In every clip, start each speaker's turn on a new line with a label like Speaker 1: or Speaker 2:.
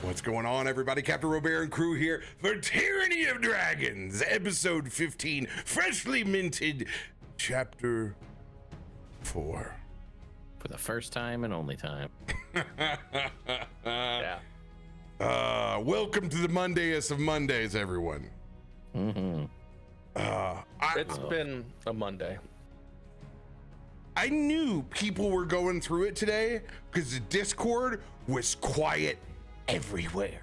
Speaker 1: What's going on, everybody? CaptainRoBear and crew here for Tyranny of Dragons, episode 15, freshly minted, chapter 4.
Speaker 2: For the first time and only time.
Speaker 3: Yeah.
Speaker 1: Welcome to the Mondayest of Mondays, everyone.
Speaker 2: Mm-hmm.
Speaker 3: It's been a Monday.
Speaker 1: I knew people were going through it today because the Discord was quiet everywhere.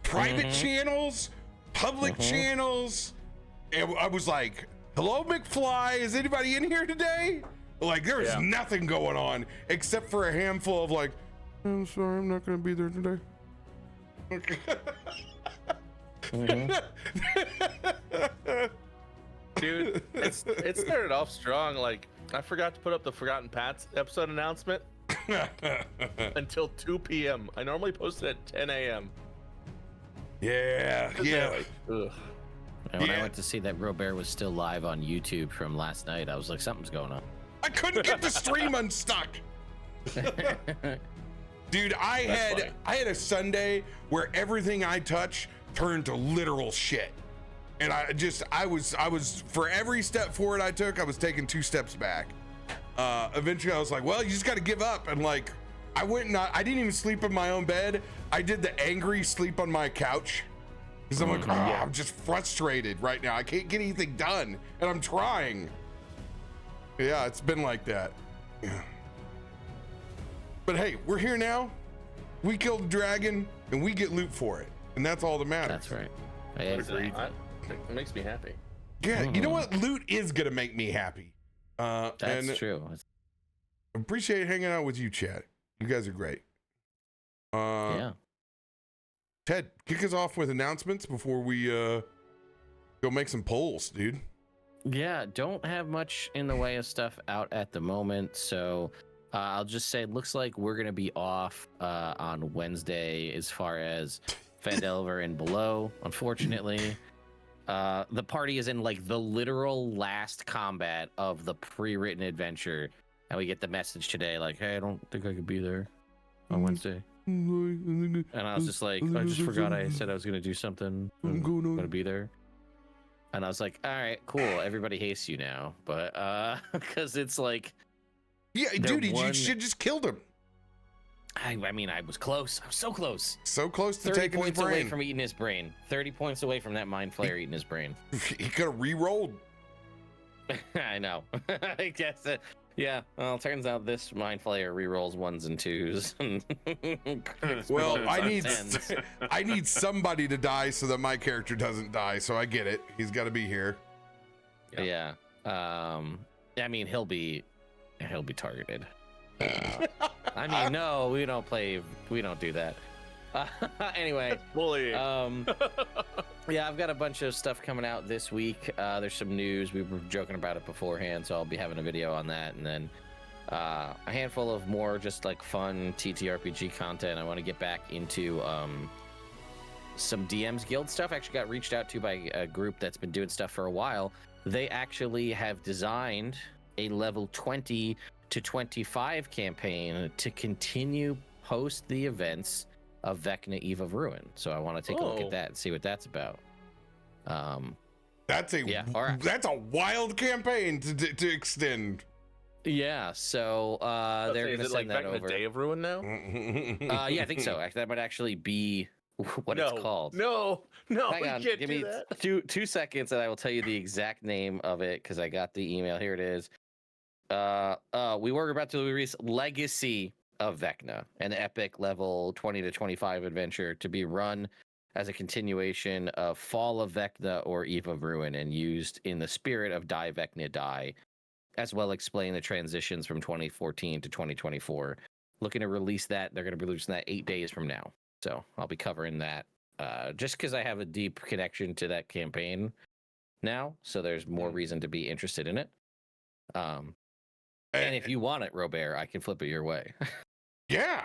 Speaker 1: Private channels, public channels. And I was like, hello, McFly, is anybody in here today? Like, there was nothing going on except for a handful of like, I'm sorry, I'm not going to be there today.
Speaker 3: Dude, it started off strong. Like, I forgot to put up the Forgotten Pats episode announcement until 2 p.m. I normally post it at 10 a.m.
Speaker 1: Yeah.
Speaker 3: Like, ugh.
Speaker 2: And when I went to see that RoBear was still live on YouTube from last night, I was like, something's going on.
Speaker 1: I couldn't get the stream unstuck. Dude, I had a Sunday where everything I touch turned to literal shit. And I was for every step forward I took, I was taking 2 steps back. Eventually I was like, well, you just got to give up. And like, I didn't even sleep in my own bed. I did the angry sleep on my couch. Cause I'm like, I'm just frustrated right now. I can't get anything done and I'm trying. Yeah, it's been like that. Yeah. But hey, we're here now. We killed a dragon and we get loot for it. And that's all that matters.
Speaker 2: That's right.
Speaker 3: It makes me happy.
Speaker 1: Yeah, you know what? Loot is gonna make me happy.
Speaker 2: That's true.
Speaker 1: Appreciate hanging out with you, Chad. You guys are great.
Speaker 2: Yeah.
Speaker 1: Ted, kick us off with announcements before we go make some polls, dude.
Speaker 2: Yeah, don't have much in the way of stuff out at the moment, so I'll just say it looks like we're gonna be off on Wednesday as far as Phandelver and below, unfortunately. The party is in like the literal last combat of the pre-written adventure, and we get the message today like, hey, I don't think I could be there on Wednesday. And I was just like, I just forgot I said I was gonna do something. I'm gonna be there. And I was like, all right, cool, everybody hates you now. But because it's like,
Speaker 1: yeah, dude, you should just killed him.
Speaker 2: I mean, I was close. I was so close.
Speaker 1: So close to
Speaker 2: 30
Speaker 1: taking his
Speaker 2: points
Speaker 1: brain.
Speaker 2: away from eating his brain. 30 points away from that mind flayer eating his brain.
Speaker 1: He could have re-rolled.
Speaker 2: I know. I guess. Yeah. Well, it turns out this mind flayer re-rolls 1s and 2s.
Speaker 1: Well, I need somebody to die so that my character doesn't die. So I get it. He's got to be here.
Speaker 2: Yeah. I mean, he'll be targeted. I mean, no, we don't do that. Anyway, yeah, I've got a bunch of stuff coming out this week. There's some news. We were joking about it beforehand, so I'll be having a video on that, and then a handful of more just like fun TTRPG content. I want to get back into some DM's Guild stuff. I actually got reached out to by a group that's been doing stuff for a while. They actually have designed a level 20 to 25 campaign to continue post the events of Vecna Eve of Ruin. So I want to take a look at that and see what that's about.
Speaker 1: That's a wild campaigin to extend.
Speaker 2: Yeah, so they're going to send that over.
Speaker 3: Day of Ruin now?
Speaker 2: Yeah, I think so. That might actually be what it's called.
Speaker 3: No,
Speaker 2: Hang on,
Speaker 3: can't
Speaker 2: give
Speaker 3: do
Speaker 2: me
Speaker 3: that.
Speaker 2: two seconds and I will tell you the exact name of it because I got the email. Here it is. We were about to release Legacy of Vecna, an epic level 20 to 25 adventure to be run as a continuation of Fall of Vecna or Eve of Ruin and used in the spirit of Die Vecna Die, as well explain the transitions from 2014 to 2024. Looking to release that. They're going to be releasing that 8 days from now. So I'll be covering that just because I have a deep connection to that campaign now. So there's more reason to be interested in it. And if you want it, RoBear, I can flip it your way.
Speaker 1: Yeah,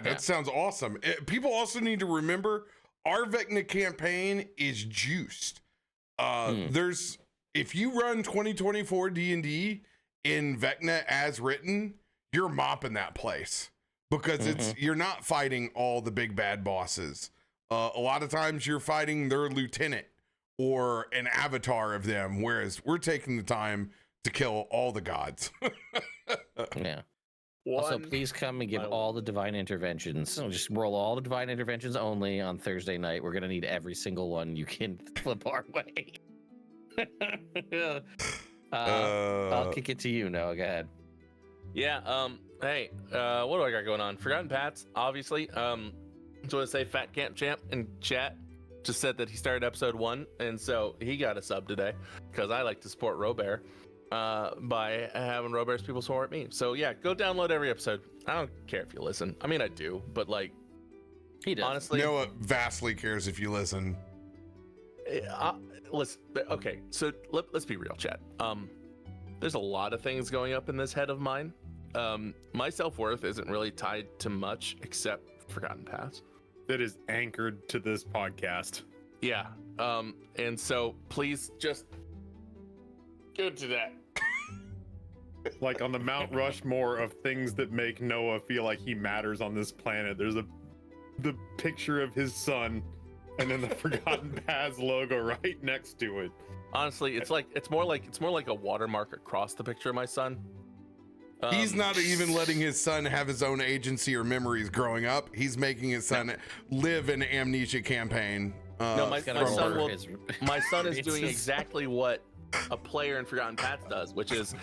Speaker 1: that sounds awesome. People also need to remember our Vecna campaign is juiced. If you run 2024 D&D in Vecna as written, you're mopping that place. because you're not fighting all the big bad bosses. A lot of times you're fighting their lieutenant or an avatar of them, whereas we're taking the time to kill all the gods.
Speaker 2: Yeah. Also, please come and give all the divine interventions. So just roll all the divine interventions only on Thursday night. We're gonna need every single one you can flip our way. I'll kick it to you, Noah. Go ahead.
Speaker 3: Yeah. Hey. What do I got going on? Forgotten Pats, obviously. Just want to say, Fat Camp Champ in chat just said that he started episode 1, and so he got a sub today because I like to support RoBear by having RoBear's people support me. So yeah, go download every episode. I don't care if you listen. I mean, I do, but like,
Speaker 2: he does.
Speaker 3: Honestly,
Speaker 1: Noah vastly cares if you listen.
Speaker 3: Listen. Okay, so let's be real, chat. There's a lot of things going up in this head of mine. My self-worth isn't really tied to much except Forgotten Past.
Speaker 4: That is anchored to this podcast.
Speaker 3: Yeah. And so please just go to that.
Speaker 4: Like on the Mount Rushmore of things that make Noah feel like he matters on this planet, there's the picture of his son and then the Forgotten Paths logo right next to it.
Speaker 3: Honestly, it's more like a watermark across the picture of my son.
Speaker 1: He's not even letting his son have his own agency or memories growing up. He's making his son live an amnesia campaign.
Speaker 3: No, my son is doing exactly what a player in Forgotten Pats does, which is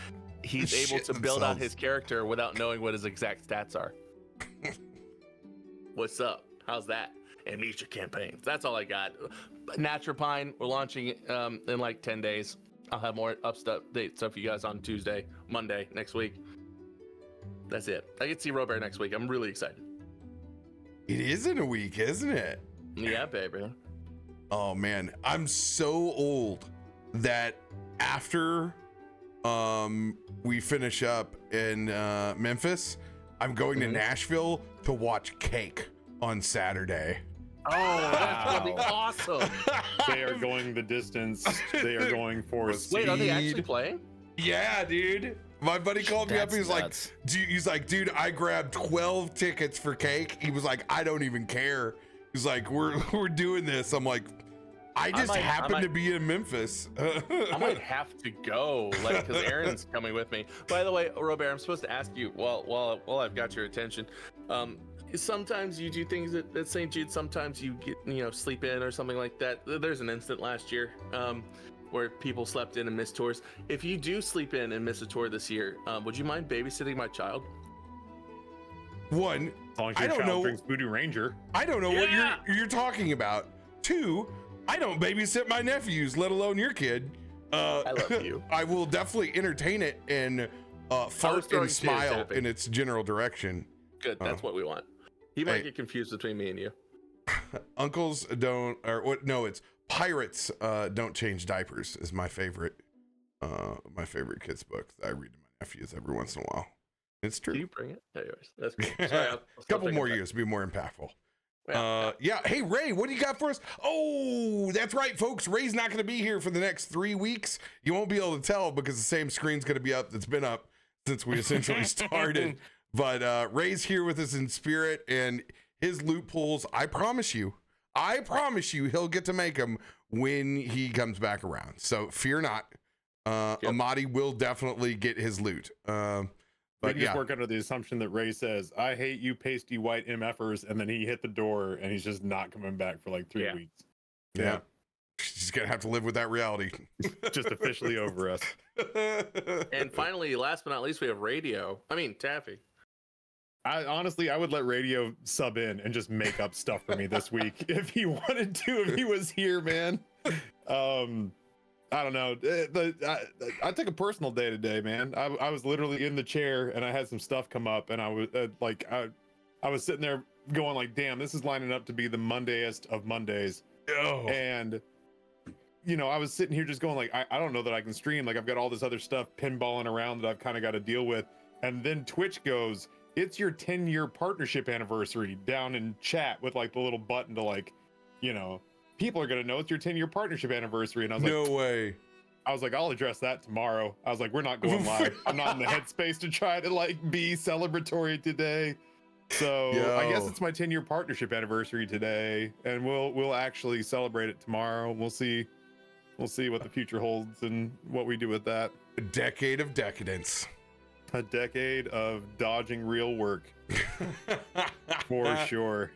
Speaker 3: he's able to build out his character without knowing what his exact stats are. What's up? How's that? Amnesia campaigns. That's all I got. Naturpine, we're launching in like 10 days. I'll have more update stuff for you guys on Monday next week. That's it. I get to see RoBear next week. I'm really excited.
Speaker 1: It is in a week, isn't it?
Speaker 3: Yeah, baby.
Speaker 1: Oh man, I'm so old that after we finish up in Memphis, I'm going to Nashville to watch Cake on Saturday.
Speaker 3: Oh, that's gonna be awesome.
Speaker 4: They are going the distance. They are going for speed.
Speaker 3: Wait, are they actually playing?
Speaker 1: Yeah, dude. My buddy called me up. He's
Speaker 2: nuts.
Speaker 1: like, dude, I grabbed 12 tickets for Cake. He was like, I don't even care. He's like, we're doing this. I'm like, I happen to be in Memphis.
Speaker 3: I might have to go, like, because Aaron's coming with me. By the way, RoBear, I'm supposed to ask you while I've got your attention. Sometimes you do things at St. Jude. Sometimes you get sleep in or something like that. There's an incident last year where people slept in and missed tours. If you do sleep in and miss a tour this year, would you mind babysitting my child?
Speaker 1: One,
Speaker 4: As long as your child drinks Voodoo Ranger.
Speaker 1: I don't know what you're talking about. Two, I don't babysit my nephews, let alone your kid.
Speaker 3: I love you.
Speaker 1: I will definitely entertain it and fart and smile in its general direction.
Speaker 3: Good, that's what we want. He might get confused between me and you.
Speaker 1: Uncles don't, or what? No, it's pirates don't change diapers is my favorite kids book that I read to my nephews every once in a while. It's true.
Speaker 3: Can you bring it? Anyways, that's cool. Sorry,
Speaker 1: A couple more years to be more impactful. Yeah. Hey, Ray, what do you got for us? Oh, that's right, folks. Ray's not going to be here for the next 3 weeks. You won't be able to tell because the same screen's going to be up that's been up since we essentially started. But Ray's here with us in spirit, and his loot pools, I promise you, he'll get to make them when he comes back around. So fear not. Amatti will definitely get his loot. But
Speaker 4: we can just work under the assumption that Ray says, I hate you pasty white MFers, and then he hit the door and he's just not coming back for like 3 weeks.
Speaker 1: Yeah. He's going to have to live with that reality.
Speaker 4: Just officially over us.
Speaker 3: And finally, last but not least, we have Taffy.
Speaker 4: I would let Radio sub in and just make up stuff for me this week if he wanted to, if he was here, man. I don't know. I took a personal day today, man. I was literally in the chair and I had some stuff come up, and I was I was sitting there going like, damn, this is lining up to be the Mondayest of Mondays.
Speaker 1: Oh.
Speaker 4: And I was sitting here just going like, I don't know that I can stream. Like, I've got all this other stuff pinballing around that I've kind of got to deal with. And then Twitch goes, it's your 10-year partnership anniversary, down in chat with like the little button to like, people are going to know it's your 10-year partnership anniversary. And I was
Speaker 1: no way.
Speaker 4: I was like, I'll address that tomorrow. I was like, we're not going live. I'm not in the headspace to try to like be celebratory today. So I guess
Speaker 1: Yo.
Speaker 4: it's my 10-year partnership anniversary today, and we'll actually celebrate it tomorrow. We'll see what the future holds and what we do with that.
Speaker 1: A decade of decadence.
Speaker 4: A decade of dodging real work, for sure.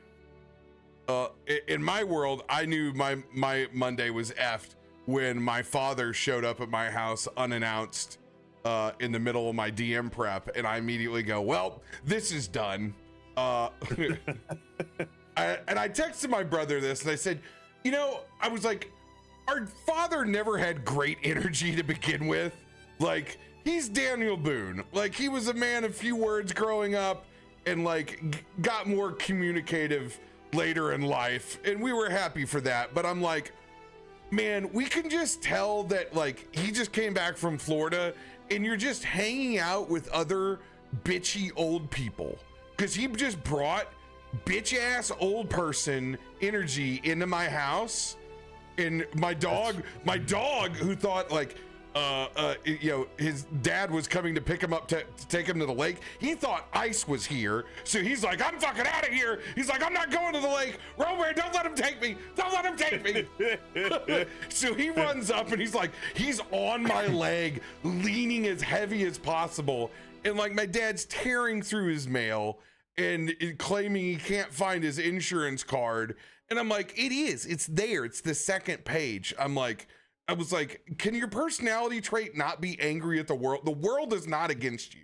Speaker 1: In my world, I knew my Monday was effed when my father showed up at my house unannounced in the middle of my DM prep, and I immediately go, well, this is done. And I texted my brother this, and I said, you know, I was like, our father never had great energy to begin with. Like, he's Daniel Boone. Like, he was a man of few words growing up, and like got more communicative later in life, and we were happy for that. But I'm like, man, we can just tell that like he just came back from Florida, and you're just hanging out with other bitchy old people, because he just brought bitch ass old person energy into my house. And my dog who thought like you know, his dad was coming to pick him up to take him to the lake, he thought ice was here, so he's like, I'm fucking out of here. He's like, I'm not going to the lake. RoBear, don't let him take me. Don't let him take me. So he runs up, and he's like, he's on my leg, leaning as heavy as possible, and like my dad's tearing through his mail and claiming he can't find his insurance card. And I'm like, it's there. It's the second page. I was like, can your personality trait not be angry at the world? The world is not against you.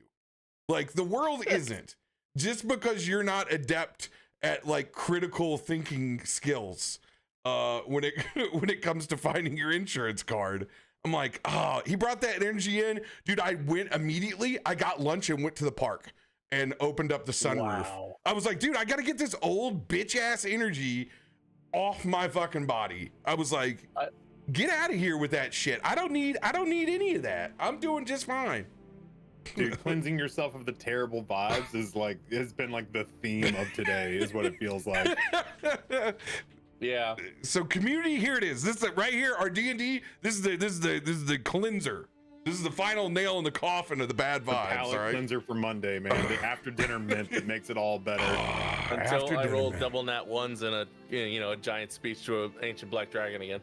Speaker 1: Like, the world isn't. Just because you're not adept at like critical thinking skills when it comes to finding your insurance card. I'm like, oh, he brought that energy in. Dude, I went immediately. I got lunch and went to the park and opened up the sunroof. Wow. I was like, dude, I got to get this old bitch ass energy off my fucking body. I was like, get out of here with that shit. I don't need any of that. I'm doing just fine.
Speaker 4: Dude, cleansing yourself of the terrible vibes has been like the theme of today, is what it feels like.
Speaker 3: Yeah.
Speaker 1: So community, here it is. This is it right here. Our D&D. This is the cleanser. This is the final nail in the coffin of the bad vibes.
Speaker 4: The palate cleanser for Monday, man. The after dinner mint that makes it all better.
Speaker 3: Until I rolled double nat ones and a giant speech to an ancient black dragon again.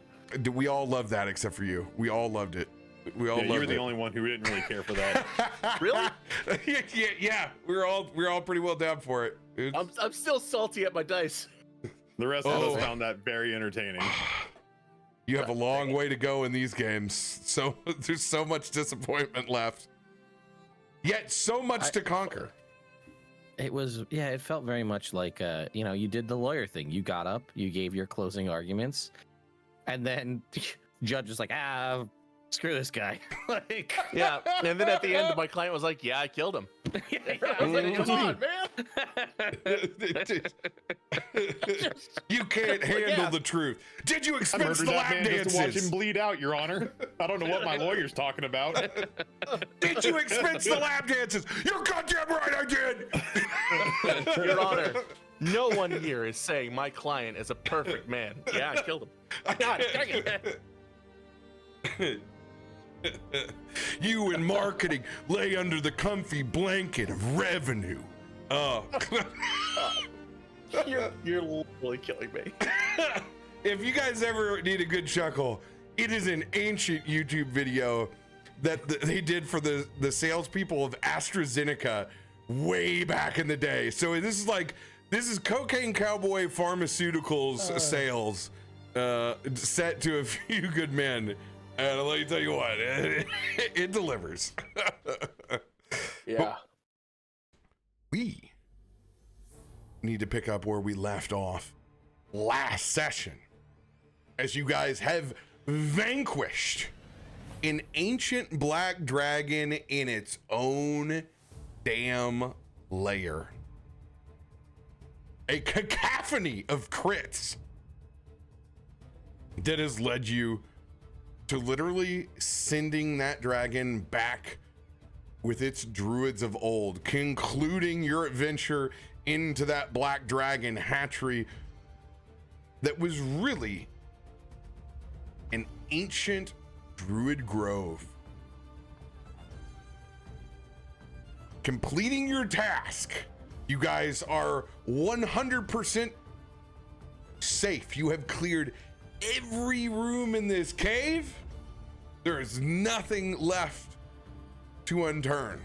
Speaker 1: We all loved that except for you. We all loved it. We all loved it.
Speaker 4: You were the only one who didn't really care for that.
Speaker 3: Really?
Speaker 1: yeah. We're all pretty well down for it.
Speaker 3: I'm still salty at my dice.
Speaker 4: The rest of us found that very entertaining.
Speaker 1: You have a long way to go in these games. So there's so much disappointment left. Yet so much to conquer.
Speaker 2: It felt very much like you did the lawyer thing. You got up, you gave your closing arguments, and then judge is like, screw this guy. Like,
Speaker 3: yeah. And then at the end, my client was like, yeah, I killed him. I was like, come on, man.
Speaker 1: You can't handle the truth. Did you expense the lap dances?
Speaker 4: Just to watch him bleed out, Your Honor. I don't know what my lawyer's talking about.
Speaker 1: Did you expense the lap dances? You're goddamn right, I did.
Speaker 3: Your Honor, no one here is saying my client is a perfect man. Yeah, I killed him. God dang it.
Speaker 1: You in marketing lay under the comfy blanket of revenue.
Speaker 3: You're literally killing me.
Speaker 1: If you guys ever need a good chuckle, it is an ancient YouTube video that they did for the salespeople of AstraZeneca way back in the day. So this is Cocaine Cowboy Pharmaceuticals sales set to a few good men. And let me tell you what, it delivers.
Speaker 3: Yeah.
Speaker 1: But we need to pick up where we left off last session, as you guys have vanquished an ancient black dragon in its own damn lair. A cacophony of crits that has led you to literally sending that dragon back with its druids of old, concluding your adventure into that black dragon hatchery that was really an ancient druid grove. Completing your task, You guys are 100% safe. You have cleared every room in this cave. There is nothing left to unturn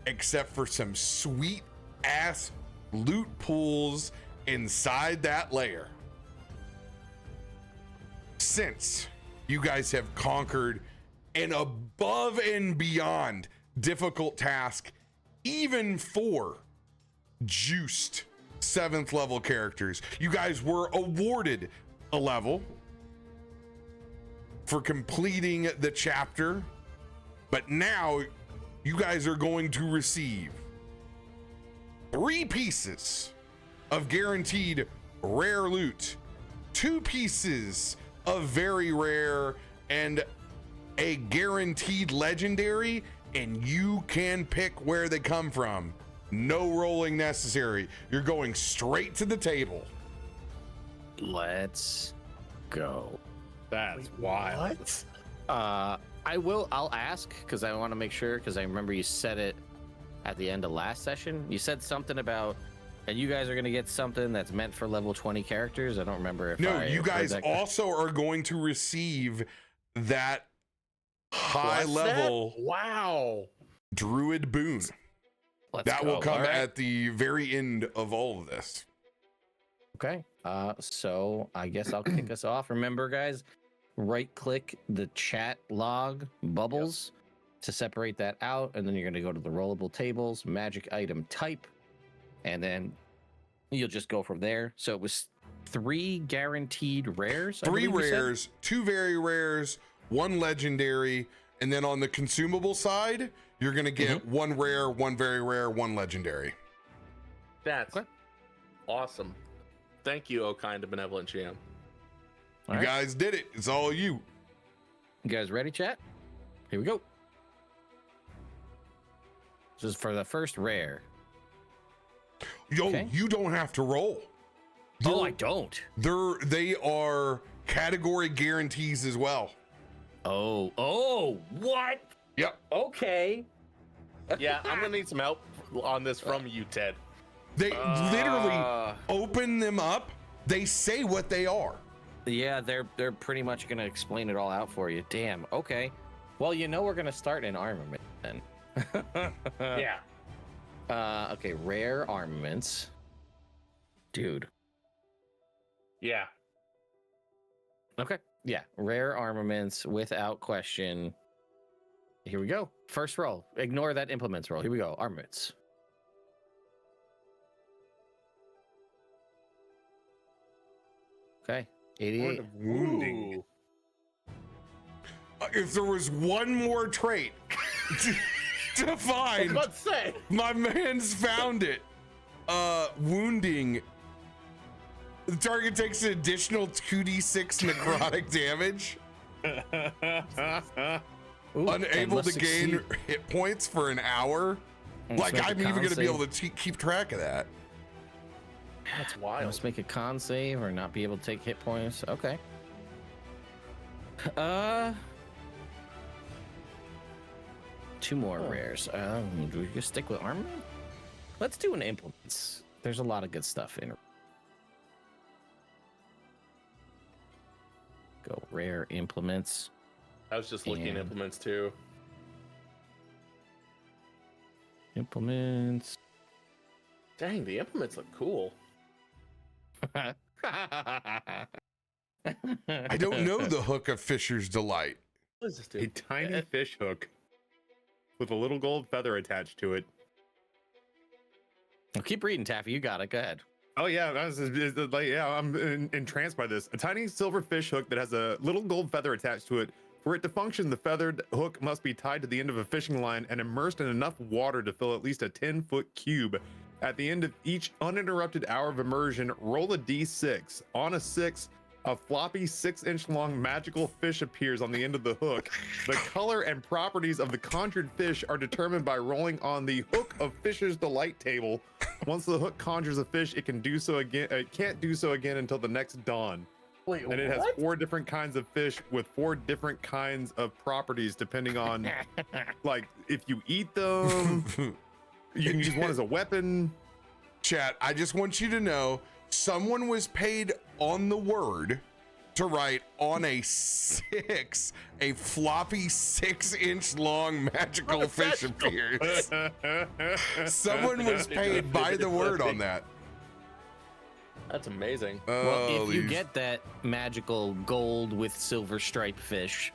Speaker 1: except for some sweet ass loot pools inside that lair. Since you guys have conquered an above and beyond difficult task, even for juiced 7th level characters, you guys were awarded a level for completing the chapter, but now you guys are going to receive 3 pieces of guaranteed rare loot, 2 pieces of very rare, and a guaranteed legendary, and you can pick where they come from. No rolling necessary. You're going straight to the table.
Speaker 2: Let's go.
Speaker 4: That's wild.
Speaker 3: What?
Speaker 2: I'll ask because I want to make sure, because I remember you said it at the end of last session. You said something about, and you guys are going to get something that's meant for level 20 characters. I don't remember if
Speaker 1: you guys also are going to receive that high level
Speaker 3: Wow.
Speaker 1: druid boon. That will come at the very end of all of this.
Speaker 2: Okay. So I guess I'll kick us off. Remember, guys, right click the chat log bubbles to separate that out, and then you're going to go to the rollable tables, magic item type, and then you'll just go from there. So it was 3 guaranteed rares.
Speaker 1: 3 rares, 2 very rares, 1 legendary, and then on the consumable side, you're going to get 1 rare, 1 very rare, 1 legendary.
Speaker 3: That's awesome. Thank you, oh kind and benevolent GM.
Speaker 1: You guys did it. It's all you.
Speaker 2: You guys ready, chat? Here we go. This is for the first rare.
Speaker 1: Yo, you don't have to roll.
Speaker 2: I don't.
Speaker 1: They are category guarantees as well.
Speaker 2: Oh, what?
Speaker 1: Yep.
Speaker 2: Okay.
Speaker 3: Yeah, I'm gonna need some help on this from you, Ted.
Speaker 1: They literally open them up. They say what they are.
Speaker 2: Yeah, they're pretty much gonna explain it all out for you. Damn. Okay. Well, we're gonna start in armament then.
Speaker 3: Yeah.
Speaker 2: Okay, rare armaments. Dude.
Speaker 3: Yeah.
Speaker 2: Okay. Yeah, rare armaments without question. Here we go. First roll. Ignore that implements roll. Here we go. Armaments. Okay. 88.
Speaker 4: Of wounding.
Speaker 1: If there was one more trait to find,
Speaker 3: Let's say.
Speaker 1: my man's found it. Wounding. The target takes an additional 2d6 necrotic damage.
Speaker 2: Ooh,
Speaker 1: Unable to gain hit points for an hour.
Speaker 2: Let's make a
Speaker 1: I'm even
Speaker 2: con
Speaker 1: going to be
Speaker 2: save.
Speaker 1: able to keep track of that.
Speaker 3: That's wild.
Speaker 2: Must make a con save or not be able to take hit points. Okay. Two more rares. Do we just stick with armor? Let's do an implements. There's a lot of good stuff in. Go rare implements.
Speaker 3: I was just looking at
Speaker 2: And-
Speaker 3: implements too.
Speaker 2: Implements.
Speaker 3: Dang, the implements look cool.
Speaker 1: I don't know the hook of Fisher's Delight.
Speaker 3: What does this do?
Speaker 4: A tiny fish hook with a little gold feather attached to it.
Speaker 2: Well, keep reading, Taffy. You got it. Go ahead.
Speaker 4: Oh yeah, I'm entranced by this. A tiny silver fish hook that has a little gold feather attached to it. For it to function, the feathered hook must be tied to the end of a fishing line and immersed in enough water to fill at least a 10-foot cube. At the end of each uninterrupted hour of immersion, roll a d6. On a 6, a floppy 6-inch long magical fish appears on the end of the hook. The color and properties of the conjured fish are determined by rolling on the Hook of Fisher's Delight table. Once the hook conjures a fish, it can do so again. It can't do so again until the next dawn.
Speaker 3: Wait,
Speaker 4: And it has 4 different kinds of fish with 4 different kinds of properties, depending on, like, if you eat them, You can use one as a weapon.
Speaker 1: Chat, I just want you to know someone was paid on the word to write on a floppy 6-inch long magical fish appears. Someone was paid by the word on that.
Speaker 3: That's amazing.
Speaker 2: Well, if you get that magical gold with silver striped fish,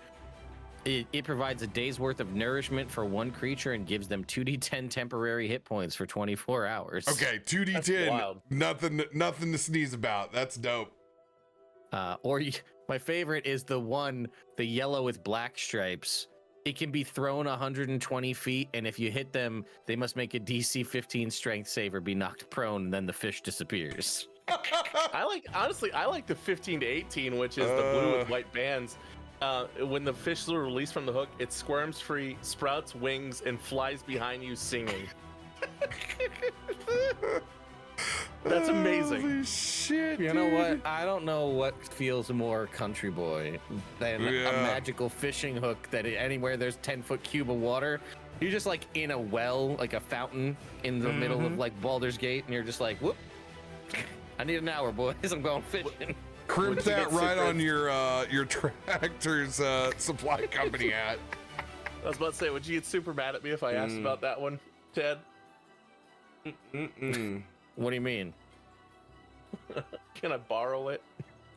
Speaker 2: it provides a day's worth of nourishment for one creature and gives them 2d10 temporary hit points for 24 hours.
Speaker 1: Okay, 2d10, nothing to sneeze about. That's dope.
Speaker 2: My favorite is the yellow with black stripes. It can be thrown 120 feet, and if you hit them, they must make a DC 15 strength save or be knocked prone, and then the fish disappears.
Speaker 3: Honestly, I like the 15 to 18, which is the blue with white bands. When the fish is released from the hook, it squirms free, sprouts wings, and flies behind you singing. That's amazing.
Speaker 1: Holy shit,
Speaker 2: You know what? I don't know what feels more country boy than a magical fishing hook that anywhere there's 10-foot cube of water, you're just like in a well, like a fountain in the middle of like Baldur's Gate, and you're just like, whoop, I need an hour, boys. I'm going fishing.
Speaker 1: Crimp that right on your tractor's supply company hat.
Speaker 3: I was about to say, would you get super mad at me if I asked about that one, Ted?
Speaker 2: What do you mean?
Speaker 3: Can I borrow it?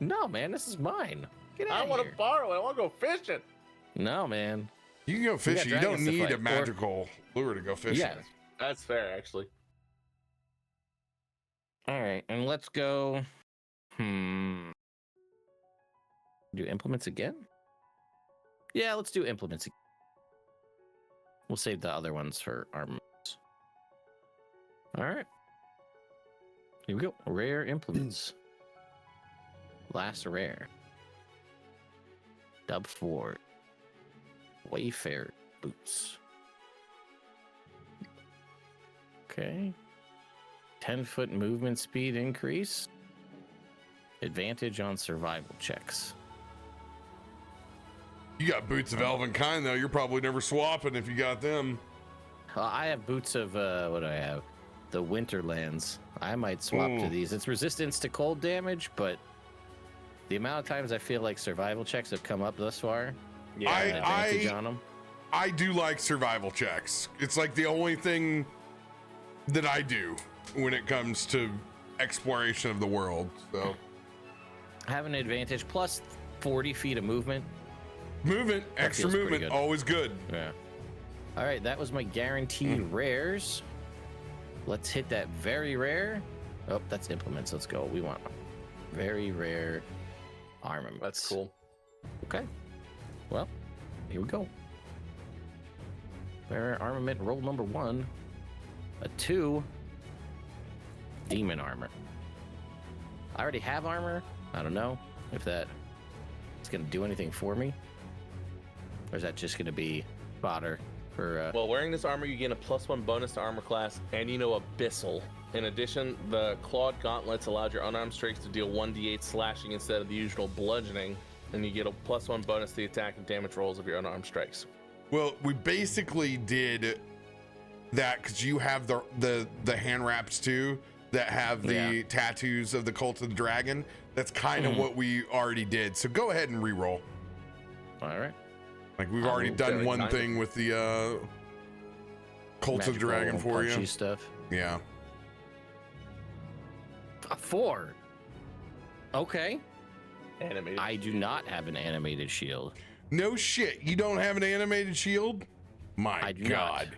Speaker 2: No, man, this is mine. Get out
Speaker 3: I
Speaker 2: of
Speaker 3: want
Speaker 2: here.
Speaker 3: to borrow it. I want to go fishing.
Speaker 2: No, man.
Speaker 1: You can go fishing. You don't
Speaker 2: dragons to
Speaker 1: need
Speaker 2: fight,
Speaker 1: a magical lure to go fishing.
Speaker 2: Yeah.
Speaker 3: That's fair, actually.
Speaker 2: All right, and let's go. Do implements again? Yeah, let's do implements again. We'll save the other ones for armaments. All right. Here we go. Rare implements. Last rare. Dub 4. Wayfarer boots. Okay. 10-foot movement speed increase. Advantage on survival checks.
Speaker 1: You got boots of elven kind though. You're probably never swapping if you got them.
Speaker 2: I have boots of what do I have? The Winterlands. I might swap to these. It's resistance to cold damage, but the amount of times I feel like survival checks have come up thus far,
Speaker 3: Yeah,
Speaker 2: advantage on them.
Speaker 1: I do like survival checks. It's like the only thing that I do when it comes to exploration of the world. So
Speaker 2: Have an advantage plus 40 feet of movement.
Speaker 1: movement, extra
Speaker 2: feels pretty
Speaker 1: movement,
Speaker 2: good.
Speaker 1: always good.
Speaker 2: Yeah. All right, that was my guaranteed rares. Let's hit that very rare. Oh, that's implements. Let's go. We want very rare armament.
Speaker 3: That's cool.
Speaker 2: Okay. Well, here we go. Rare armament roll number 1. A 2. Demon armor. I already have armor. I don't know if that is going to do anything for me. Or is that just going to be fodder for...
Speaker 3: Well, wearing this armor, you gain a +1 bonus to armor class, and Abyssal. In addition, the clawed gauntlets allowed your unarmed strikes to deal 1d8 slashing instead of the usual bludgeoning, and you get a +1 bonus to the attack and damage rolls of your unarmed strikes.
Speaker 1: Well, we basically did that because you have the hand wraps too that have the tattoos of the Cult of the Dragon. That's kind of what we already did. So go ahead and re-roll.
Speaker 2: All right.
Speaker 1: Like we've already done one thing with the Cult of the Dragon for you.
Speaker 2: Stuff.
Speaker 1: Yeah.
Speaker 2: A 4. Okay.
Speaker 3: Animated.
Speaker 2: I do not have an animated shield.
Speaker 1: No shit. You don't have an animated shield? My
Speaker 2: I do
Speaker 1: God.
Speaker 2: not.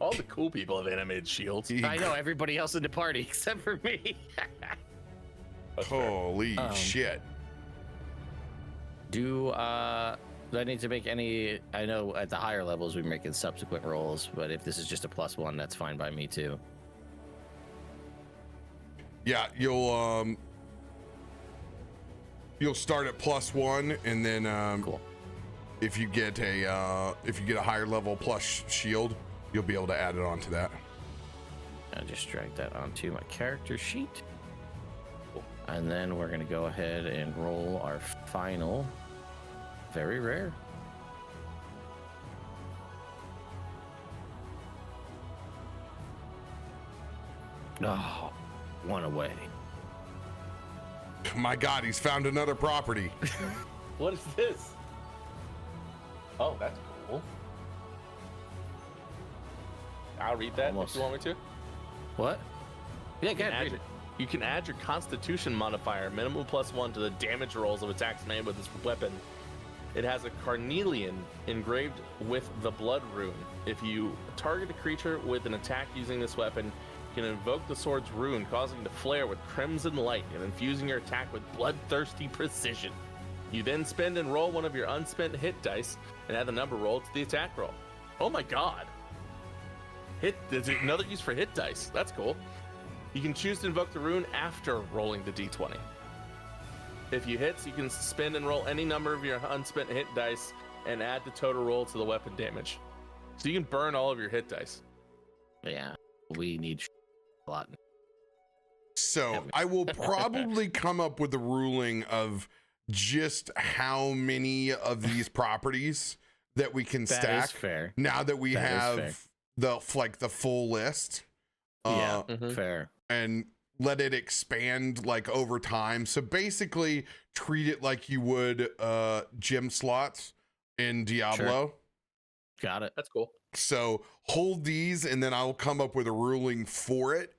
Speaker 3: All the cool people have animated shields.
Speaker 2: I know everybody else in the party except for me.
Speaker 1: Holy shit.
Speaker 2: Do I need to make any? I know at the higher levels we're making subsequent rolls, but if this is just a +1, that's fine by me too.
Speaker 1: Yeah, you'll start at +1, and then
Speaker 2: Cool.
Speaker 1: if you get a higher level plus shield, you'll be able to add it onto that.
Speaker 2: I'll just drag that onto my character sheet. And then we're gonna go ahead and roll our final very rare. Oh, one away.
Speaker 1: My God, he's found another property.
Speaker 3: What is this? Oh, that's cool. I'll read that
Speaker 2: Almost.
Speaker 3: if you want me to.
Speaker 2: What? Yeah,
Speaker 3: You can,
Speaker 2: go ahead.
Speaker 3: add
Speaker 2: Read
Speaker 3: your,
Speaker 2: it.
Speaker 3: you can add your Constitution modifier, minimum +1 to the damage rolls of attacks made with this weapon. It has a carnelian engraved with the blood rune. If you target a creature with an attack using this weapon, you can invoke the sword's rune, causing it to flare with crimson light and infusing your attack with bloodthirsty precision. You then spend and roll one of your unspent hit dice and add the number roll to the attack roll. Oh my God. There's another use for hit dice. That's cool. You can choose to invoke the rune after rolling the d20. If you hit, you can spend and roll any number of your unspent hit dice and add the total roll to the weapon damage. So you can burn all of your hit dice.
Speaker 2: Yeah, we need a lot.
Speaker 1: So I will probably come up with a ruling of just how many of these properties that we can
Speaker 2: That
Speaker 1: stack
Speaker 2: is fair.
Speaker 1: now that we
Speaker 2: That is fair.
Speaker 1: have the full list.
Speaker 2: Yeah,
Speaker 3: Mhm.
Speaker 2: fair.
Speaker 1: And let it expand like over time. So basically treat it like you would gym slots in Diablo.
Speaker 2: Got it.
Speaker 3: That's cool.
Speaker 1: So hold these and then I'll come up with a ruling for it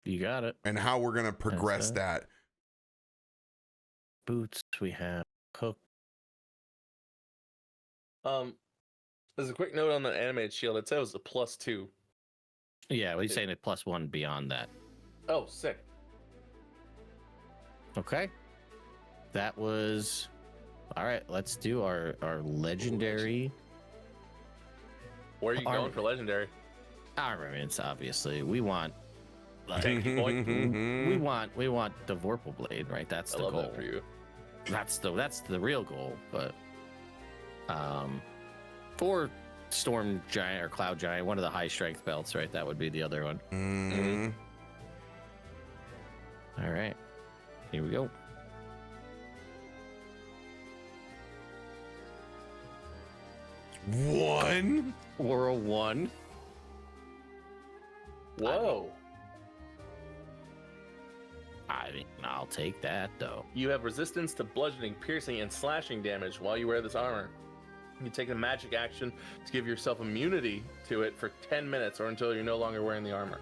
Speaker 2: You got it.
Speaker 1: and how we're going to progress
Speaker 2: That's
Speaker 1: that.
Speaker 2: Boots, we have hook.
Speaker 3: There's a quick note on the animated shield. It said it was a +2.
Speaker 2: Yeah, we're saying it +1 beyond that.
Speaker 3: Oh, sick.
Speaker 2: Okay. That was all right. Let's do our legendary
Speaker 3: Where are you going
Speaker 2: Armor.
Speaker 3: for legendary?
Speaker 2: armaments. Obviously, we want like,
Speaker 3: Thank you, boy.
Speaker 2: we want the Vorpal Blade, right? That's
Speaker 3: I
Speaker 2: the
Speaker 3: love
Speaker 2: goal.
Speaker 3: that for you.
Speaker 2: That's the real goal. But for Storm Giant or Cloud Giant, one of the high strength belts, right? That would be the other one.
Speaker 1: Mhm.
Speaker 2: All right, here we go.
Speaker 1: One.
Speaker 2: World 1.
Speaker 3: Whoa.
Speaker 2: I mean, I'll take that though.
Speaker 3: You have resistance to bludgeoning, piercing, and slashing damage while you wear this armor. You can take a magic action to give yourself immunity to it for 10 minutes or until you're no longer wearing the armor.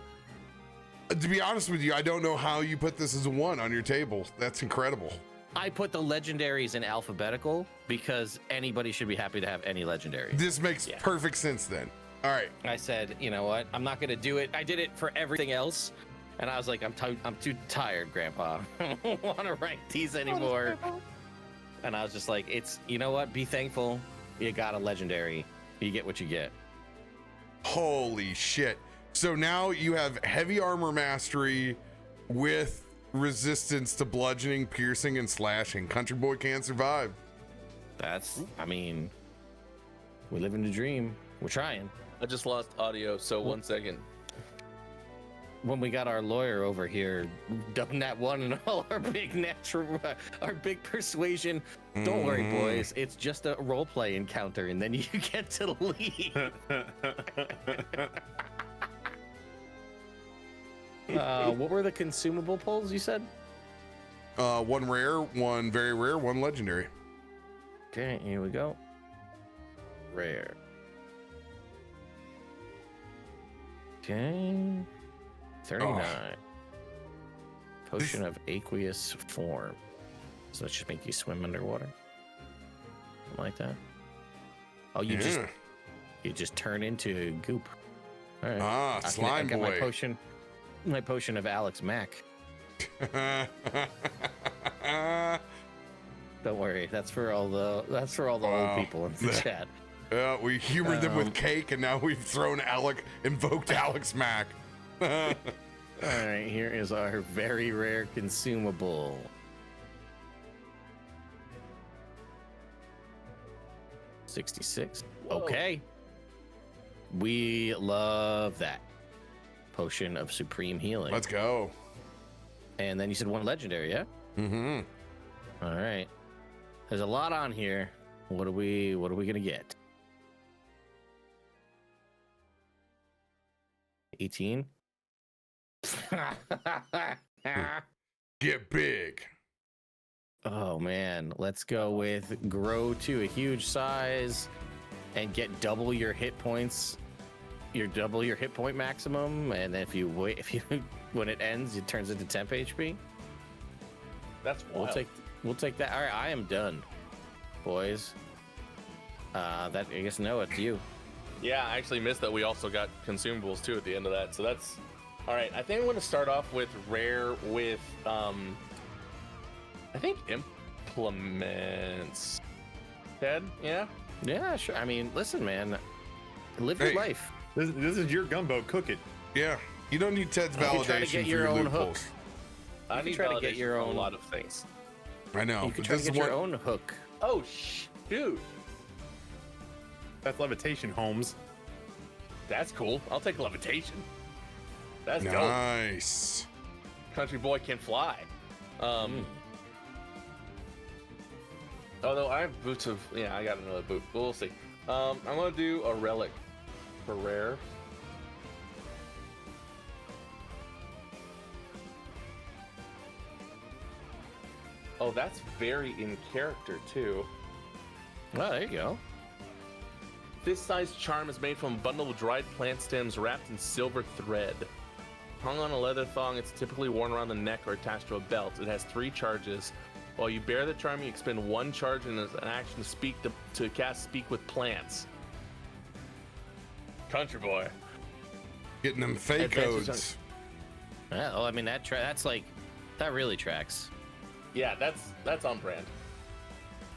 Speaker 1: To be honest with you, I don't know how you put this as a 1 on your table. That's incredible.
Speaker 2: I put the legendaries in alphabetical because anybody should be happy to have any legendary.
Speaker 1: This makes
Speaker 2: Yeah.
Speaker 1: perfect sense then. All right.
Speaker 2: I said, you know what? I'm not gonna do it. I did it for everything else, and I was like, I'm too tired, Grandpa. I don't want to rank these anymore. And I was just like, it's, you know what? Be thankful. You got a legendary. You get what you get.
Speaker 1: Holy shit. So now you have heavy armor mastery with resistance to bludgeoning, piercing, and slashing. Country boy can't survive.
Speaker 2: That's, I mean, we live in the dream. We're trying.
Speaker 3: I just lost audio, so 1 second.
Speaker 2: When we got our lawyer over here, done that one and all our big natural, our big persuasion. Don't worry, boys. It's just a role play encounter, and then you get to leave. What were the consumable pulls you said?
Speaker 1: 1 rare, 1 very rare, 1 legendary.
Speaker 2: Okay, here we go. Rare. Okay. 39. Potion of aqueous form. So that should make you swim underwater. Something like that. Oh, you just turn into goop. All right.
Speaker 1: Ah,
Speaker 2: I
Speaker 1: slime
Speaker 2: got
Speaker 1: boy.
Speaker 2: my potion of Alex Mack. Don't worry, that's for all the
Speaker 1: Wow.
Speaker 2: old people in the chat.
Speaker 1: We humored them with cake, and now we've invoked Alex Mack.
Speaker 2: All right, here is our very rare consumable. $66.
Speaker 3: Whoa.
Speaker 2: Okay. We love that. Potion of Supreme Healing.
Speaker 1: Let's go.
Speaker 2: And then you said 1 legendary, yeah?
Speaker 1: Mm-hmm.
Speaker 2: All right. There's a lot on here. What are we gonna get? 18.
Speaker 1: Get big.
Speaker 2: Oh man, let's go with grow to a huge size and get double your hit points. Double your hit point maximum, and if you when it ends, it turns into temp HP.
Speaker 3: That's wild.
Speaker 2: We'll take that. All right, I am done, boys. That I guess Noah, it's you.
Speaker 3: Yeah, I actually missed that we also got consumables too at the end of that. So that's all right. I think I'm going to start off with rare with I think implements. Ted, yeah.
Speaker 2: Yeah, sure. I mean, listen, man, live your life.
Speaker 4: This is your gumbo. Cook it.
Speaker 1: Yeah, you don't need Ted's validation
Speaker 2: try to get
Speaker 1: for
Speaker 2: your
Speaker 1: your
Speaker 2: own
Speaker 1: loopholes.
Speaker 2: hook.
Speaker 3: I need
Speaker 2: try to get your
Speaker 3: validation for
Speaker 2: own-
Speaker 3: a lot of things.
Speaker 1: I know.
Speaker 2: You can
Speaker 1: but
Speaker 2: try to
Speaker 1: this
Speaker 2: get
Speaker 1: is
Speaker 2: your
Speaker 1: what-
Speaker 2: own hook.
Speaker 3: Oh, dude,
Speaker 4: That's levitation, Holmes.
Speaker 3: that's cool. I'll take levitation. That's dope.
Speaker 1: Nice.
Speaker 3: Country boy can fly. Although I have boots of, yeah, I got another boot, but we'll see. I'm gonna do a relic for rare. Oh, that's very in character too.
Speaker 2: Well, there you go.
Speaker 3: This size charm is made from a bundle of dried plant stems wrapped in silver thread. Hung on a leather thong, it's typically worn around the neck or attached to a belt. It has 3 charges. While you bear the charm, you expend 1 charge and as an action to cast Speak with Plants. Country boy.
Speaker 1: Getting them fake
Speaker 3: Advantage
Speaker 1: codes.
Speaker 2: Yeah, well, I mean that's like that really tracks.
Speaker 3: Yeah, that's on brand.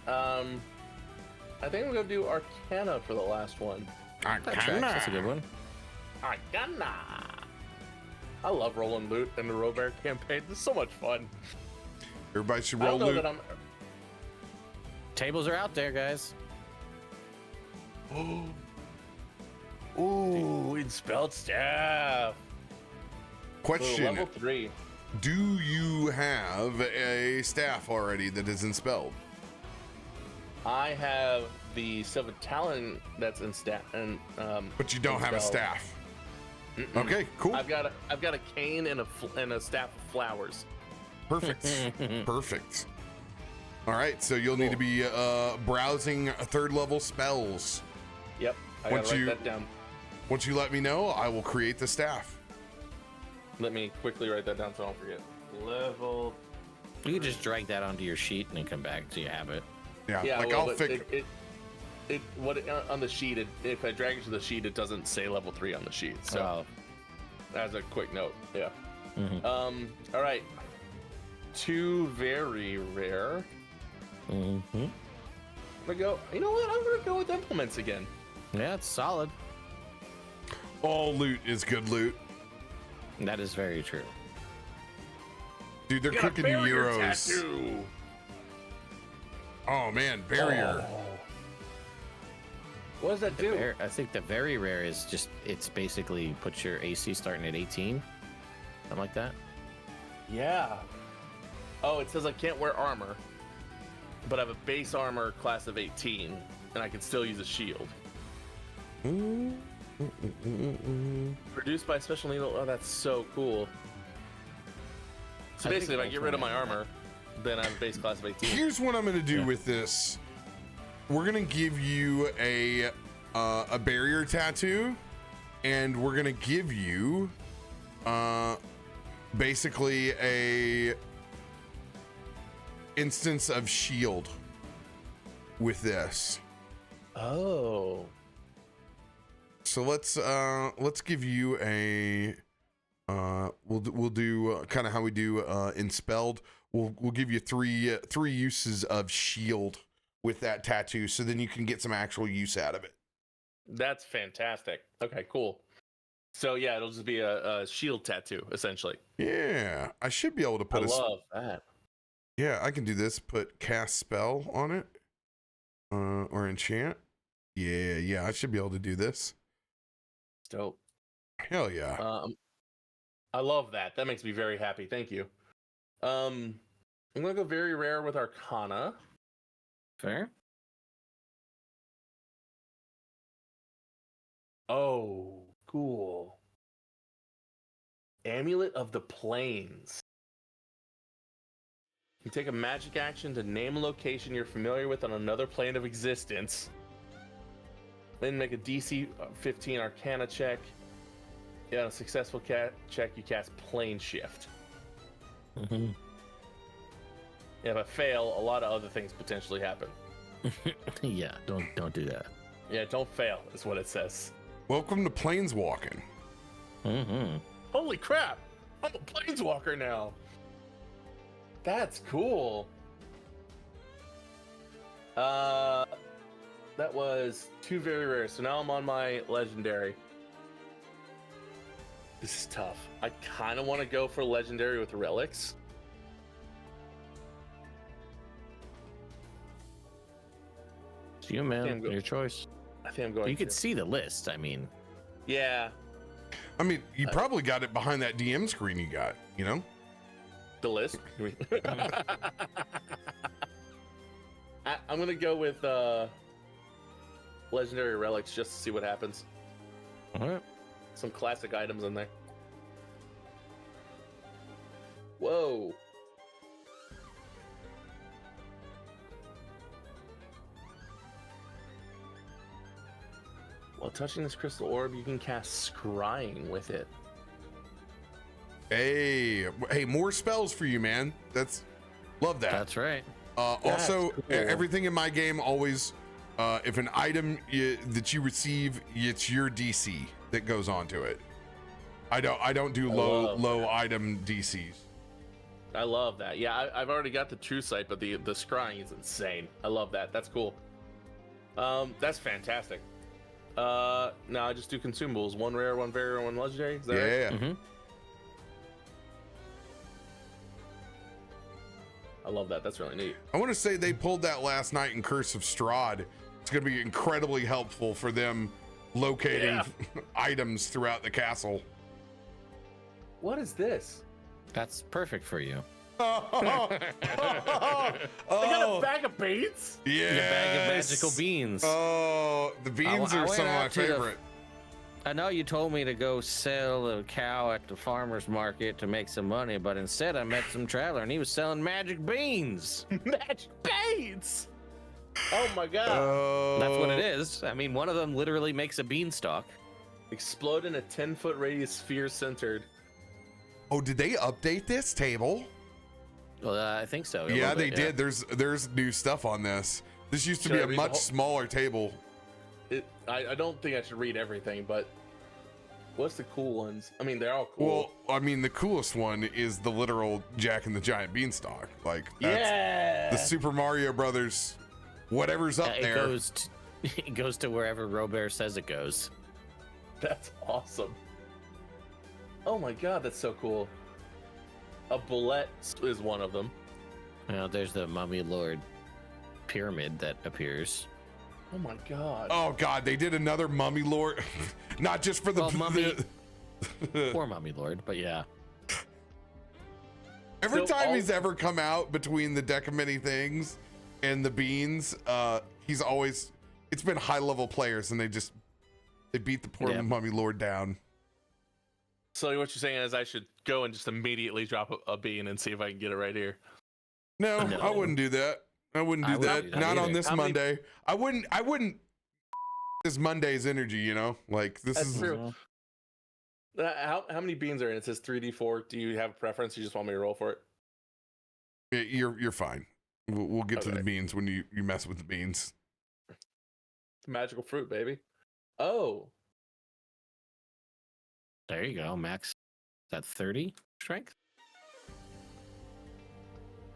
Speaker 3: I think we're gonna do Arcana for the last one.
Speaker 2: That tracks. That's a good one.
Speaker 3: Arcana. I love rolling loot in the RoBear campaign. This is so much fun.
Speaker 1: Everybody should
Speaker 3: I
Speaker 1: roll
Speaker 3: don't know
Speaker 1: loot.
Speaker 3: that I'm.
Speaker 2: Tables are out there, guys.
Speaker 3: Ooh, Inspelled Staff.
Speaker 1: Question:
Speaker 3: Level 3.
Speaker 1: do you have a staff already that is inspelled?
Speaker 3: I have the Silver Talon that's in staff, and
Speaker 1: But you don't have a
Speaker 3: Inspelled.
Speaker 1: staff. Okay, cool.
Speaker 3: I've got a cane and a staff of flowers.
Speaker 1: Perfect. Perfect. All right, so you'll need to be browsing 3rd level spells.
Speaker 3: Yep, I
Speaker 1: Once
Speaker 3: gotta
Speaker 1: you-
Speaker 3: write that down.
Speaker 1: Once you let me know, I will create the staff.
Speaker 3: Let me quickly write that down so I don't forget. Level.
Speaker 2: You can just drag that onto your sheet and then come back so you have it.
Speaker 1: Yeah,
Speaker 3: Yeah,
Speaker 1: like
Speaker 3: well,
Speaker 1: I'll
Speaker 3: but
Speaker 1: fix.
Speaker 3: on the sheet. If I drag it to the sheet, it doesn't say level 3 on the sheet. So as a quick note, yeah.
Speaker 2: Mhm.
Speaker 3: All right. 2 very rare.
Speaker 2: Mhm.
Speaker 3: I'm gonna go. You know what? I'm gonna go with implements again.
Speaker 2: Yeah, it's solid.
Speaker 1: All loot is good loot,
Speaker 2: That is very true.
Speaker 1: dude. They're
Speaker 3: Got a
Speaker 1: cooking
Speaker 3: barrier
Speaker 1: euros.
Speaker 3: tattoo.
Speaker 1: Oh man, barrier.
Speaker 3: Oh. What does that do?
Speaker 2: I think the very rare is just it's basically puts your AC starting at 18, something like that.
Speaker 3: Yeah. Oh, it says I can't wear armor, but I have a base armor class of 18, and I can still use a shield. Produced by Special Needle. Oh, that's so cool. So
Speaker 2: I
Speaker 3: basically, if
Speaker 2: think
Speaker 3: I get rid of my
Speaker 2: ultimately-
Speaker 3: armor, then I have a base class of 18.
Speaker 1: Here's what I'm gonna do
Speaker 2: Yeah.
Speaker 1: with this. We're gonna give you a barrier tattoo, and we're gonna give you basically a instance of shield with this.
Speaker 3: Oh.
Speaker 1: So let's give you a we'll do kind of how we do Inspelled. We'll give you three uses of shield with that tattoo, so then you can get some actual use out of it.
Speaker 3: That's fantastic. Okay, cool. So yeah, it'll just be a shield tattoo, essentially.
Speaker 1: Yeah, I should be able to
Speaker 3: I
Speaker 1: put
Speaker 3: love that.
Speaker 1: yeah, I can do this. Put cast spell on it, or enchant. Yeah, I should be able to do this.
Speaker 3: It's dope.
Speaker 1: Hell yeah.
Speaker 3: I love that. That makes me very happy. Thank you. I'm gonna go very rare with Arcana.
Speaker 2: Fair.
Speaker 3: Oh, cool. Amulet of the Plains. You take a magic action to name a location you're familiar with on another plane of existence. Then make a DC 15 Arcana check. On a successful check, you cast Plane Shift.
Speaker 2: Mhm.
Speaker 3: If I fail, a lot of other things potentially happen.
Speaker 2: Yeah, don't do that.
Speaker 3: Yeah, don't fail is what it says.
Speaker 1: Welcome to Planeswalking.
Speaker 2: Mm-hmm.
Speaker 3: Holy crap! I'm a Planeswalker now. That's cool. That was 2 very rare. So now I'm on my legendary. This is tough. I kind of want to go for legendary with relics.
Speaker 2: It's you, man. Your choice.
Speaker 3: I think I'm going.
Speaker 2: You could see the list. I mean,
Speaker 3: Yeah,
Speaker 1: I mean, you probably got it behind that DM screen you got, you know?
Speaker 3: the list. I'm gonna go with legendary relics just to see what happens.
Speaker 2: all right.
Speaker 3: Some classic items in there. Whoa. While touching this crystal orb, you can cast Scrying with it.
Speaker 1: Hey, more spells for you, man. Love that.
Speaker 2: That's right.
Speaker 1: Also,
Speaker 3: cool.
Speaker 1: everything in my game always, if an item that you receive, it's your DC that goes onto it. I don't do low item DCs.
Speaker 3: I love that. Yeah, I've already got the True Sight, but the Scrying is insane. I love that. That's cool. That's fantastic. Now I just do consumables. 1 rare, 1 very rare, 1 legendary. Is that right?
Speaker 1: Yeah.
Speaker 2: Mm-hmm.
Speaker 3: I love that. That's really neat.
Speaker 1: I want to say they pulled that last night in Curse of Strahd. It's going to be incredibly helpful for them locating items throughout the castle.
Speaker 3: What is this?
Speaker 2: That's perfect for you.
Speaker 3: I got a bag of beans?
Speaker 1: Yeah.
Speaker 2: A bag of magical beans.
Speaker 1: Oh, the beans
Speaker 2: I
Speaker 1: are
Speaker 2: went
Speaker 1: some of my
Speaker 2: out to the-
Speaker 1: favorite.
Speaker 2: I know you told me to go sell a cow at the farmer's market to make some money, but instead I met some traveler and he was selling magic beans.
Speaker 3: Magic beans! Oh my god.
Speaker 2: That's what it is. I mean, one of them literally makes a beanstalk.
Speaker 3: Explode in a 10-foot radius sphere centered.
Speaker 1: Oh, did they update this table?
Speaker 2: Well, I think so.
Speaker 1: Yeah, they did. There's new stuff on this. This used to
Speaker 3: Should
Speaker 1: be
Speaker 3: I
Speaker 1: a
Speaker 3: read the
Speaker 1: much
Speaker 3: whole-
Speaker 1: smaller table.
Speaker 3: I don't think I should read everything, but what's the cool ones? I mean, they're all cool.
Speaker 1: Well, I mean, the coolest one is the literal Jack and the Giant Beanstalk. Like, that's the Super Mario Brothers, whatever's up
Speaker 2: it
Speaker 1: there.
Speaker 2: It goes to wherever RoBear says it goes.
Speaker 3: That's awesome. Oh my god, that's so cool. A bullet is one of them.
Speaker 2: Well, there's the Mummy Lord pyramid that appears.
Speaker 3: Oh my god.
Speaker 1: Oh God, they did another Mummy Lord, not just for the
Speaker 2: Well, Mummy- Poor Mummy Lord, but yeah.
Speaker 1: Every
Speaker 3: So
Speaker 1: time he's ever come out between the deck of many things and the beans, he's always, it's been high level players and they beat the poor
Speaker 2: Yeah.
Speaker 1: Mummy Lord down.
Speaker 3: So what you're saying is I should go and just immediately drop a bean and see if I can get it right here.
Speaker 1: No,
Speaker 2: No.
Speaker 1: I wouldn't do that. I wouldn't do
Speaker 2: I wouldn't
Speaker 1: that.
Speaker 2: do that
Speaker 1: Not on
Speaker 2: either.
Speaker 1: this
Speaker 3: How many-
Speaker 1: Monday. I wouldn't this Monday's energy, you know? Like this
Speaker 3: That's
Speaker 1: is
Speaker 3: true. How many beans are in it? It says 3d4. Do you have a preference? You just want me to roll for it?
Speaker 1: you're fine. We'll get to the
Speaker 3: Okay.
Speaker 1: beans when you mess with the beans.
Speaker 3: It's magical fruit, baby. Oh,
Speaker 2: There you go, Max. Is that 30 strength?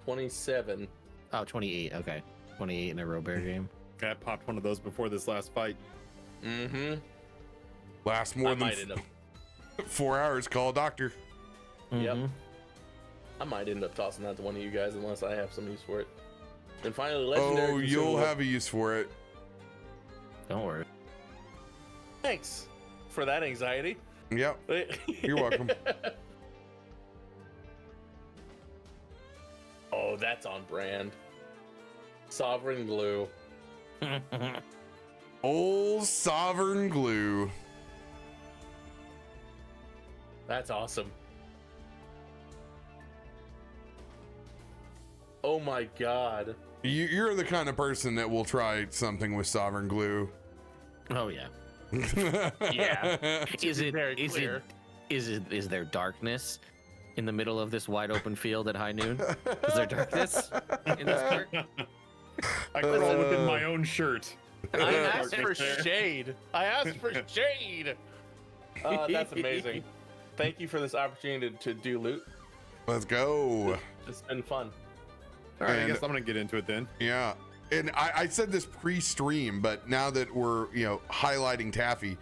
Speaker 3: 27.
Speaker 2: Oh, 28. Okay. 28 in a RoBear game.
Speaker 4: I popped one of those before this last fight.
Speaker 3: Mm-hmm.
Speaker 1: Last more
Speaker 3: I
Speaker 1: than
Speaker 3: might end up.
Speaker 1: 4 hours. Call a doctor.
Speaker 3: Yep.
Speaker 2: Mhm.
Speaker 3: I might end up tossing that to one of you guys unless I have some use for it. And finally, legendary.
Speaker 1: Oh, you'll
Speaker 3: consumable.
Speaker 1: have a use for it.
Speaker 2: Don't worry.
Speaker 3: Thanks for that anxiety.
Speaker 1: Yep. You're welcome.
Speaker 3: Oh, that's on brand. Sovereign glue.
Speaker 1: Old Sovereign Glue.
Speaker 3: That's awesome. Oh my god.
Speaker 1: You're the kind of person that will try something with sovereign glue.
Speaker 2: Oh yeah.
Speaker 3: Yeah.
Speaker 2: Is it
Speaker 3: very
Speaker 2: is
Speaker 3: clear.
Speaker 2: is there darkness in the middle of this wide open field at high noon? Is there darkness in this part?
Speaker 4: I crawl within my own shirt.
Speaker 3: I asked for shade. I asked for shade. That's amazing. Thank you for this opportunity to do loot.
Speaker 1: Let's go.
Speaker 3: It's been fun.
Speaker 4: All right, I
Speaker 1: And-
Speaker 4: guess I'm gonna get into it then.
Speaker 1: Yeah. And I said this pre-stream, but now that we're, highlighting Taffy,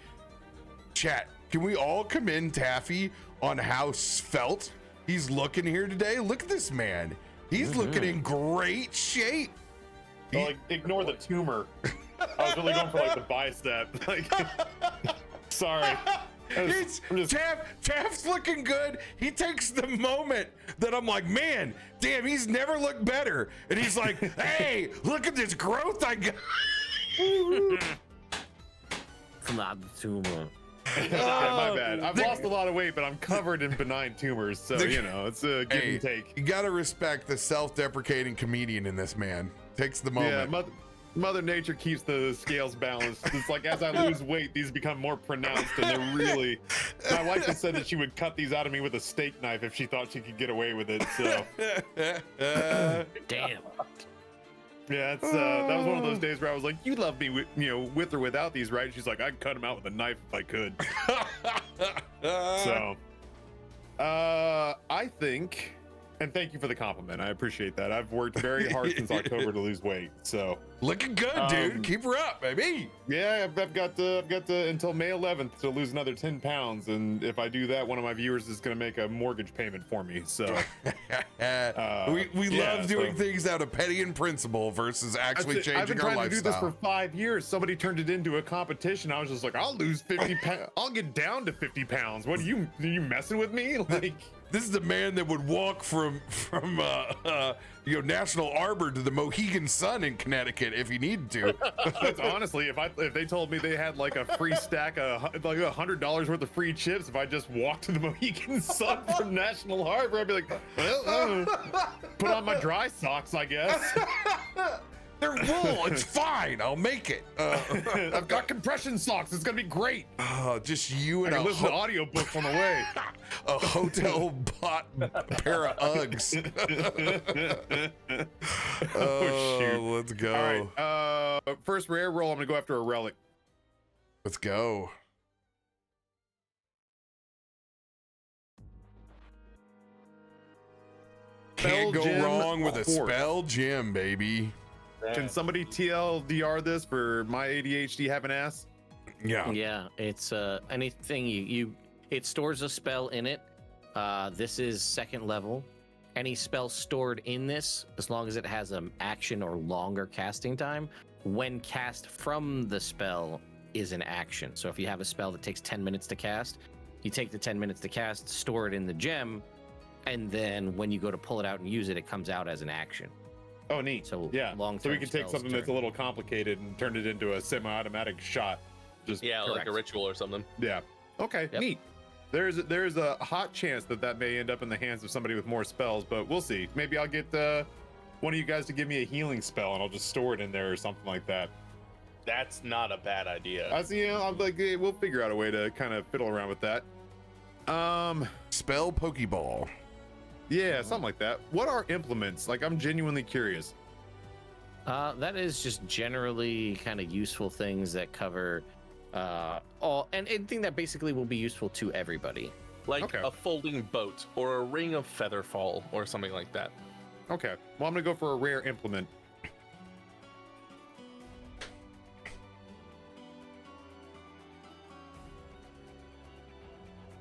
Speaker 1: chat, can we all commend Taffy on how svelte he's looking here today? Look at this man. He's looking in great shape.
Speaker 4: Well, like, ignore the tumor. I was really going for like the bicep. Like, sorry.
Speaker 1: Taft's looking good. He takes the moment that I'm like, man, damn, he's never looked better. And he's like, hey, look at this growth I got.
Speaker 2: Not the tumor.
Speaker 4: Yeah, my bad. I've lost a lot of weight, but I'm covered in benign tumors, so it's a give and take.
Speaker 1: You gotta respect the self-deprecating comedian in this man. Takes the moment.
Speaker 4: Yeah, Mother Nature keeps the scales balanced. It's like as I lose weight, these become more pronounced, and they're really. My wife has said that she would cut these out of me with a steak knife if she thought she could get away with it. So
Speaker 2: Damn.
Speaker 4: yeah, it's that was one of those days where I was like, "You love me, with or without these, right?" She's like, "I'd cut them out with a knife if I could." So, I think, and thank you for the compliment. I appreciate that. I've worked very hard since October to lose weight. So
Speaker 1: Looking good, dude. Keep her up, baby.
Speaker 4: yeah, I've got until May 11th to lose another 10 pounds, and if I do that, one of my viewers is going to make a mortgage payment for me. So
Speaker 1: we love doing things out of petty and principle versus actually
Speaker 4: I've been
Speaker 1: changing our
Speaker 4: trying to do this
Speaker 1: lifestyle.
Speaker 4: for 5 years. Somebody turned it into a competition. I was just like, I'll lose 50 pounds. I'll get down to 50 pounds. What are you messing with me? Like,
Speaker 1: This is the man that would walk from National Arbor to the Mohegan Sun in Connecticut if he needed to.
Speaker 4: that's honestly, if they told me they had like a free stack of like $100 worth of free chips, if I just walked to the Mohegan Sun from National Harbor, I'd be like, well, put on my dry socks, I guess.
Speaker 1: They're wool. It's fine. I'll make it.
Speaker 4: I've got compression socks. It's gonna be great.
Speaker 1: Just you
Speaker 4: I
Speaker 1: and
Speaker 4: can listen to audiobooks on the way.
Speaker 1: a hotel bought pair of Uggs.
Speaker 4: Oh, shoot.
Speaker 1: Let's go.
Speaker 4: All right. First rare roll. I'm gonna go after a relic.
Speaker 1: Let's go. Can't go
Speaker 4: Spell gem
Speaker 1: wrong with a
Speaker 4: quartz.
Speaker 1: spell gem, baby.
Speaker 4: Can somebody TLDR this for my ADHD having ass?
Speaker 1: Yeah.
Speaker 2: Yeah, it's anything it stores a spell in it. This is second level. Any spell stored in this, as long as it has an action or longer casting time, when cast from the spell is an action. So if you have a spell that takes 10 minutes to cast, you take the 10 minutes to cast, store it in the gem, and then when you go to pull it out and use it, it comes out as an action.
Speaker 4: Oh, neat.
Speaker 2: So
Speaker 4: Yeah.
Speaker 2: long
Speaker 4: So we can take something that's a little complicated and turn it into a semi-automatic shot. Just
Speaker 3: Yeah, like
Speaker 2: Correct.
Speaker 3: a ritual or something.
Speaker 4: yeah. Okay.
Speaker 2: Yep.
Speaker 4: Neat. There's a hot chance that may end up in the hands of somebody with more spells, but we'll see. Maybe I'll get one of you guys to give me a healing spell, and I'll just store it in there or something like that.
Speaker 3: That's not a bad idea.
Speaker 4: I see. I'm like, hey, we'll figure out a way to kind of fiddle around with that.
Speaker 1: Spell Pokeball.
Speaker 4: Yeah, something like that. What are implements? Like, I'm genuinely curious.
Speaker 2: That is just generally kind of useful things that cover all and anything that basically will be useful to everybody.
Speaker 3: Like
Speaker 4: Okay.
Speaker 3: a folding boat or a ring of featherfall or something like that.
Speaker 4: Okay. Well, I'm gonna go for a rare implement.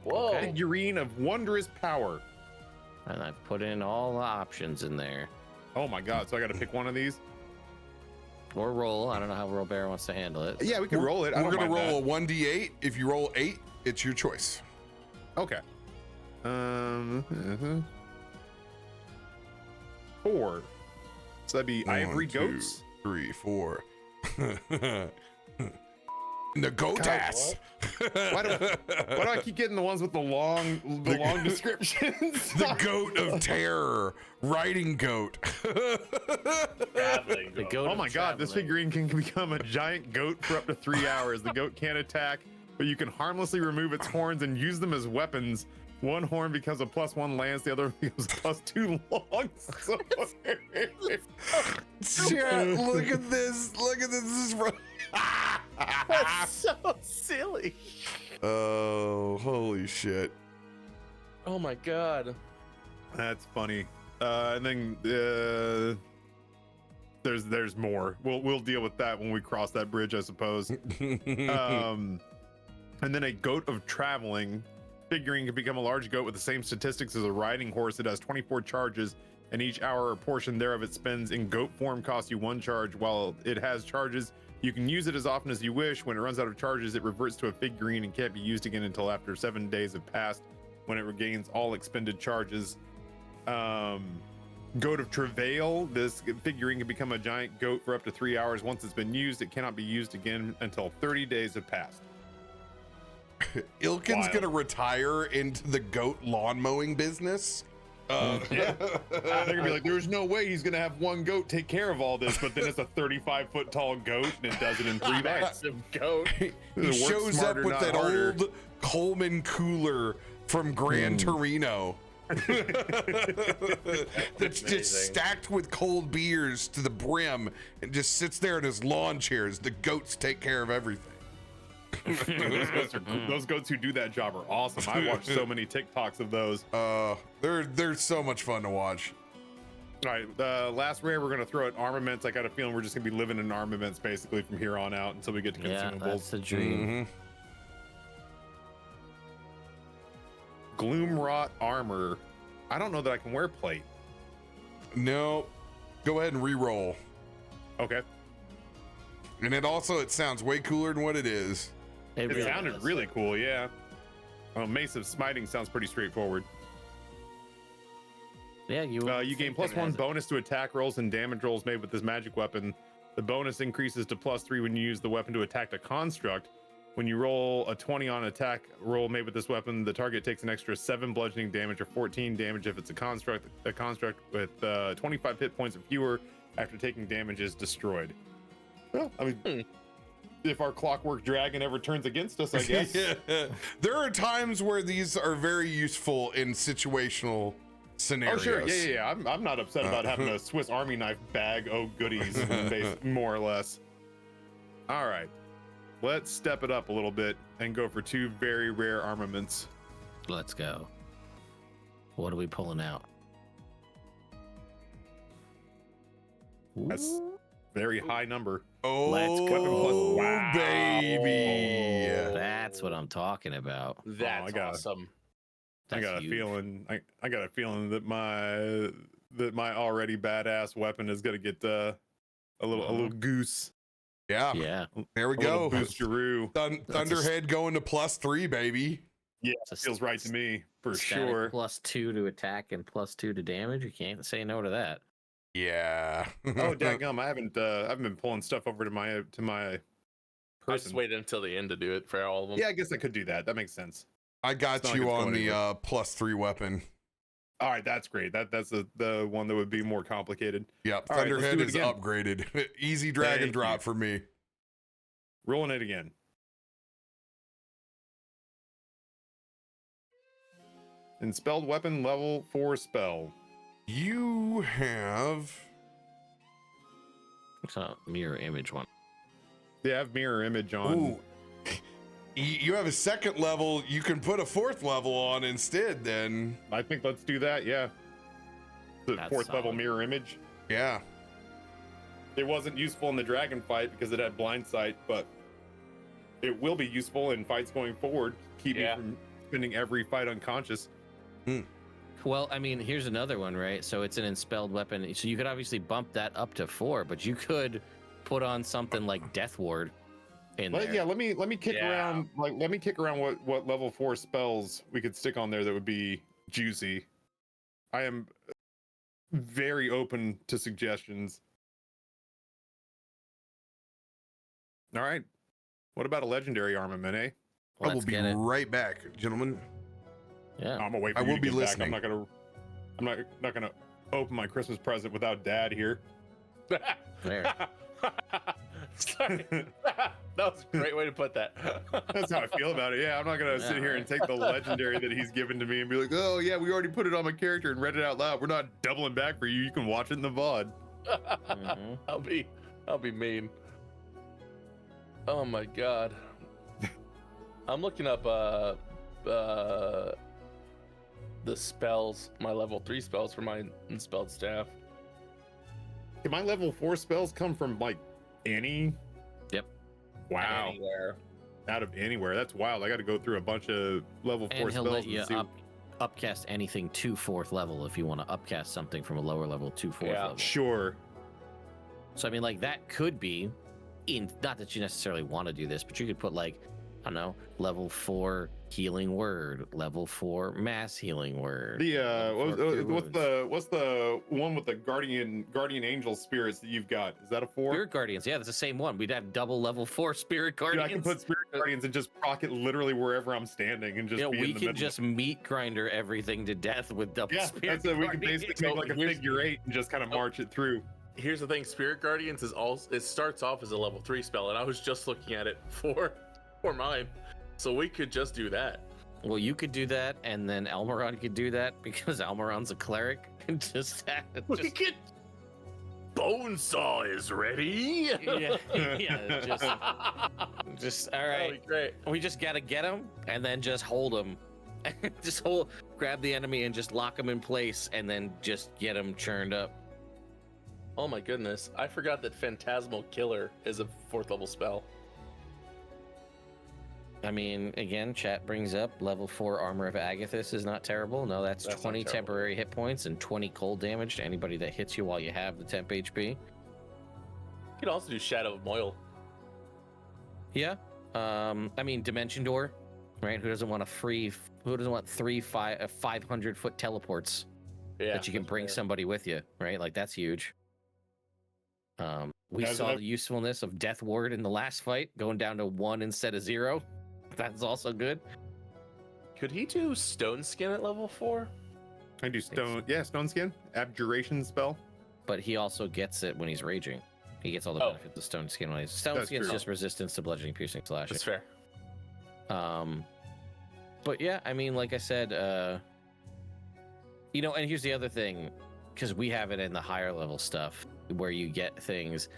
Speaker 3: Whoa.
Speaker 2: Okay.
Speaker 4: Figurine of wondrous power.
Speaker 2: And I've put in all the options in there.
Speaker 4: Oh my god! So I got to pick one of these.
Speaker 2: Or roll. I don't know how RoBear wants to handle it.
Speaker 4: Yeah, we can roll it. I
Speaker 1: We're
Speaker 4: don't
Speaker 1: gonna
Speaker 4: mind
Speaker 1: roll a 1d8. If you roll 8, it's your choice.
Speaker 4: that. Okay. 4. So that'd be ivory
Speaker 1: 1, 2,
Speaker 4: goats.
Speaker 1: 3, 4. The goat ass.
Speaker 4: Why do I keep getting the ones with the long descriptions?
Speaker 1: The goat of terror, riding goat.
Speaker 3: Traveling.
Speaker 2: The
Speaker 3: goat.
Speaker 2: goat
Speaker 4: Oh
Speaker 2: of
Speaker 4: my god, this
Speaker 2: traveling.
Speaker 4: figurine can become a giant goat for up to 3 hours. The goat can't attack, but you can harmlessly remove its horns and use them as weapons. One horn becomes a +1 lance, the other becomes a +2 long sword.
Speaker 1: Chat, look at this. Look at this. This is
Speaker 3: That's so silly.
Speaker 1: Oh, holy shit.
Speaker 3: Oh my god.
Speaker 4: That's funny. And then there's more. We'll deal with that when we cross that bridge, I suppose. And then a goat of traveling figurine can become a large goat with the same statistics as a riding horse. It has 24 charges, and each hour or portion thereof it spends in goat form costs you 1 charge. While it has charges, you can use it as often as you wish. When it runs out of charges, it reverts to a figurine and can't be used again until after 7 days have passed, when it regains all expended charges. Goat of Travail. This figurine can become a giant goat for up to 3 hours. Once it's been used, it cannot be used again until 30 days have passed.
Speaker 1: Ilkun's
Speaker 4: Wild.
Speaker 1: gonna retire into the goat lawn mowing business.
Speaker 4: Yeah. They're gonna be like, there's no way he's gonna have one goat take care of all this, but then it's a 35-foot tall goat and it does it in 3 bites.
Speaker 3: Massive goat.
Speaker 1: He
Speaker 4: Work
Speaker 1: shows up
Speaker 4: smarter,
Speaker 1: with
Speaker 4: not
Speaker 1: that
Speaker 4: harder.
Speaker 1: old Coleman cooler from Gran Torino. That's just
Speaker 3: amazing.
Speaker 1: stacked with cold beers to the brim and just sits there in his lawn chairs. The goats take care of everything.
Speaker 4: Those goats who do that job are awesome. I watch so many TikToks of those.
Speaker 1: They're so much fun to watch.
Speaker 4: All right, last rare we're gonna throw at armaments. I got a feeling we're just gonna be living in armaments basically from here on out until we get to
Speaker 2: Yeah,
Speaker 4: consumables.
Speaker 2: that's the dream.
Speaker 4: Gloomrot armor. I don't know that I can wear plate.
Speaker 1: No, go ahead and re-roll.
Speaker 4: Okay.
Speaker 1: And it sounds way cooler than what it is.
Speaker 4: It
Speaker 2: really
Speaker 4: sounded
Speaker 2: does.
Speaker 4: really cool, yeah. Mace of Smiting sounds pretty straightforward.
Speaker 2: Yeah, you
Speaker 4: You gain +1 bonus to attack rolls and damage rolls made with this magic weapon. The bonus increases to +3 when you use the weapon to attack a construct. When you roll a 20 on attack roll made with this weapon, the target takes an extra 7 bludgeoning damage or 14 damage if it's a construct. A construct with 25 hit points or fewer after taking damage is destroyed. Well, I mean, if our clockwork dragon ever turns against us, I guess.
Speaker 1: Yeah. There are times where these are very useful in situational
Speaker 4: Oh
Speaker 1: scenarios.
Speaker 4: sure, yeah. I'm not upset about having a Swiss Army knife bag of goodies, more or less. All right, let's step it up a little bit and go for 2 very rare armaments.
Speaker 2: Let's go. What are we pulling out?
Speaker 4: That's
Speaker 2: Ooh,
Speaker 4: very high number.
Speaker 1: Oh,
Speaker 2: Let's go.
Speaker 4: Wow.
Speaker 1: baby.
Speaker 2: that's what I'm talking about.
Speaker 3: That's
Speaker 4: I got it.
Speaker 3: awesome.
Speaker 4: I
Speaker 2: That's
Speaker 4: got a
Speaker 2: huge.
Speaker 4: feeling. I got a feeling that my already badass weapon is gonna get a little goose.
Speaker 1: Yeah.
Speaker 2: Yeah,
Speaker 1: There we
Speaker 4: A little
Speaker 1: go.
Speaker 4: boosteroo.
Speaker 1: Thunderhead going to +3, baby.
Speaker 4: Yeah,
Speaker 2: It's a
Speaker 4: feels right to me for
Speaker 2: static
Speaker 4: sure.
Speaker 2: +2 to attack and +2 to damage. You can't say no to that.
Speaker 1: Yeah.
Speaker 4: Oh, dadgum! I haven't been pulling stuff over to my
Speaker 3: I just
Speaker 4: person.
Speaker 3: waited until the end to do it for all of them.
Speaker 4: Yeah, I guess I could do that. That makes sense.
Speaker 1: I
Speaker 4: It's
Speaker 1: got
Speaker 4: not
Speaker 1: you
Speaker 4: like it's
Speaker 1: on
Speaker 4: going
Speaker 1: the
Speaker 4: anywhere.
Speaker 1: +3 weapon.
Speaker 4: All right, that's great. That's the one that would be more complicated.
Speaker 1: Yep.
Speaker 4: All right, let's
Speaker 1: Thunderhead
Speaker 4: do it
Speaker 1: is
Speaker 4: again.
Speaker 1: upgraded. Easy drag and
Speaker 4: Thank
Speaker 1: drop
Speaker 4: you.
Speaker 1: for me.
Speaker 4: Rolling it again. Enspelled weapon level 4 spell.
Speaker 1: You have
Speaker 2: It's a mirror image one.
Speaker 4: They have mirror image on.
Speaker 1: Ooh. You have a 2nd level. You can put a 4th level on instead. Then,
Speaker 4: I think let's do that. Yeah. The
Speaker 2: That's
Speaker 4: 4th level
Speaker 2: solid.
Speaker 4: mirror image.
Speaker 1: yeah.
Speaker 4: It wasn't useful in the dragon fight because it had blind sight, but it will be useful in fights going forward. Keep me
Speaker 3: Yeah.
Speaker 4: from spending every fight unconscious.
Speaker 2: Well, I mean, here's another one, right? So it's an enspelled weapon. So you could obviously bump that up to 4, but you could put on something like Death Ward in there.
Speaker 4: Yeah, let me kick
Speaker 3: Yeah.
Speaker 4: around. Let me kick around what level 4 spells we could stick on there that would be juicy. I am very open to suggestions. All right, What about a legendary armament, eh?
Speaker 1: I will
Speaker 2: Let's
Speaker 1: be
Speaker 2: get it.
Speaker 1: right back, gentlemen.
Speaker 2: Yeah.
Speaker 4: I'm gonna wait for
Speaker 1: I
Speaker 4: you
Speaker 1: will
Speaker 4: to
Speaker 1: be
Speaker 4: get
Speaker 1: listening.
Speaker 4: back. I'm not gonna open my Christmas present without Dad here.
Speaker 2: There.
Speaker 3: Sorry. That was a great way to put that.
Speaker 4: That's how I feel about it. Yeah, I'm not gonna sit here and take the legendary that he's given to me and be like, oh yeah, we already put it on my character and read it out loud. We're not doubling back for you. You can watch it in the VOD.
Speaker 2: Mhm.
Speaker 3: I'll be mean. Oh my god. I'm looking up the spells, my level 3 spells for my unspelled staff.
Speaker 4: Can my level 4 spells come from like any?
Speaker 2: Yep.
Speaker 4: Wow.
Speaker 3: Anywhere.
Speaker 4: Out of anywhere. That's wild. I got to go through a bunch of level 4
Speaker 2: And he'll
Speaker 4: spells
Speaker 2: let you
Speaker 4: and see.
Speaker 2: upcast anything to 4th level if you want to upcast something from a lower level to 4th
Speaker 3: Yeah.
Speaker 2: level.
Speaker 4: Sure.
Speaker 2: So I mean, like that could be not that you necessarily want to do this, but you could put like, I don't know, level 4 healing word, level 4 mass healing word.
Speaker 4: The
Speaker 2: level 4 cure wounds.
Speaker 4: what's the one with the guardian angel spirits that you've got? Is that a 4?
Speaker 2: Spirit Guardians, yeah, that's the same one. We'd have double level 4 Spirit
Speaker 4: Dude,
Speaker 2: Guardians.
Speaker 4: I can put spirit guardians and just proc it literally wherever I'm standing and just
Speaker 2: Yeah,
Speaker 4: be
Speaker 2: we
Speaker 4: in the
Speaker 2: can
Speaker 4: middle.
Speaker 2: just meat grinder everything to death with double
Speaker 4: Yeah,
Speaker 2: Spirit
Speaker 4: that's it. We can
Speaker 2: Guardians.
Speaker 4: basically make like a
Speaker 3: Here's-
Speaker 4: figure 8 and just kind of march it through.
Speaker 3: Here's the thing, Spirit Guardians is all it starts off as a level 3 spell, and I was just looking at it for mine. So we could just do that.
Speaker 2: Well, you could do that, and then Almuron could do that because Almuron's a cleric. just
Speaker 3: We could Bonesaw is ready.
Speaker 2: just all
Speaker 3: That'd
Speaker 2: right.
Speaker 3: be great.
Speaker 2: We just gotta get him and then just hold him. Just grab the enemy and just lock him in place and then just get him churned up.
Speaker 3: Oh my goodness. I forgot that Phantasmal Killer is a 4th level spell.
Speaker 2: I mean, again, chat brings up level 4 Armor of Agathis is not terrible. No, that's
Speaker 3: That's not
Speaker 2: 20
Speaker 3: terrible.
Speaker 2: temporary hit points and 20 cold damage to anybody that hits you while you have the temp HP.
Speaker 3: You could also do Shadow of Moil.
Speaker 2: Yeah. I mean, Dimension Door, right? Who doesn't want 500-foot teleports
Speaker 3: Yeah.
Speaker 2: that you can
Speaker 3: that's
Speaker 2: bring
Speaker 3: fair.
Speaker 2: somebody with you, right? Like that's huge. We
Speaker 4: As
Speaker 2: saw
Speaker 4: I've-
Speaker 2: the usefulness of Death Ward in the last fight, going down to 1 instead of 0. That's also good.
Speaker 3: Could he do Stone Skin at level 4?
Speaker 4: I do stone skin, abjuration spell.
Speaker 2: But he also gets it when he's raging. He gets all the
Speaker 3: Oh.
Speaker 2: benefits of Stone Skin when he's Stone
Speaker 4: That's
Speaker 2: Skin's
Speaker 4: true.
Speaker 2: just resistance to bludgeoning, piercing, slashing.
Speaker 3: That's fair.
Speaker 2: But yeah, I mean, like I said, and here's the other thing, because we have it in the higher level stuff where you get things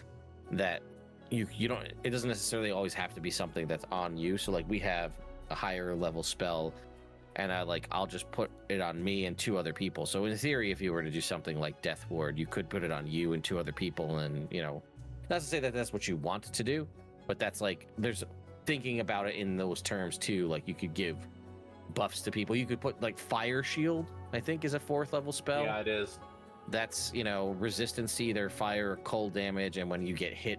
Speaker 2: that you don't. It doesn't necessarily always have to be something that's on you. So like we have a higher level spell, and I'll just put it on me and 2 other people. So in theory, if you were to do something like Death Ward, you could put it on you and 2 other people, and not to say that that's what you want to do, but that's like there's thinking about it in those terms too. Like you could give buffs to people. You could put like Fire Shield, I think is a 4th level spell.
Speaker 3: Yeah, it is.
Speaker 2: That's resistance to either fire or cold damage, and when you get hit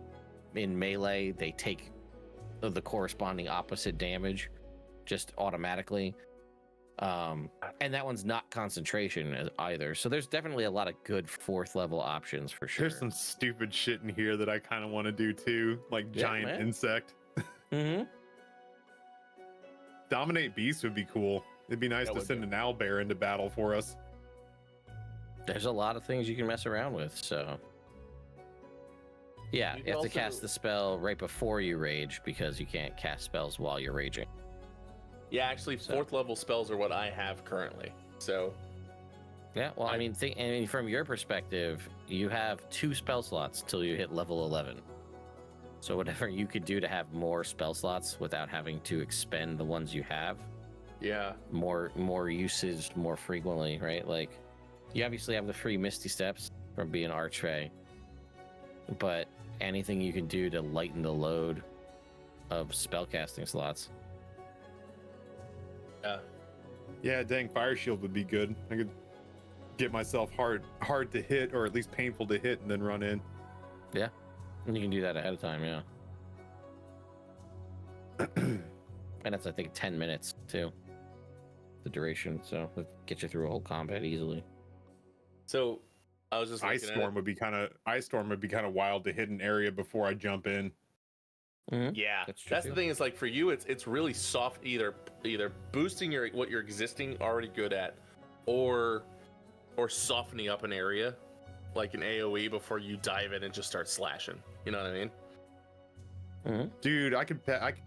Speaker 2: in melee, they take the corresponding opposite damage just automatically. And that one's not concentration either. So there's definitely a lot of good 4th level options for sure.
Speaker 4: There's some stupid shit in here that I kind of want to do too, like
Speaker 2: Yeah,
Speaker 4: giant
Speaker 2: man.
Speaker 4: insect.
Speaker 2: Mm-hmm.
Speaker 4: Dominate beast would be cool. It'd be nice
Speaker 3: That
Speaker 4: to
Speaker 3: would
Speaker 4: send
Speaker 3: be.
Speaker 4: an owlbear into battle for us.
Speaker 2: There's a lot of things you can mess around with. So yeah,
Speaker 3: You
Speaker 2: you
Speaker 3: can
Speaker 2: have to
Speaker 3: also-
Speaker 2: cast the spell right before you rage because you can't cast spells while you're raging.
Speaker 3: Yeah, actually,
Speaker 2: So-
Speaker 3: 4th level spells are what I have currently. So
Speaker 2: Yeah, well, I mean, from your perspective, you have 2 spell slots till you hit level 11. So whatever you could do to have more spell slots without having to expend the ones you have,
Speaker 3: yeah,
Speaker 2: more usage more frequently, right? Like, you obviously have the free Misty Steps from being Archfey, but anything you can do to lighten the load of spellcasting slots.
Speaker 3: yeah.
Speaker 4: Yeah, dang, fire shield would be good. I could get myself hard to hit, or at least painful to hit, and then run in.
Speaker 2: And you can do that ahead of time, yeah. And that's, I think, 10 minutes, too. The duration, so it'll get you through a whole combat easily.
Speaker 3: So I was just
Speaker 4: Ice
Speaker 3: looking
Speaker 4: storm would be kind of wild to hit an area before I jump in.
Speaker 3: Yeah,
Speaker 2: That's true,
Speaker 3: that's the
Speaker 2: too.
Speaker 3: thing. Is like for you, it's really soft. Either boosting what you're existing already good at, or softening up an area, like an AOE before you dive in and just start slashing. You know what I mean?
Speaker 4: Dude, I could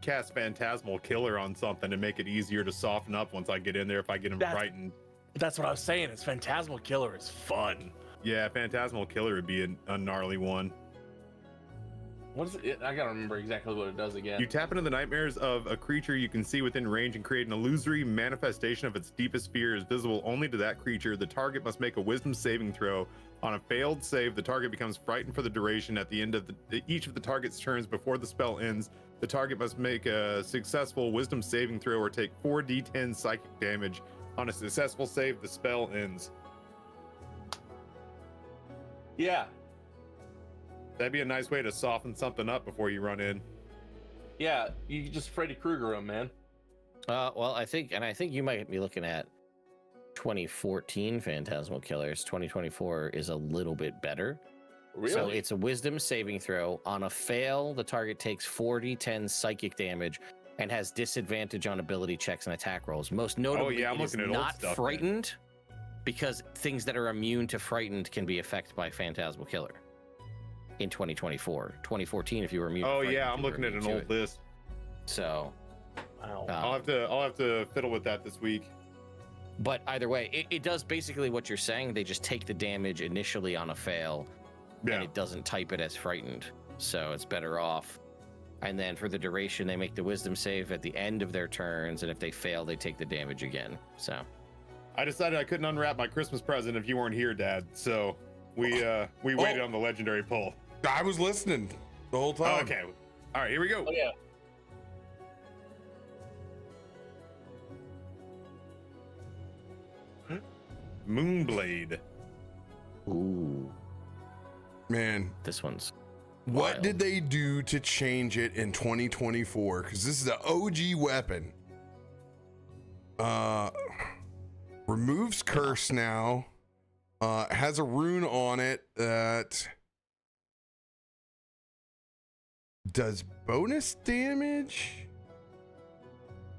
Speaker 4: cast Phantasmal Killer on something and make it easier to soften up once I get in there if I get him frightened.
Speaker 3: That's what I was saying. It's Phantasmal Killer is fun.
Speaker 4: Yeah, Phantasmal Killer would be a gnarly one.
Speaker 3: What is it? I gotta remember exactly what it does again.
Speaker 4: You tap into the nightmares of a creature you can see within range and create an illusory manifestation of its deepest fears visible only to that creature. The target must make a wisdom saving throw. On a failed save, the target becomes frightened for the duration. At the end of each of the target's turns before the spell ends, the target must make a successful wisdom saving throw or take 4d10 psychic damage. On a successful save, the spell ends.
Speaker 3: Yeah,
Speaker 4: That'd be a nice way to soften something up before you run in.
Speaker 3: yeah. You can just Freddy Krueger him, man.
Speaker 2: Well, I think you might be looking at 2014 Phantasmal Killers. 2024 is a little bit better.
Speaker 3: Really?
Speaker 2: So it's a wisdom saving throw. On a fail, the target takes 4d10 psychic damage and has disadvantage on ability checks and attack rolls. Most notably,
Speaker 4: I'm
Speaker 2: it is
Speaker 4: looking at old
Speaker 2: not
Speaker 4: stuff,
Speaker 2: frightened because things that are immune to frightened can be affected by Phantasmal Killer in 2024. 2014, if you were immune to
Speaker 4: Oh
Speaker 2: frightened,
Speaker 4: yeah, I'm
Speaker 2: you were
Speaker 4: looking at
Speaker 2: immune
Speaker 4: an
Speaker 2: to
Speaker 4: old
Speaker 2: it.
Speaker 4: list.
Speaker 2: So,
Speaker 3: Wow.
Speaker 4: I'll have to fiddle with that this week.
Speaker 2: but either way, it does basically what you're saying. They just take the damage initially on a fail,
Speaker 4: Yeah.
Speaker 2: and it doesn't type it as frightened, so it's better off. And then for the duration, they make the wisdom save at the end of their turns, and if they fail, they take the damage again. So
Speaker 4: I decided I couldn't unwrap my Christmas present if you weren't here, Dad. So we waited on the legendary pull.
Speaker 1: I was listening the whole time.
Speaker 4: Okay. All right, here we go.
Speaker 3: Oh yeah.
Speaker 4: Moonblade.
Speaker 2: ooh,
Speaker 1: Man,
Speaker 2: this one's
Speaker 1: what
Speaker 2: wild.
Speaker 1: did they do to change it in 2024? Because this is the OG weapon. Removes curse now. Has a rune on it that does bonus damage.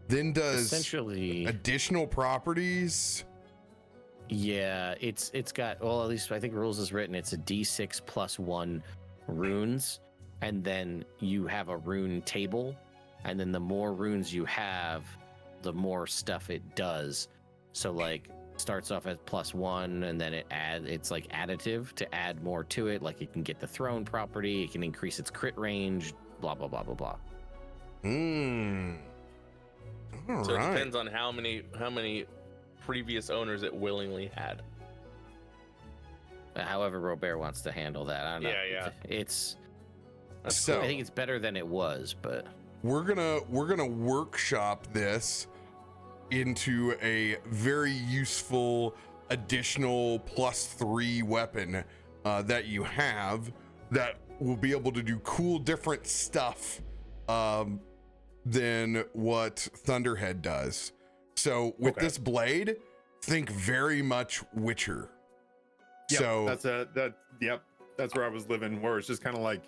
Speaker 1: Then does
Speaker 2: essentially
Speaker 1: additional properties.
Speaker 2: Yeah, it's got, well, at least I think rules is written, it's a d6 plus 1 runes, and then you have a rune table, and then the more runes you have, the more stuff it does. So like starts off at +1, and then it's like additive to add more to it. Like it can get the throne property, it can increase its crit range, blah blah blah blah blah.
Speaker 1: All
Speaker 3: So
Speaker 1: right.
Speaker 3: it depends on how many previous owners it willingly had.
Speaker 2: However RoBear wants to handle that, I don't know.
Speaker 3: Yeah.
Speaker 2: It's
Speaker 1: So
Speaker 2: I think it's better than it was, but
Speaker 1: we're gonna workshop this into a very useful additional +3 weapon that you have that will be able to do cool different stuff than what Thunderhead does. So with
Speaker 4: Okay.
Speaker 1: this blade, think very much Witcher.
Speaker 4: Yep,
Speaker 1: So
Speaker 4: that's where I was living, where it's just kind of like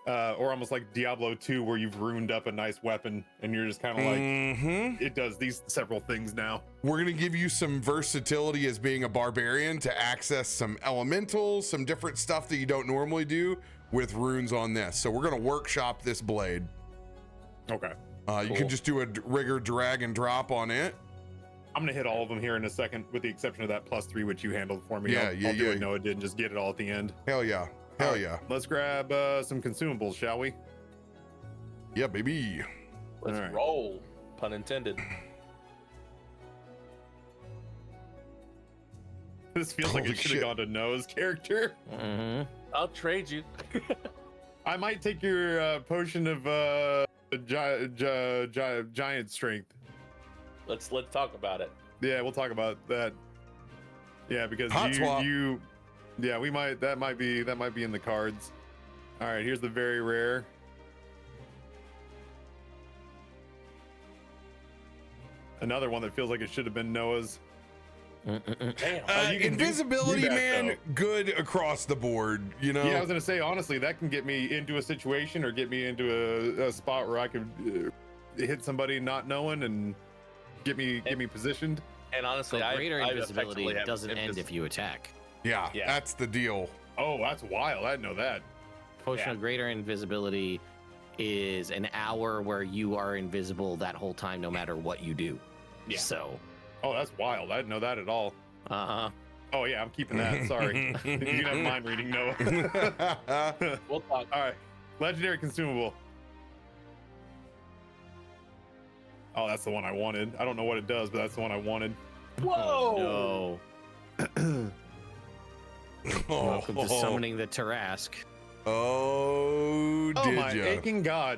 Speaker 4: or almost like Diablo 2, where you've ruined up a nice weapon and you're just kind of like, it does these several things now.
Speaker 1: we're going to give you some versatility as being a barbarian to access some elementals, some different stuff that you don't normally do with runes on this. So we're going to workshop this blade.
Speaker 4: Okay.
Speaker 1: You
Speaker 3: Cool.
Speaker 1: can just do a rigor drag and drop on it.
Speaker 4: I'm gonna hit all of them here in a second, with the exception of that +3, which you handled for me.
Speaker 1: Yeah,
Speaker 4: I'll
Speaker 1: yeah,
Speaker 4: do
Speaker 1: yeah.
Speaker 4: it. No, it didn't. Just get it all at the end.
Speaker 1: Hell yeah. Hell
Speaker 4: All right,
Speaker 1: yeah.
Speaker 4: Let's grab some consumables, shall we?
Speaker 1: Yeah, baby.
Speaker 3: Let's
Speaker 4: All right.
Speaker 3: roll, pun intended.
Speaker 4: This feels like
Speaker 1: Holy
Speaker 4: it should
Speaker 1: shit.
Speaker 4: have gone to Noah's character.
Speaker 3: I'll trade you.
Speaker 4: I might take your potion of giant strength.
Speaker 3: Let's talk about it.
Speaker 4: Yeah, we'll talk about that. Yeah, because
Speaker 1: Hot swap.
Speaker 4: yeah, we might that might be in the cards. All right, here's the very rare. Another one that feels like it should have been Noah's.
Speaker 3: Damn.
Speaker 4: You can do
Speaker 1: Invisibility,
Speaker 4: that,
Speaker 1: man,
Speaker 4: though.
Speaker 1: good across the board. You know.
Speaker 4: Yeah, I was gonna say honestly, that can get me into a situation or get me into a spot where I could hit somebody not knowing and get me positioned.
Speaker 3: And honestly,
Speaker 2: So
Speaker 3: I
Speaker 2: greater invisibility
Speaker 3: effectively have
Speaker 2: doesn't end if you attack.
Speaker 1: Yeah,
Speaker 3: Yeah.
Speaker 1: that's the deal.
Speaker 4: Oh, that's wild. I didn't know that.
Speaker 2: Potion
Speaker 3: Yeah.
Speaker 2: of greater invisibility is an hour where you are invisible that whole time, no matter what you do.
Speaker 3: Yeah.
Speaker 2: So,
Speaker 4: Oh, that's wild. I didn't know that at all. Oh yeah, I'm keeping that. Sorry. You can have mind reading, Noah.
Speaker 3: We'll talk.
Speaker 4: All right. Legendary consumable. Oh, that's the one I wanted. I don't know what it does, but that's the one I wanted.
Speaker 3: Whoa!
Speaker 2: no. Welcome to summoning the Tarask.
Speaker 1: Oh,
Speaker 4: Oh
Speaker 1: did
Speaker 4: my
Speaker 1: ya?
Speaker 4: aching god.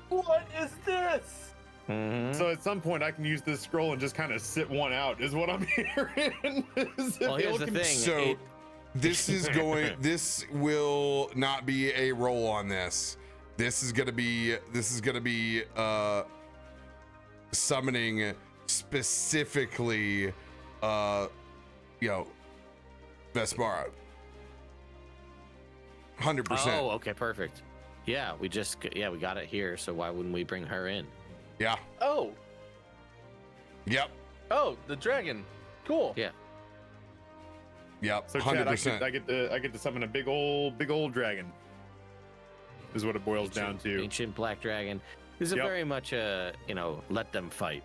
Speaker 3: What is this?
Speaker 4: So at some point I can use this scroll and just kind of sit one out is what I'm hearing.
Speaker 2: Well, here's the thing.
Speaker 1: So this is going. This will not be a roll on this. This is gonna be summoning specifically, Vespara. 100%.
Speaker 2: Oh, okay, perfect. Yeah, we got it here. So why wouldn't we bring her in?
Speaker 1: Yeah.
Speaker 3: Oh,
Speaker 1: Yep.
Speaker 3: oh, the dragon. Cool.
Speaker 2: Yeah.
Speaker 1: Yep.
Speaker 4: So Chad,
Speaker 1: 100%.
Speaker 4: I get to summon a big old dragon. Is what it boils down to.
Speaker 2: Ancient black dragon. This is
Speaker 4: Yep.
Speaker 2: very much let them fight.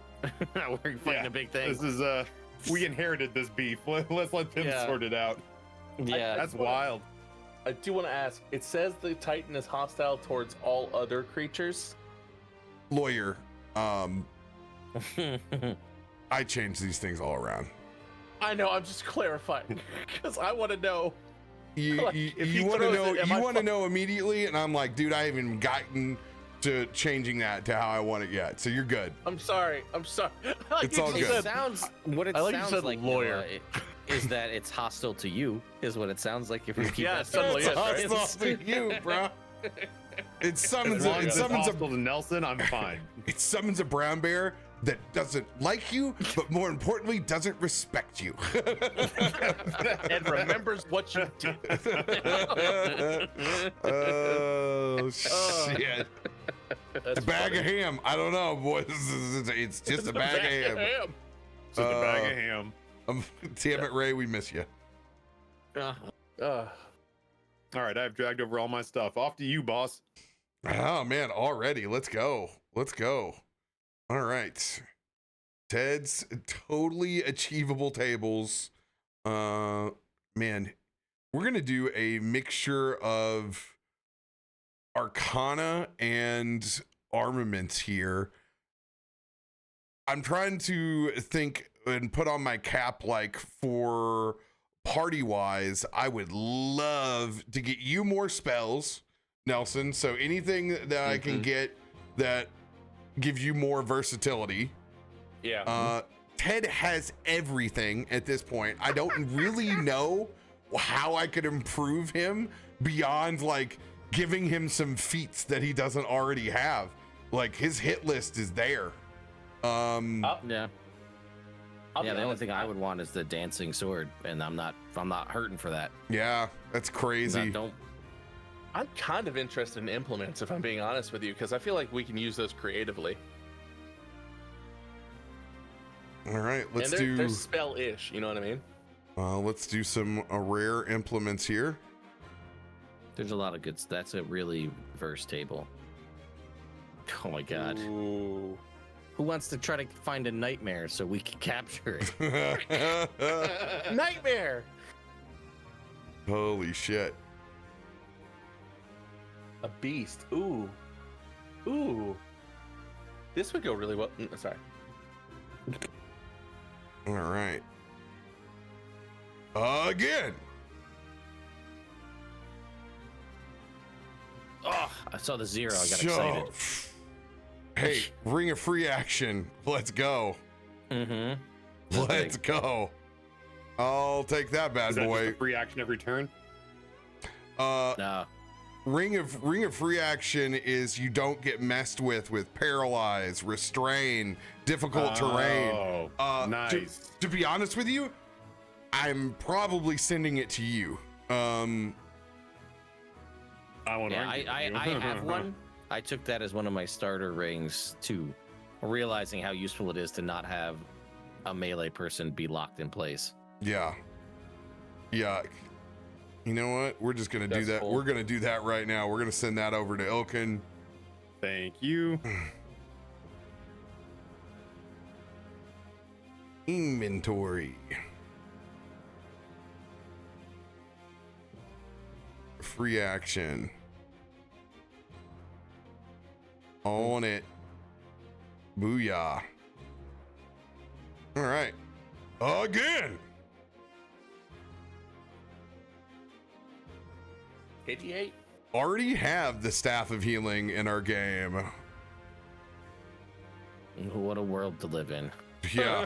Speaker 2: We're fighting
Speaker 4: Yeah,
Speaker 2: a big thing.
Speaker 4: This is we inherited this beef. Let's let them
Speaker 2: Yeah.
Speaker 4: sort it out.
Speaker 2: Yeah,
Speaker 4: That's wild.
Speaker 3: I do want to ask. It says the Titan is hostile towards all other creatures.
Speaker 1: Lawyer. I change these things all around.
Speaker 3: I know. I'm just clarifying because I want to know.
Speaker 1: You
Speaker 3: Like, if he
Speaker 1: want to
Speaker 3: throws
Speaker 1: know
Speaker 3: it, am I
Speaker 1: to know immediately, and I'm like, dude, I haven't even gotten to changing that to how I want it yet. So you're good.
Speaker 3: I'm sorry. I'm sorry. Like
Speaker 1: It's
Speaker 3: you
Speaker 1: all
Speaker 3: just
Speaker 1: good.
Speaker 2: It
Speaker 3: said-
Speaker 2: sounds what it
Speaker 3: I like you
Speaker 2: sounds
Speaker 3: said
Speaker 2: like
Speaker 3: lawyer.
Speaker 2: Noah, is that it's hostile to you is what it sounds like if we keep
Speaker 3: Yeah,
Speaker 2: that
Speaker 3: suddenly
Speaker 1: It's
Speaker 3: is, right?
Speaker 1: hostile to you, bro. It summons
Speaker 4: As long as
Speaker 1: it
Speaker 4: it's
Speaker 1: summons
Speaker 4: hostile to Nelson, I'm fine.
Speaker 1: it summons a brown bear that doesn't like you, but more importantly, doesn't respect you.
Speaker 3: and remembers what you did.
Speaker 1: Oh shit! A bag of ham. I don't know, boys. It's just a bag of ham.
Speaker 4: Just a bag of ham.
Speaker 1: Damn it, Ray, we miss you.
Speaker 4: All right, I've dragged over all my stuff. Off to you, boss.
Speaker 1: Oh man, already. Let's go. Let's go. All right. Ted's totally achievable tables. Man, we're gonna do a mixture of Arcana and armaments here. I'm trying to think and put on my cap, like, for party wise, I would love to get you more spells, Nelson. So anything that I can get that gives you more versatility.
Speaker 3: Yeah.
Speaker 1: Ted has everything at this point. I don't really know how I could improve him beyond like giving him some feats that he doesn't already have. Like his hit list is there.
Speaker 2: Yeah.
Speaker 3: I'll
Speaker 2: Yeah,
Speaker 3: be
Speaker 2: the only
Speaker 3: honest,
Speaker 2: thing I would want is the dancing sword, and I'm not hurting for that.
Speaker 1: Yeah, that's crazy.
Speaker 2: Don't.
Speaker 3: I'm kind of interested in implements, if I'm being honest with you, because I feel like we can use those creatively.
Speaker 1: All right, let's
Speaker 3: and they're
Speaker 1: do
Speaker 3: spell-ish, you know what I mean?
Speaker 1: let's do some rare implements here.
Speaker 2: There's a lot of good. That's a really verse table. Oh my god.
Speaker 3: Ooh.
Speaker 2: Who wants to try to find a nightmare so we can capture it?
Speaker 3: Nightmare!
Speaker 1: Holy shit.
Speaker 3: A beast. Ooh. Ooh. This would go really well. Sorry.
Speaker 1: All right. Again.
Speaker 2: Oh, I saw the 0. I got excited.
Speaker 1: Hey, ring a free action. Let's go.
Speaker 2: Mm-hmm.
Speaker 1: Let's go. I'll take that bad
Speaker 4: Is that just
Speaker 1: boy.
Speaker 4: a free action every turn?
Speaker 2: No.
Speaker 1: Ring of Free Action is you don't get messed with paralyze, restrain, difficult terrain.
Speaker 4: Nice.
Speaker 1: To be honest with you, I'm probably sending it to you.
Speaker 4: I want
Speaker 2: Yeah, I have one. I took that as one of my starter rings too, realizing how useful it is to not have a melee person be locked in place.
Speaker 1: Yeah. You know what? We're just gonna do that.
Speaker 3: Cool.
Speaker 1: We're gonna do that right now. We're gonna send that over to Ilkun.
Speaker 4: Thank you.
Speaker 1: Inventory. Free action. On it. Booyah. All right. Again.
Speaker 3: KG8.
Speaker 1: Already have the Staff of Healing in our game.
Speaker 2: What a world to live in.
Speaker 1: Yeah.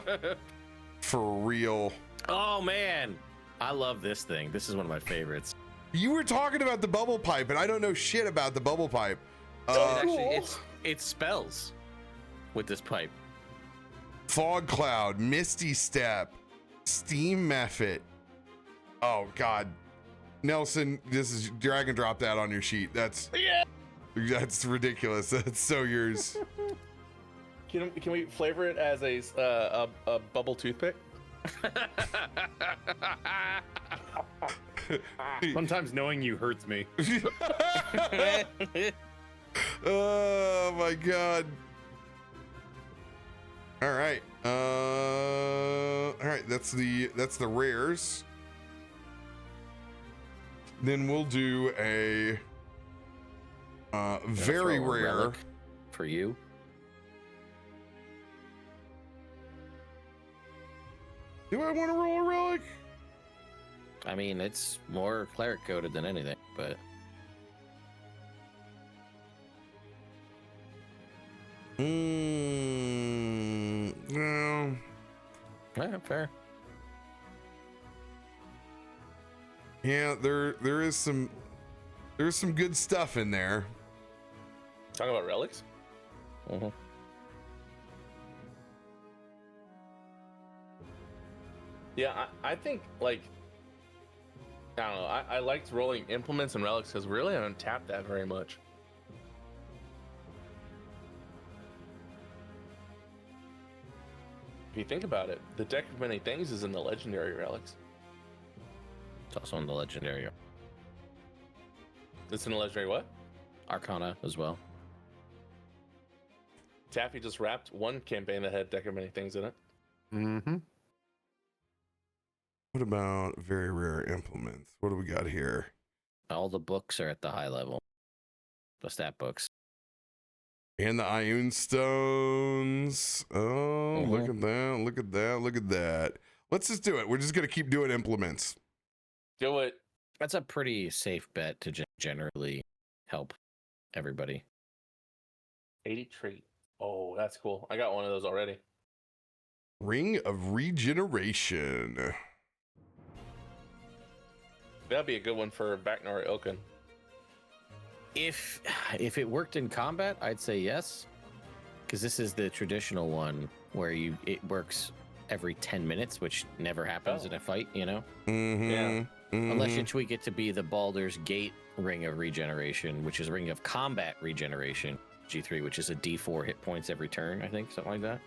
Speaker 1: For real.
Speaker 2: Oh man, I love this thing. This is one of my favorites.
Speaker 1: You were talking about the bubble pipe, and I don't know shit about the bubble pipe.
Speaker 2: It spells with this pipe.
Speaker 1: Fog Cloud, Misty Step, Steam Method. Oh God, Nelson, this is drag and drop that on your sheet. That's ridiculous. That's so yours.
Speaker 3: Can we flavor it as a bubble toothpick?
Speaker 4: Sometimes knowing you hurts me.
Speaker 1: Oh my God. All right. All right. That's the rares. Then we'll do a very
Speaker 2: Throw a
Speaker 1: rare
Speaker 2: relic for you.
Speaker 1: Do I want to roll a relic?
Speaker 2: I mean, it's more cleric coded than anything, but
Speaker 1: No.
Speaker 2: yeah, fair.
Speaker 1: Yeah, there is some good stuff in there.
Speaker 3: Talking about relics?
Speaker 2: Mm-hmm.
Speaker 3: Yeah, I think, like, I don't know. I liked rolling implements and relics because we really haven't tapped that very much. If you think about it, the deck of many things is in the legendary relics.
Speaker 2: It's also in the legendary
Speaker 3: It's in the legendary what?
Speaker 2: Arcana as well.
Speaker 3: Taffy just wrapped one campaign that had deck of many things in it.
Speaker 4: Mm-hmm.
Speaker 1: What about very rare implements? What do we got here?
Speaker 2: All the books are at the high level. The stat books.
Speaker 1: And the Ioun stones. Oh, look at that. Look at that. Look at that. Let's just do it. We're just going to keep doing implements.
Speaker 3: Do it.
Speaker 2: That's a pretty safe bet to generally help everybody.
Speaker 3: 80 trait. Oh, that's cool. I got one of those already.
Speaker 1: Ring of Regeneration.
Speaker 3: That'd be a good one for Vaknor or Ilkun.
Speaker 2: If it worked in combat, I'd say yes, because this is the traditional one where it works every 10 minutes, which never happens in a fight, you know?
Speaker 1: Mm-hmm.
Speaker 3: Yeah.
Speaker 1: Mm-hmm.
Speaker 2: Unless you tweak it to be the Baldur's Gate Ring of Regeneration, which is Ring of Combat Regeneration, G3, which is a D4 hit points every turn, I think, something like that.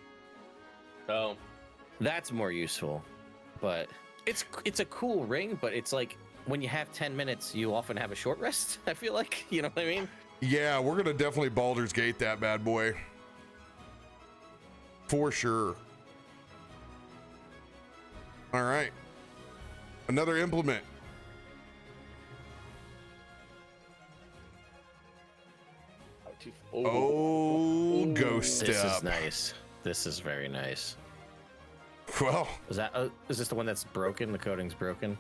Speaker 3: Oh.
Speaker 2: That's more useful, but it's a cool ring, but it's like when you have 10 minutes, you often have a short rest, I feel like, you know what I mean?
Speaker 1: Yeah, we're going to definitely Baldur's Gate that bad boy. For sure. All right. Another implement. Oh, Ghost Step.
Speaker 2: This is nice. This is very nice.
Speaker 1: Well,
Speaker 2: is this the one that's broken? The coating's broken?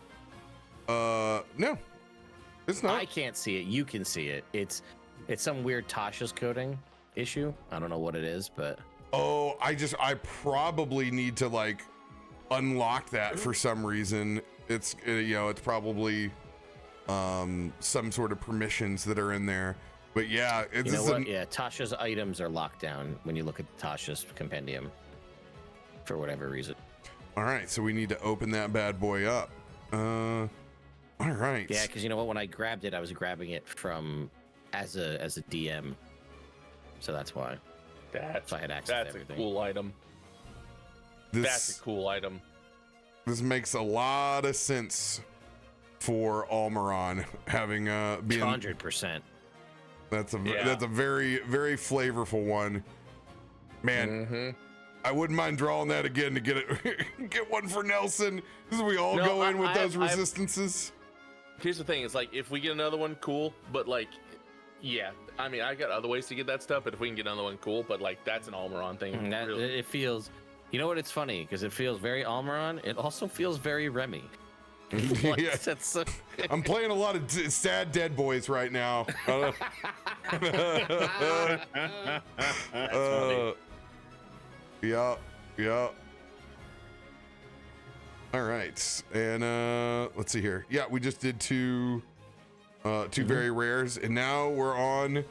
Speaker 1: No. It's not.
Speaker 2: I can't see it. You can see it. It's some weird Tasha's coating issue. I don't know what it is, but
Speaker 1: Oh, I probably need to like unlock that for some reason. It's it's probably some sort of permissions that are in there. But yeah,
Speaker 2: You know what? Yeah, Tasha's items are locked down when you look at Tasha's compendium for whatever reason.
Speaker 1: All right, so we need to open that bad boy up. All right.
Speaker 2: Yeah, because you know what? When I grabbed it, I was grabbing it from as a DM, so that's why.
Speaker 3: That's
Speaker 2: So I had access to
Speaker 3: a
Speaker 2: everything.
Speaker 3: cool item. That's a cool item.
Speaker 1: This makes a lot of sense for Almuron having being
Speaker 2: 100%.
Speaker 1: That's a very, very flavorful one, man. I wouldn't mind drawing that again to get it, get one for Nelson. As we all go in with those resistances.
Speaker 3: Here's the thing: it's like if we get another one, cool. But like, yeah, I mean, I got other ways to get that stuff. But if we can get another one, cool. But like, that's an Almuron thing. Really.
Speaker 2: It feels. You know what? It's funny because it feels very Almuron. It also feels very Remy.
Speaker 1: Yeah. I'm playing a lot of sad dead boys right now. Yeah. All right, and let's see here. Yeah, we just did two very rares, and now we're on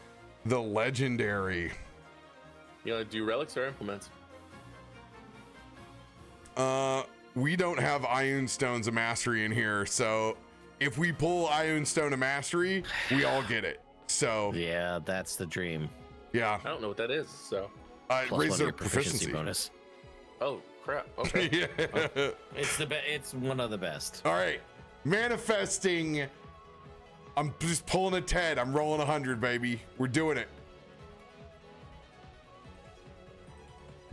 Speaker 1: the legendary.
Speaker 3: You want to do relics or implements?
Speaker 1: We don't have Ioun Stones of Mastery in here, so if we pull Ioun Stone of Mastery, we all get it. So
Speaker 2: yeah, that's the dream.
Speaker 1: Yeah,
Speaker 3: I don't know what that is. So
Speaker 1: it raises their proficiency
Speaker 2: bonus.
Speaker 3: Oh crap! Okay.
Speaker 1: Yeah.
Speaker 2: It's one of the best.
Speaker 1: All right, manifesting. I'm just pulling a 10. I'm rolling 100, baby. We're doing it.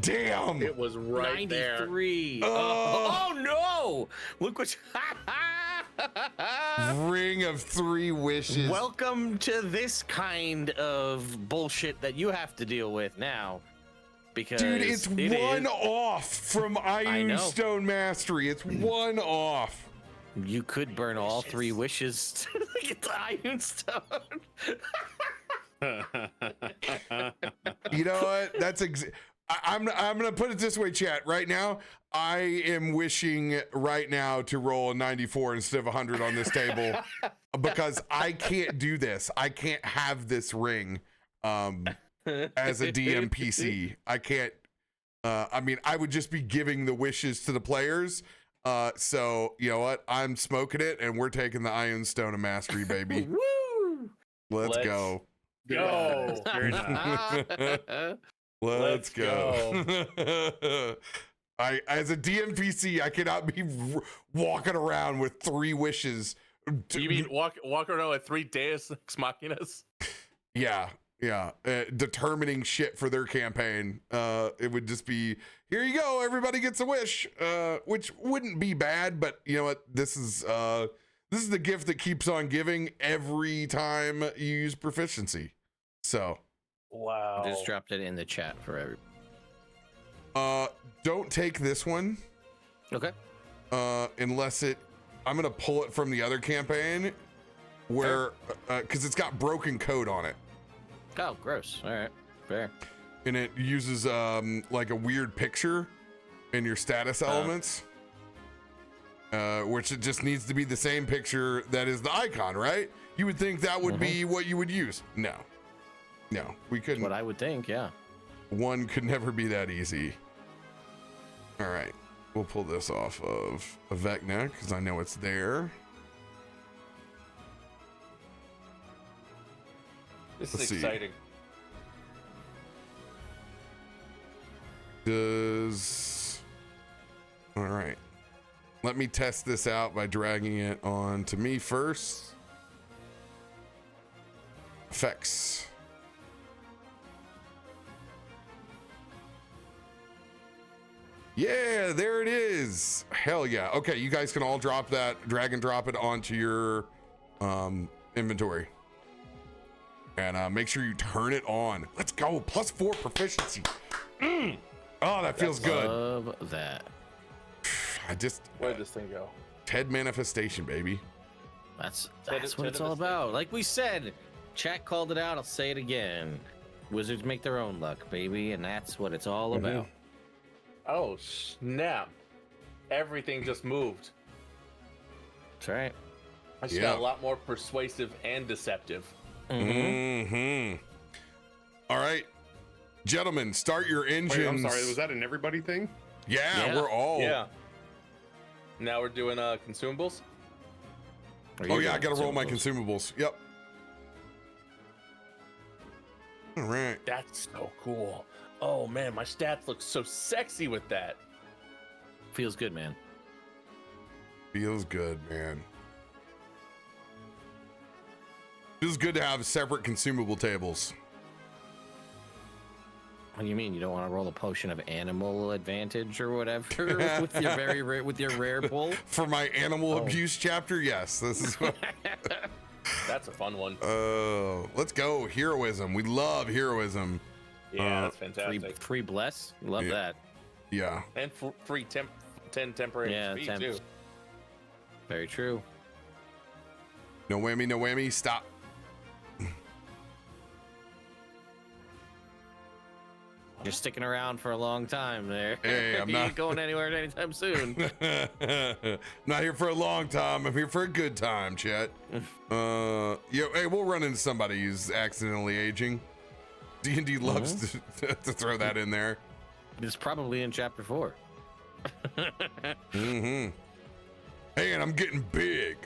Speaker 1: Damn!
Speaker 3: It was right
Speaker 2: 93.
Speaker 3: there.
Speaker 2: Oh no! Look what.
Speaker 1: Ring of 3 wishes.
Speaker 2: Welcome to this kind of bullshit that you have to deal with now. Because
Speaker 1: dude, it's one off from Ioun Stone Mastery. It's one off.
Speaker 2: You could burn all 3 wishes to get the Ioun Stone.
Speaker 1: You know what? That's I'm gonna put it this way, chat. Right now, I am wishing right now to roll a 94 instead of 100 on this table because I can't do this. I can't have this ring as a DM PC. I can't. I mean, I would just be giving the wishes to the players. So you know what? I'm smoking it, and we're taking the Ioun Stone of Mastery, baby.
Speaker 2: Woo!
Speaker 1: Let's go.
Speaker 3: Go.
Speaker 4: Very nice.
Speaker 1: Let's go. As a DMPC, I cannot be walking around with 3 wishes.
Speaker 3: You mean walk around with 3 Deus Ex Machinas?
Speaker 1: Yeah. Determining shit for their campaign. It would just be, here you go, everybody gets a wish, which wouldn't be bad, but you know what? This is the gift that keeps on giving every time you use proficiency. So.
Speaker 3: Wow.
Speaker 2: Just dropped it in the chat for everybody.
Speaker 1: Don't take this one.
Speaker 2: Okay.
Speaker 1: Unless I'm gonna pull it from the other campaign where, cause it's got broken code on it.
Speaker 2: Oh, gross. All right. Fair.
Speaker 1: And it uses, like a weird picture in your status elements. Which it just needs to be the same picture that is the icon, right? You would think that would be what you would use. No, we couldn't.
Speaker 2: What I would think, yeah.
Speaker 1: One could never be that easy. All right, we'll pull this off of a Vaknor because I know it's there.
Speaker 3: This
Speaker 1: Let's
Speaker 3: is
Speaker 1: see.
Speaker 3: exciting.
Speaker 1: All right. Let me test this out by dragging it on to me first. Effects. Yeah, there it is. Hell yeah. Okay, you guys can all drop that, drag and drop it onto your inventory. And make sure you turn it on. Let's go. +4 proficiency. Oh, that feels good.
Speaker 2: Love that.
Speaker 3: Where'd this thing go?
Speaker 1: TED manifestation, baby.
Speaker 2: That's what it's all about. Like we said, chat called it out. I'll say it again. Wizards make their own luck, baby, and that's what it's all about.
Speaker 3: Oh snap! Everything just moved.
Speaker 2: That's right.
Speaker 3: I just got a lot more persuasive and deceptive.
Speaker 1: Mm-hmm. All right, gentlemen, start your engines.
Speaker 4: Wait, I'm sorry, was that an everybody thing?
Speaker 1: Yeah, we're all.
Speaker 3: Yeah. Now we're doing consumables.
Speaker 1: Oh yeah, I gotta roll my consumables. Yep. All right.
Speaker 3: That's so cool. Oh man, my stats look so sexy with that.
Speaker 2: Feels good, man.
Speaker 1: Feels good, man. Feels good to have separate consumable tables.
Speaker 2: What do you mean? You don't want to roll a potion of animal advantage or whatever with your rare pull?
Speaker 1: For my animal abuse chapter, yes. This is what.
Speaker 3: That's a fun one.
Speaker 1: Let's go heroism. We love heroism.
Speaker 3: Yeah, that's fantastic.
Speaker 2: Free bless. Love that.
Speaker 1: Yeah.
Speaker 3: And free 10 temporary XP too.
Speaker 2: Very true.
Speaker 1: No whammy, no whammy. Stop.
Speaker 2: You're sticking around for a long time there.
Speaker 1: Hey, I'm
Speaker 2: you
Speaker 1: not
Speaker 2: ain't going anywhere anytime soon.
Speaker 1: Not here for a long time. I'm here for a good time, Chet. Hey, we'll run into somebody who's accidentally aging. D&D loves to throw that in there.
Speaker 2: It's probably in chapter 4.
Speaker 1: Hey, and I'm getting big.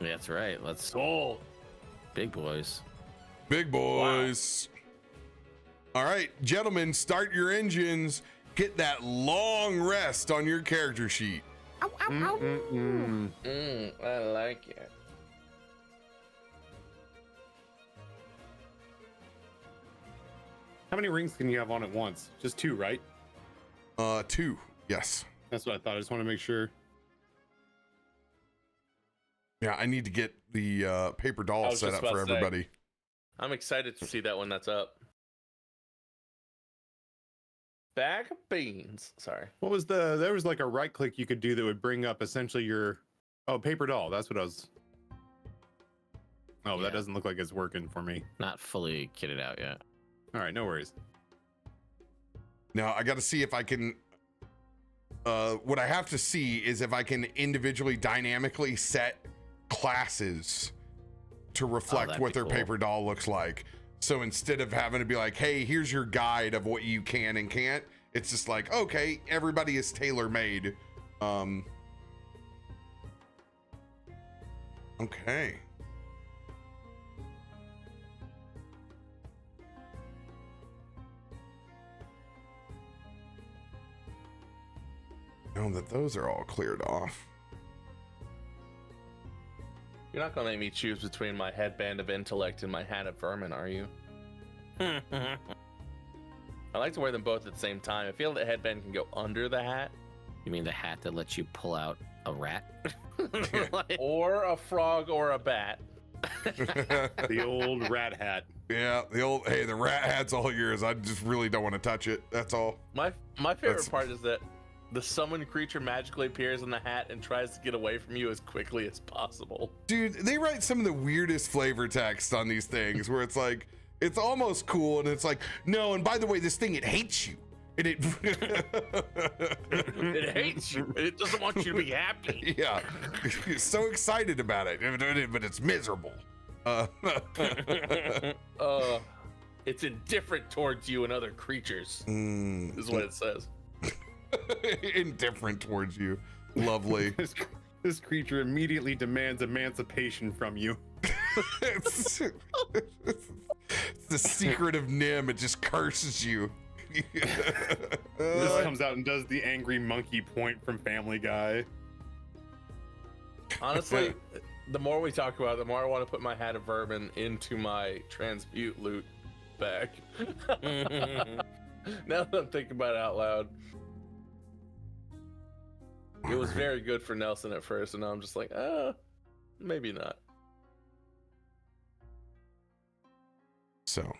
Speaker 2: That's right. Let's go. Big boys.
Speaker 1: Big boys. Wow. All right, gentlemen, start your engines. Get that long rest on your character sheet.
Speaker 3: Ow, ow, ow. I like it.
Speaker 4: How many rings can you have on at once? Just 2, right?
Speaker 1: 2. Yes.
Speaker 4: That's what I thought. I just want to make sure.
Speaker 1: Yeah, I need to get the paper doll set up for everybody.
Speaker 3: I'm excited to see that when that's up. Bag of beans. Sorry.
Speaker 4: What was there was like a right click you could do that would bring up essentially your paper doll. That's what I was. That doesn't look like it's working for me.
Speaker 2: Not fully kitted out yet.
Speaker 4: All right, no worries.
Speaker 1: Now I got to see if I can. What I have to see is if I can individually dynamically set classes to reflect what their paper doll looks like. So instead of having to be like, hey, here's your guide of what you can and can't, it's just like, okay, everybody is tailor-made. Okay. Now that those are all cleared off.
Speaker 3: You're not gonna make me choose between my headband of intellect and my hat of vermin, are you? I like to wear them both at the same time. I feel the headband can go under the hat.
Speaker 2: You mean the hat that lets you pull out a rat?
Speaker 3: Or a frog or a bat.
Speaker 4: The old rat hat.
Speaker 1: Yeah, the rat hat's all yours. I just really don't want to touch it. That's all.
Speaker 3: My favorite part is that the summoned creature magically appears in the hat and tries to get away from you as quickly as possible.
Speaker 1: Dude, they write some of the weirdest flavor text on these things where it's like, it's almost cool and it's like, no, and by the way, this thing, it hates you. And it
Speaker 3: it hates you. It doesn't want you to be happy.
Speaker 1: Yeah. You're so excited about it, but it's miserable.
Speaker 3: It's indifferent towards you and other creatures, is what it says.
Speaker 1: Indifferent towards you. Lovely.
Speaker 4: This creature immediately demands emancipation from you.
Speaker 1: It's the secret of Nim. It just curses you.
Speaker 4: This comes out and does the angry monkey point from Family Guy.
Speaker 3: Honestly, the more we talk about it, the more I want to put my hat of vermin into my transmute loot bag. Now that I'm thinking about it out loud. It was very good for Nelson at first, and now I'm just like, maybe not.
Speaker 1: So,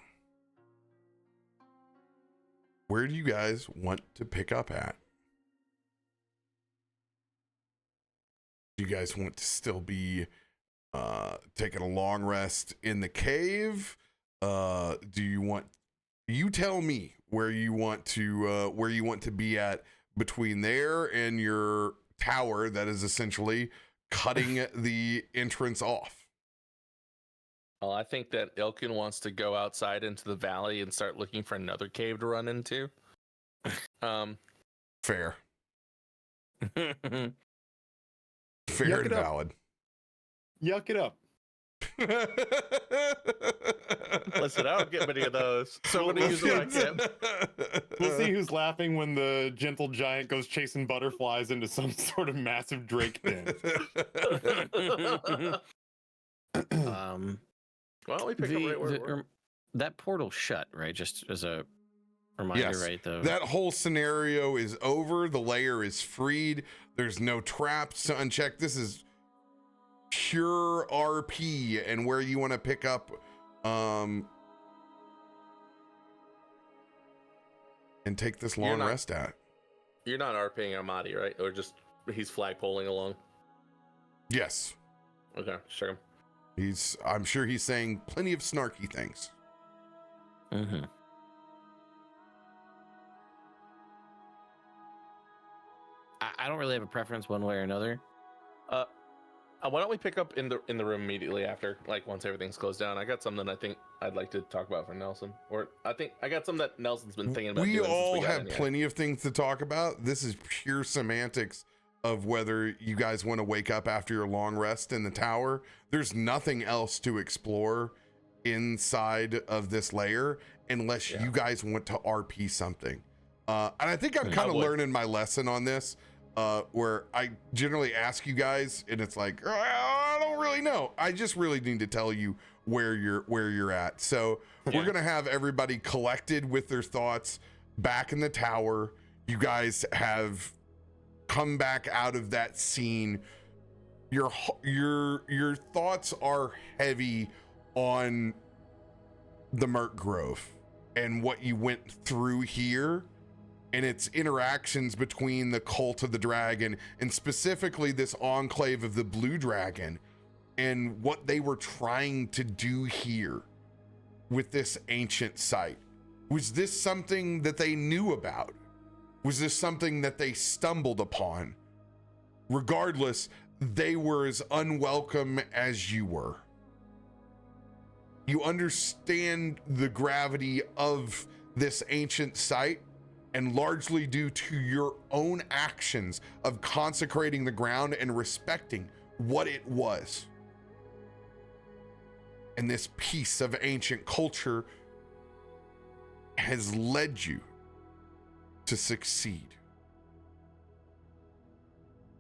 Speaker 1: where do you guys want to pick up at? Do you guys want to still be taking a long rest in the cave? Do you tell me where you want to be at between there and your tower that is essentially cutting the entrance off.
Speaker 3: Well, I think that Ilkun wants to go outside into the valley and start looking for another cave to run into.
Speaker 1: Fair. Fair
Speaker 4: Yuck
Speaker 1: and
Speaker 4: it up.
Speaker 1: valid.
Speaker 4: Yuck it up.
Speaker 3: Listen, I don't get many of those, so I'm gonna use what I can.
Speaker 4: We'll see who's laughing when the gentle giant goes chasing butterflies into some sort of massive drake den.
Speaker 3: Why don't we pick up right where we were?
Speaker 2: That portal shut, right? Just as a reminder,
Speaker 1: Yes.
Speaker 2: right?
Speaker 1: That whole scenario is over. The layer is freed. There's no traps to uncheck. This is pure RP and where you want to pick up and take this long rest at.
Speaker 3: You're not RPing Amatti, right? Or just he's flagpoling along?
Speaker 1: Yes.
Speaker 3: Okay, sure.
Speaker 1: I'm sure he's saying plenty of snarky things.
Speaker 2: Mm-hmm. I don't really have a preference one way or another.
Speaker 3: Why don't we pick up in the room immediately after, like once everything's closed down? I got something I think I'd like to talk about for Nelson, or I think I got something that Nelson's been thinking about.
Speaker 1: We all
Speaker 3: got
Speaker 1: have
Speaker 3: in here.
Speaker 1: plenty of things to talk about. This is pure semantics of whether you guys want to wake up after your long rest in the tower. There's nothing else to explore inside of this layer unless you guys want to RP something. And I think I'm kind of learning my lesson on this. Where I generally ask you guys, and it's like, I don't really know. I just really need to tell you where you're at. So we're gonna have everybody collected with their thoughts back in the tower. You guys have come back out of that scene. Your thoughts are heavy on the Merc Grove and what you went through here, and its interactions between the cult of the dragon and specifically this enclave of the blue dragon and what they were trying to do here with this ancient site. Was this something that they knew about? Was this something that they stumbled upon? Regardless, they were as unwelcome as you were. You understand the gravity of this ancient site, and largely due to your own actions of consecrating the ground and respecting what it was. And this piece of ancient culture has led you to succeed.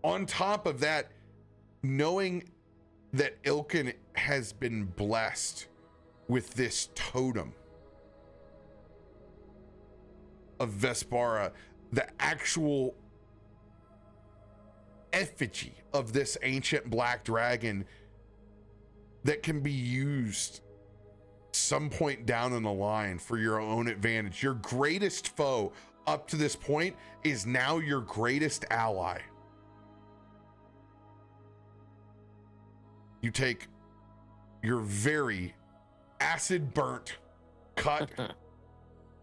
Speaker 1: On top of that, knowing that Ilkun has been blessed with this totem of Vespara, the actual effigy of this ancient black dragon that can be used some point down in the line for your own advantage. Your greatest foe up to this point is now your greatest ally. You take your very acid burnt, cut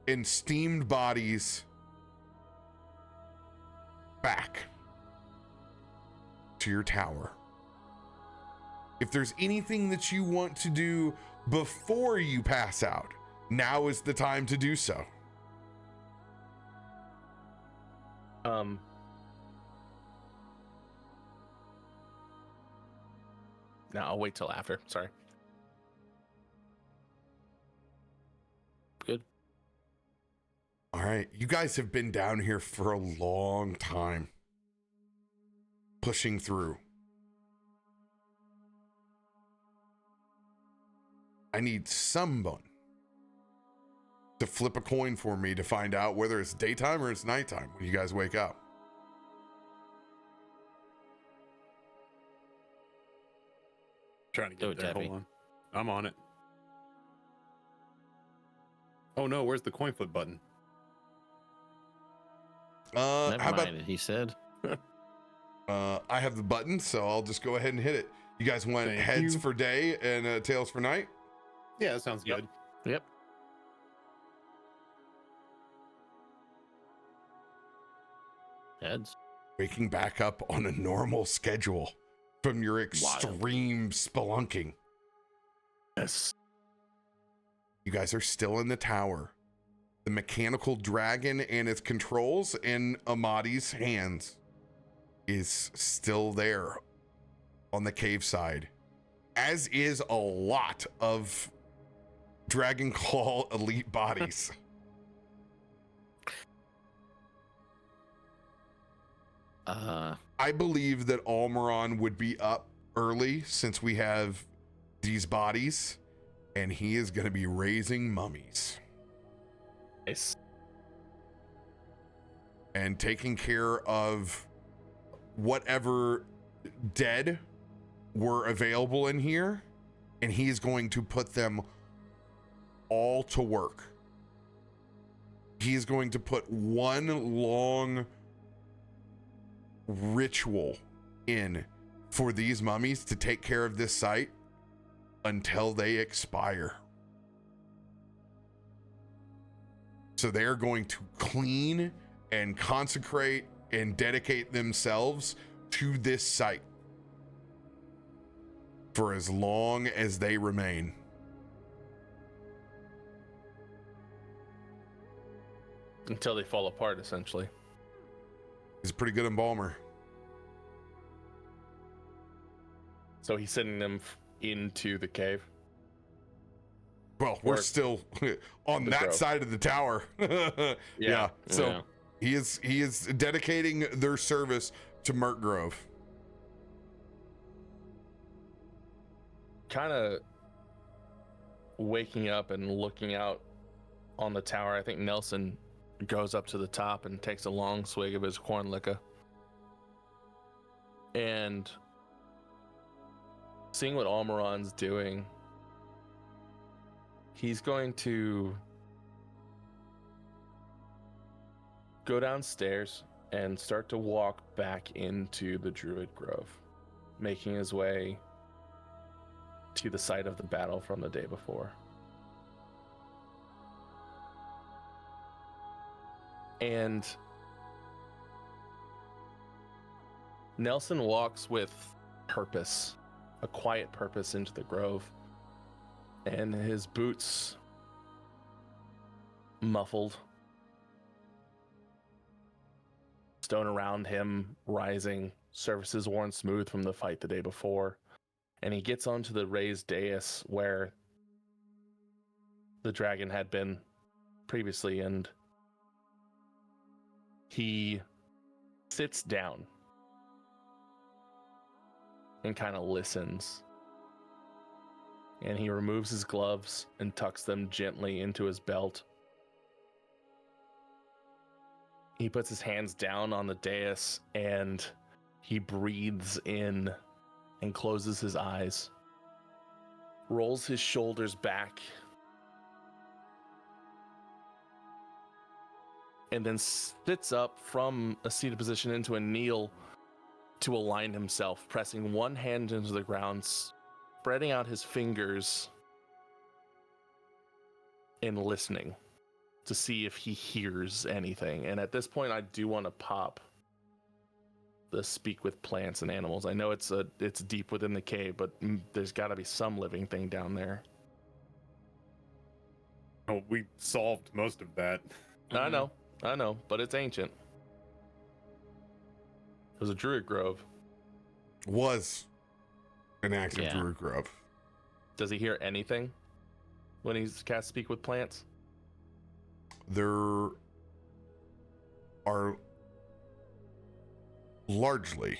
Speaker 1: and steamed bodies back to your tower. If there's anything that you want to do before you pass out, now is the time to do so.
Speaker 3: No, I'll wait till after. Sorry.
Speaker 2: Good.
Speaker 1: All right, you guys have been down here for a long time, pushing through. I need someone to flip a coin for me to find out whether it's daytime or it's nighttime when you guys wake up.
Speaker 4: Trying to get there.
Speaker 2: Taffy.
Speaker 4: Hold on. I'm on it. Oh no, where's the coin flip button?
Speaker 2: Never
Speaker 1: How about
Speaker 2: mind it, he said.
Speaker 1: I have the button, so I'll just go ahead and hit it. You guys want
Speaker 4: Thank
Speaker 1: heads
Speaker 4: you.
Speaker 1: for day and tails for night?
Speaker 4: Yeah, that sounds
Speaker 3: Yep.
Speaker 4: good.
Speaker 2: Yep. Heads.
Speaker 1: Waking back up on a normal schedule from your extreme spelunking.
Speaker 3: Yes.
Speaker 1: You guys are still in the tower. The mechanical dragon and its controls in Amatti's hands is still there on the cave side, as is a lot of Dragon Claw elite bodies. I believe that Almuron would be up early since we have these bodies, and he is going to be raising mummies.
Speaker 3: Nice.
Speaker 1: And taking care of whatever dead were available in here, and he's going to put them all to work. He's going to put one long ritual in for these mummies to take care of this site until they expire. So they're going to clean and consecrate and dedicate themselves to this site for as long as they remain.
Speaker 3: Until they fall apart, essentially.
Speaker 1: He's a pretty good embalmer.
Speaker 3: So he's sending them into the cave.
Speaker 1: Well, we're still on that
Speaker 3: grove.
Speaker 1: side of the tower. Yeah. So
Speaker 2: Yeah.
Speaker 1: he is dedicating their service to Mert Grove.
Speaker 3: Kind of waking up and looking out on the tower, I think Nelson goes up to the top and takes a long swig of his corn liquor. And seeing what Almuron's doing, he's going to go downstairs and start to walk back into the Druid Grove, making his way to the site of the battle from the day before. And Nelson walks with purpose, a quiet purpose, into the grove, and his boots muffled, stone around him rising, surfaces worn smooth from the fight the day before, and he gets onto the raised dais where the dragon had been previously, and he sits down and kind of listens. And he removes his gloves and tucks them gently into his belt. He puts his hands down on the dais and he breathes in and closes his eyes, rolls his shoulders back, and then sits up from a seated position into a kneel to align himself, pressing one hand into the ground, spreading out his fingers and listening to see if he hears anything. And at this point, I do want to pop the speak with plants and animals. I know it's deep within the cave, but there's got to be some living thing down there.
Speaker 4: Oh, we solved most of that.
Speaker 3: I know, but it's ancient. It was a druid grove.
Speaker 1: Was an active Druid Grove.
Speaker 3: Does he hear anything when he's cast speak with plants?
Speaker 1: There are largely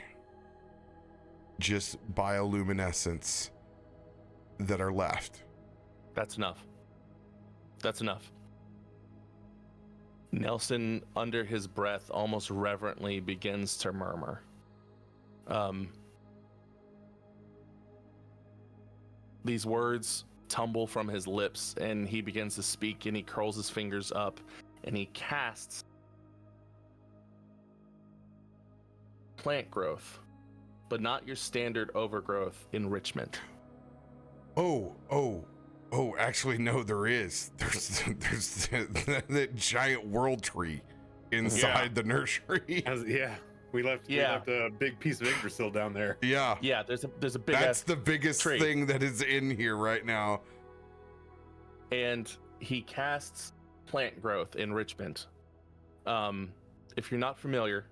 Speaker 1: just bioluminescence that are left.
Speaker 3: That's enough. That's enough. Nelson, under his breath, almost reverently begins to murmur. These words tumble from his lips, and he begins to speak, and he curls his fingers up, and he casts plant growth, but not your standard overgrowth enrichment.
Speaker 1: Oh, actually, no, there is. There's that giant world tree inside the nursery.
Speaker 4: We left a big piece of Yggdrasil down there.
Speaker 1: Yeah.
Speaker 3: Yeah, there's a big.
Speaker 1: That's the biggest
Speaker 3: tree.
Speaker 1: thing that is in here right now.
Speaker 3: And he casts plant growth enrichment. If you're not familiar,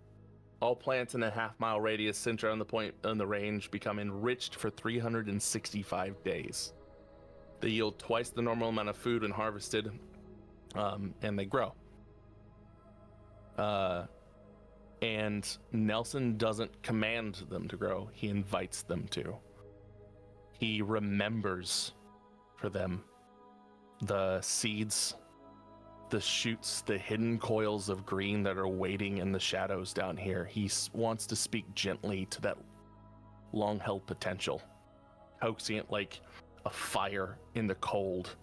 Speaker 3: all plants in a half-mile radius centered on the point on the range become enriched for 365 days. They yield twice the normal amount of food when harvested, and they grow. And Nelson doesn't command them to grow; he invites them to. He remembers for them the seeds, the shoots, the hidden coils of green that are waiting in the shadows down here. He wants to speak gently to that long-held potential, coaxing it like a fire in the cold,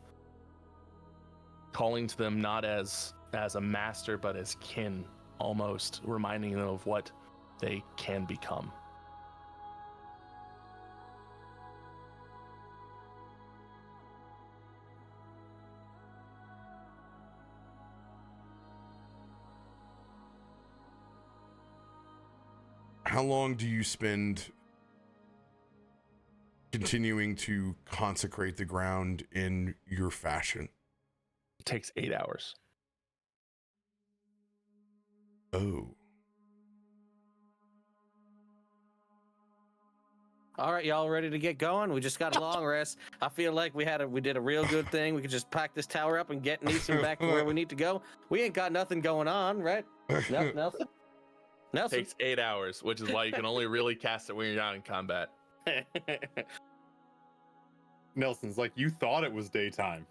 Speaker 3: calling to them not as a master, but as kin, almost reminding them of what they can become.
Speaker 1: How long do you spend continuing to consecrate the ground in your fashion?
Speaker 3: It takes 8 hours.
Speaker 1: Oh.
Speaker 2: All right, y'all ready to get going? We just got a long rest. I feel like we did a real good thing. We could just pack this tower up and get Neeson back to where we need to go. We ain't got nothing going on, right? No, Nelson? Nelson?
Speaker 3: Takes 8 hours, which is why you can only really cast it when you're not in combat.
Speaker 4: Nelson's like, you thought it was daytime.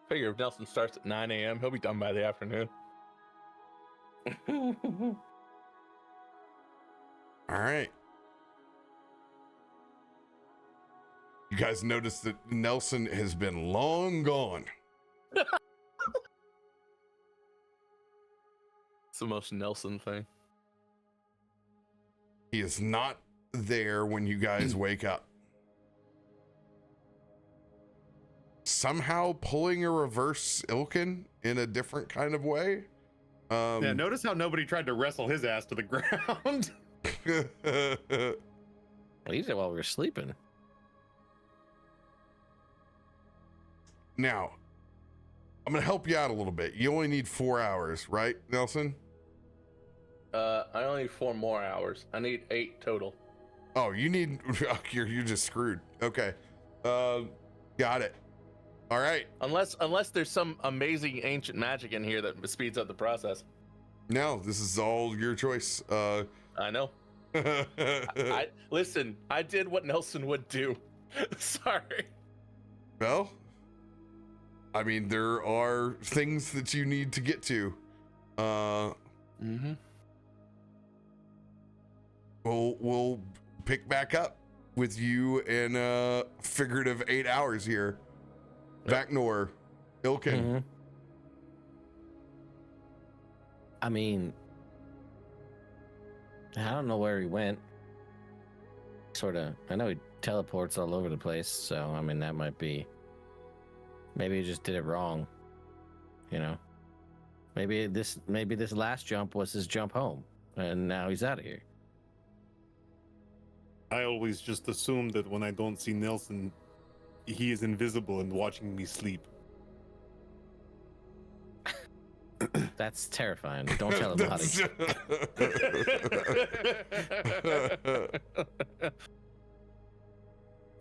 Speaker 3: Figure if Nelson starts at 9 a.m., he'll be done by the afternoon.
Speaker 1: All right. You guys notice that Nelson has been long gone.
Speaker 3: It's the most Nelson thing.
Speaker 1: He is not there when you guys wake up. Somehow pulling a reverse Ilkun in a different kind of way.
Speaker 4: Yeah, notice how nobody tried to wrestle his ass to the ground.
Speaker 2: Well, he did while we were sleeping.
Speaker 1: Now, I'm going to help you out a little bit. You only need 4 hours, right, Nelson?
Speaker 3: I only need 4 more hours. I need 8 total.
Speaker 1: Oh, you need... You're just screwed. Okay. Got it. All right.
Speaker 3: Unless there's some amazing ancient magic in here that speeds up the process.
Speaker 1: No, this is all your choice.
Speaker 3: I know. I listen, I did what Nelson would do. Sorry.
Speaker 1: Well, I mean, there are things that you need to get to. We'll pick back up with you in a figurative 8 hours here.
Speaker 3: Yep.
Speaker 1: Vaknor, Ilkun.
Speaker 2: I mean, I don't know where he went. Sort of. I know he teleports all over the place, so I mean that might be. Maybe he just did it wrong. You know. Maybe this last jump was his jump home, and now he's out of here.
Speaker 4: I always just assume that when I don't see Nelson, he is invisible and watching me sleep.
Speaker 2: That's terrifying. Don't tell him how to.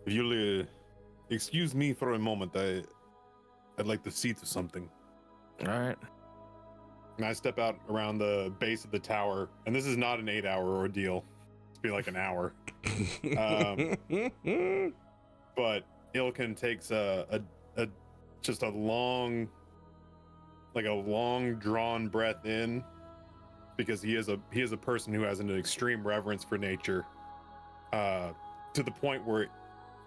Speaker 4: If you'll excuse me for a moment, I'd like to see to something.
Speaker 2: All right.
Speaker 4: And I step out around the base of the tower, and this is not an 8-hour ordeal. It's be like an hour. But Ilkun takes a long drawn breath in, because he is a person who has an extreme reverence for nature, to the point where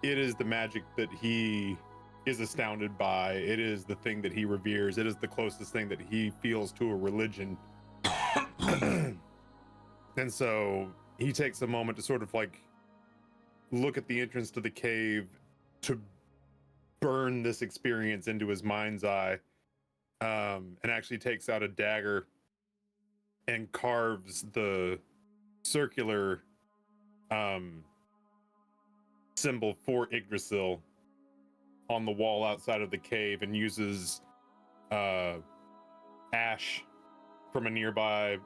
Speaker 4: it is the magic that he is astounded by. It is the thing that he reveres. It is the closest thing that he feels to a religion. And so he takes a moment to sort of like look at the entrance to the cave, to burn this experience into his mind's eye, and actually takes out a dagger and carves the circular symbol for Yggdrasil on the wall outside of the cave, and uses ash from a nearby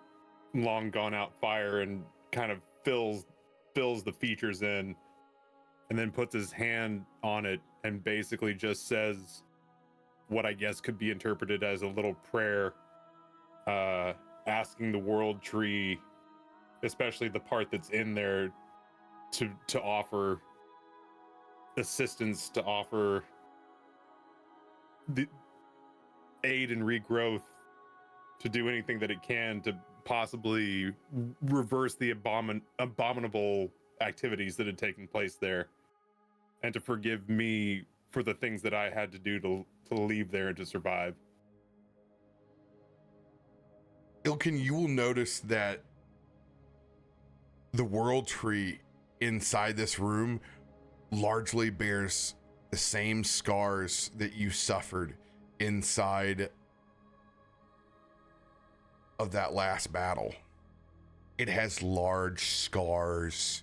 Speaker 4: long gone out fire and kind of fills the features in, and then puts his hand on it and basically just says what I guess could be interpreted as a little prayer, asking the world tree, especially the part that's in there, to offer assistance, to offer the aid and regrowth, to do anything that it can to possibly reverse the abominable activities that had taken place there, and to forgive me for the things that I had to do to leave there and to survive.
Speaker 1: Ilkun, you will notice that the world tree inside this room largely bears the same scars that you suffered inside of that last battle. It has large scars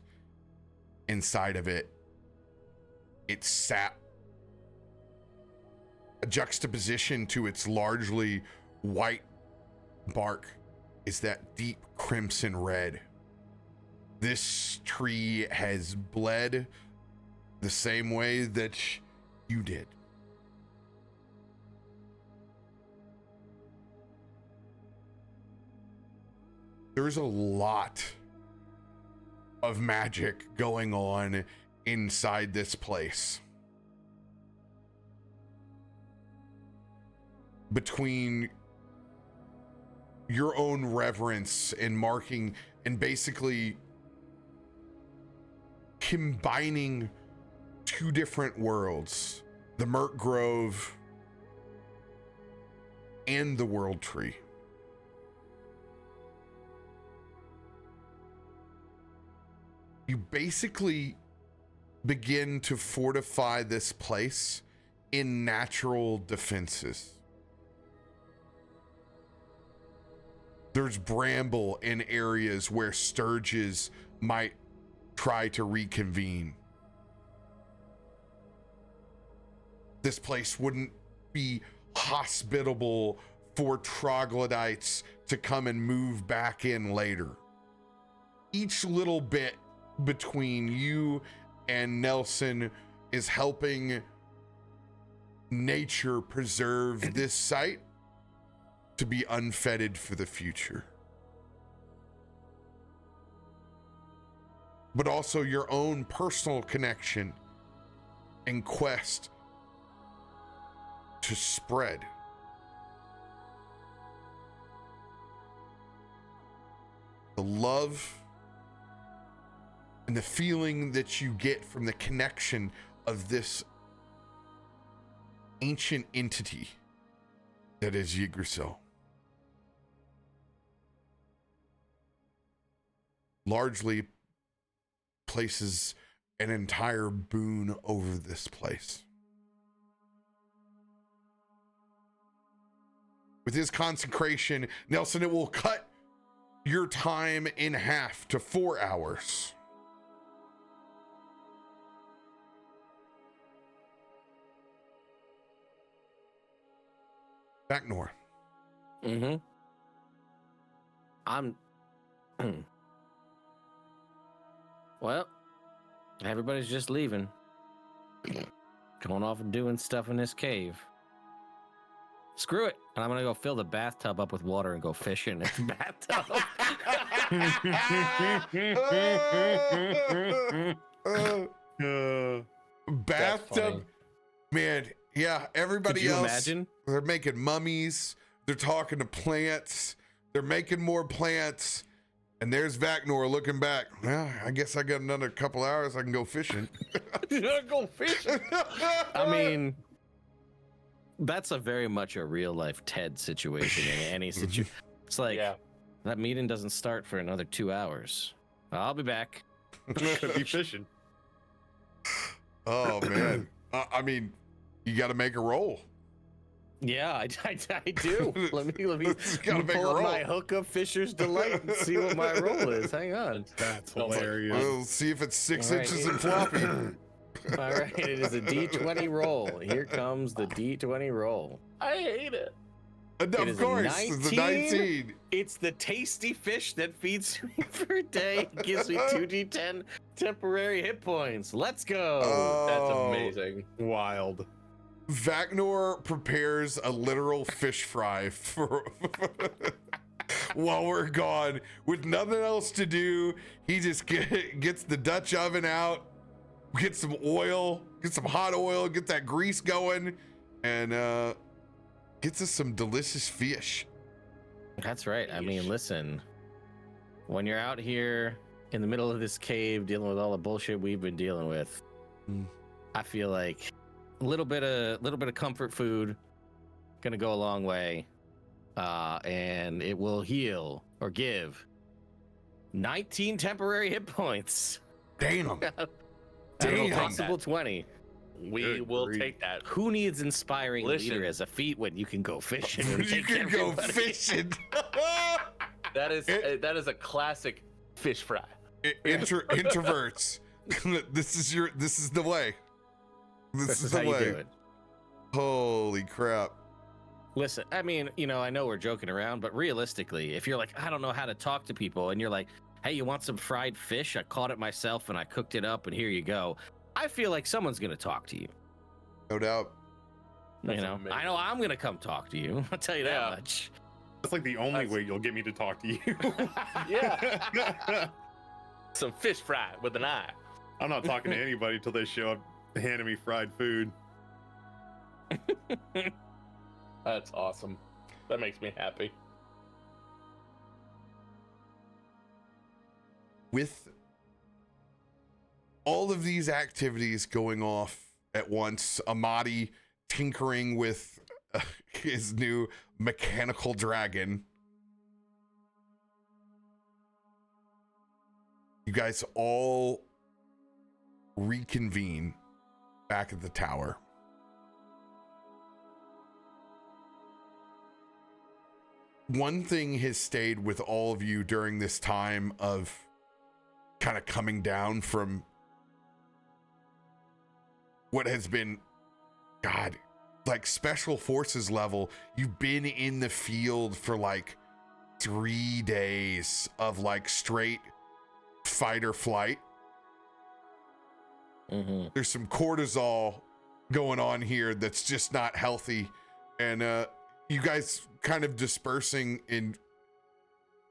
Speaker 1: inside of it. It's sat a juxtaposition to its largely white bark is that deep crimson red. This tree has bled the same way that you did. There's a lot of magic going on inside this place. Between your own reverence and marking and basically combining two different worlds, the Murk Grove and the World Tree. You basically begin to fortify this place in natural defenses. There's bramble in areas where sturges might try to reconvene. This place wouldn't be hospitable for troglodytes to come and move back in later. Each little bit between you and Nelson is helping nature preserve this site to be unfettered for the future. But also your own personal connection and quest to spread. The love and the feeling that you get from the connection of this ancient entity that is Yggdrasil. Largely places an entire boon over this place. With his consecration, Nelson, it will cut your time in half to 4 hours. Vaknor.
Speaker 2: Mm-hmm. I'm well, everybody's just leaving. Going off and doing stuff in this cave. Screw it. And I'm gonna go fill the bathtub up with water and go fishing in the bathtub.
Speaker 1: Bathtub, man. Yeah, everybody
Speaker 2: Could you
Speaker 1: else.
Speaker 2: imagine?
Speaker 1: They're making mummies. They're talking to plants. They're making more plants. And there's Vaknor looking back. Well, I guess I got another couple hours. I can go fishing.
Speaker 3: Go fishing.
Speaker 2: I mean, that's a very much a real life Ted situation in any situation. It's like, that meeting doesn't start for another 2 hours. I'll be back.
Speaker 4: Could be fishing.
Speaker 1: Oh, man. I mean, you got to make a roll.
Speaker 2: Yeah, I do. Let me
Speaker 1: Gotta make a
Speaker 2: pull up
Speaker 1: roll.
Speaker 2: my hook of Fisher's Delight and see what my roll is. Hang on.
Speaker 4: That's
Speaker 3: Oh my
Speaker 4: hilarious.
Speaker 1: We'll see if it's 6
Speaker 2: All right.
Speaker 1: inches and floppy.
Speaker 2: All right, it is a D20 roll. Here comes the D20 roll.
Speaker 3: I hate it.
Speaker 2: It
Speaker 1: Of
Speaker 2: is a
Speaker 1: course, it's a 19.
Speaker 2: It's the tasty fish that feeds me for a day. It gives me 2d10 temporary hit points. Let's go.
Speaker 3: That's
Speaker 1: Oh,
Speaker 3: amazing.
Speaker 4: Wild.
Speaker 1: Vaknor prepares a literal fish fry for while we're gone with nothing else to do. He just gets the Dutch oven out, gets some oil, get some hot oil, get that grease going, and gets us some delicious fish.
Speaker 2: That's right. I mean, listen, when you're out here in the middle of this cave dealing with all the bullshit we've been dealing with, I feel like a little bit of comfort food gonna go a long way, and it will heal or give 19 temporary hit points.
Speaker 1: Damn.
Speaker 2: Out of a
Speaker 1: Damn.
Speaker 2: possible 20.
Speaker 3: We
Speaker 4: Good
Speaker 3: will
Speaker 4: grief.
Speaker 3: take that.
Speaker 2: Who needs inspiring
Speaker 3: Listen.
Speaker 2: leader as a feat when you can go fishing? And
Speaker 1: You
Speaker 2: take
Speaker 1: can go
Speaker 2: everybody?
Speaker 1: fishing.
Speaker 3: That is a classic fish fry.
Speaker 1: Introverts. This is the way. This is
Speaker 2: how
Speaker 1: the
Speaker 2: you do
Speaker 1: way.
Speaker 2: it.
Speaker 1: Holy crap.
Speaker 2: Listen, I mean, I know we're joking around, but realistically, if you're like, I don't know how to talk to people, and you're like, hey, you want some fried fish? I caught it myself and I cooked it up, and here you go. I feel like someone's gonna talk to you.
Speaker 1: No doubt.
Speaker 3: That's
Speaker 2: I know
Speaker 3: amazing.
Speaker 2: I'm gonna come talk to you. I'll tell you
Speaker 3: Yeah.
Speaker 2: that much.
Speaker 4: That's like the only
Speaker 3: That's-
Speaker 4: way you'll get me to talk to you.
Speaker 3: Yeah. Some fish fry with an eye.
Speaker 4: I'm not talking to anybody till they show up handing me fried food.
Speaker 3: That's awesome. That makes me happy.
Speaker 1: With all of these activities going off at once, Amatti tinkering with his new mechanical dragon, you guys all reconvene back at the tower. One thing has stayed with all of you during this time of kind of coming down from what has been, God, like special forces level. You've been in the field for like 3 days of like straight fight or flight.
Speaker 2: Mm-hmm.
Speaker 1: There's some cortisol going on here that's just not healthy, and you guys kind of dispersing and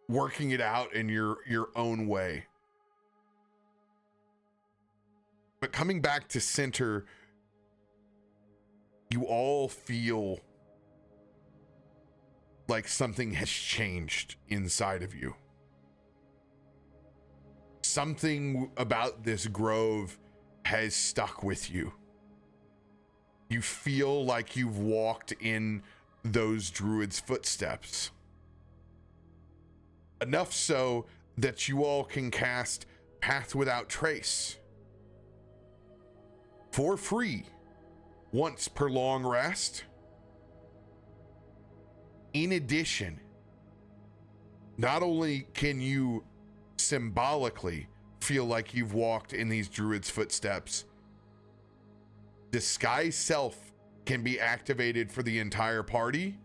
Speaker 1: working it out in your own way. But coming back to center, you all feel like something has changed inside of you. Something about this grove has stuck with you. You feel like you've walked in those druids' footsteps. Enough so that you all can cast Path Without Trace for free once per long rest. In addition, not only can you symbolically feel like you've walked in these druids' footsteps, Disguise Self can be activated for the entire party,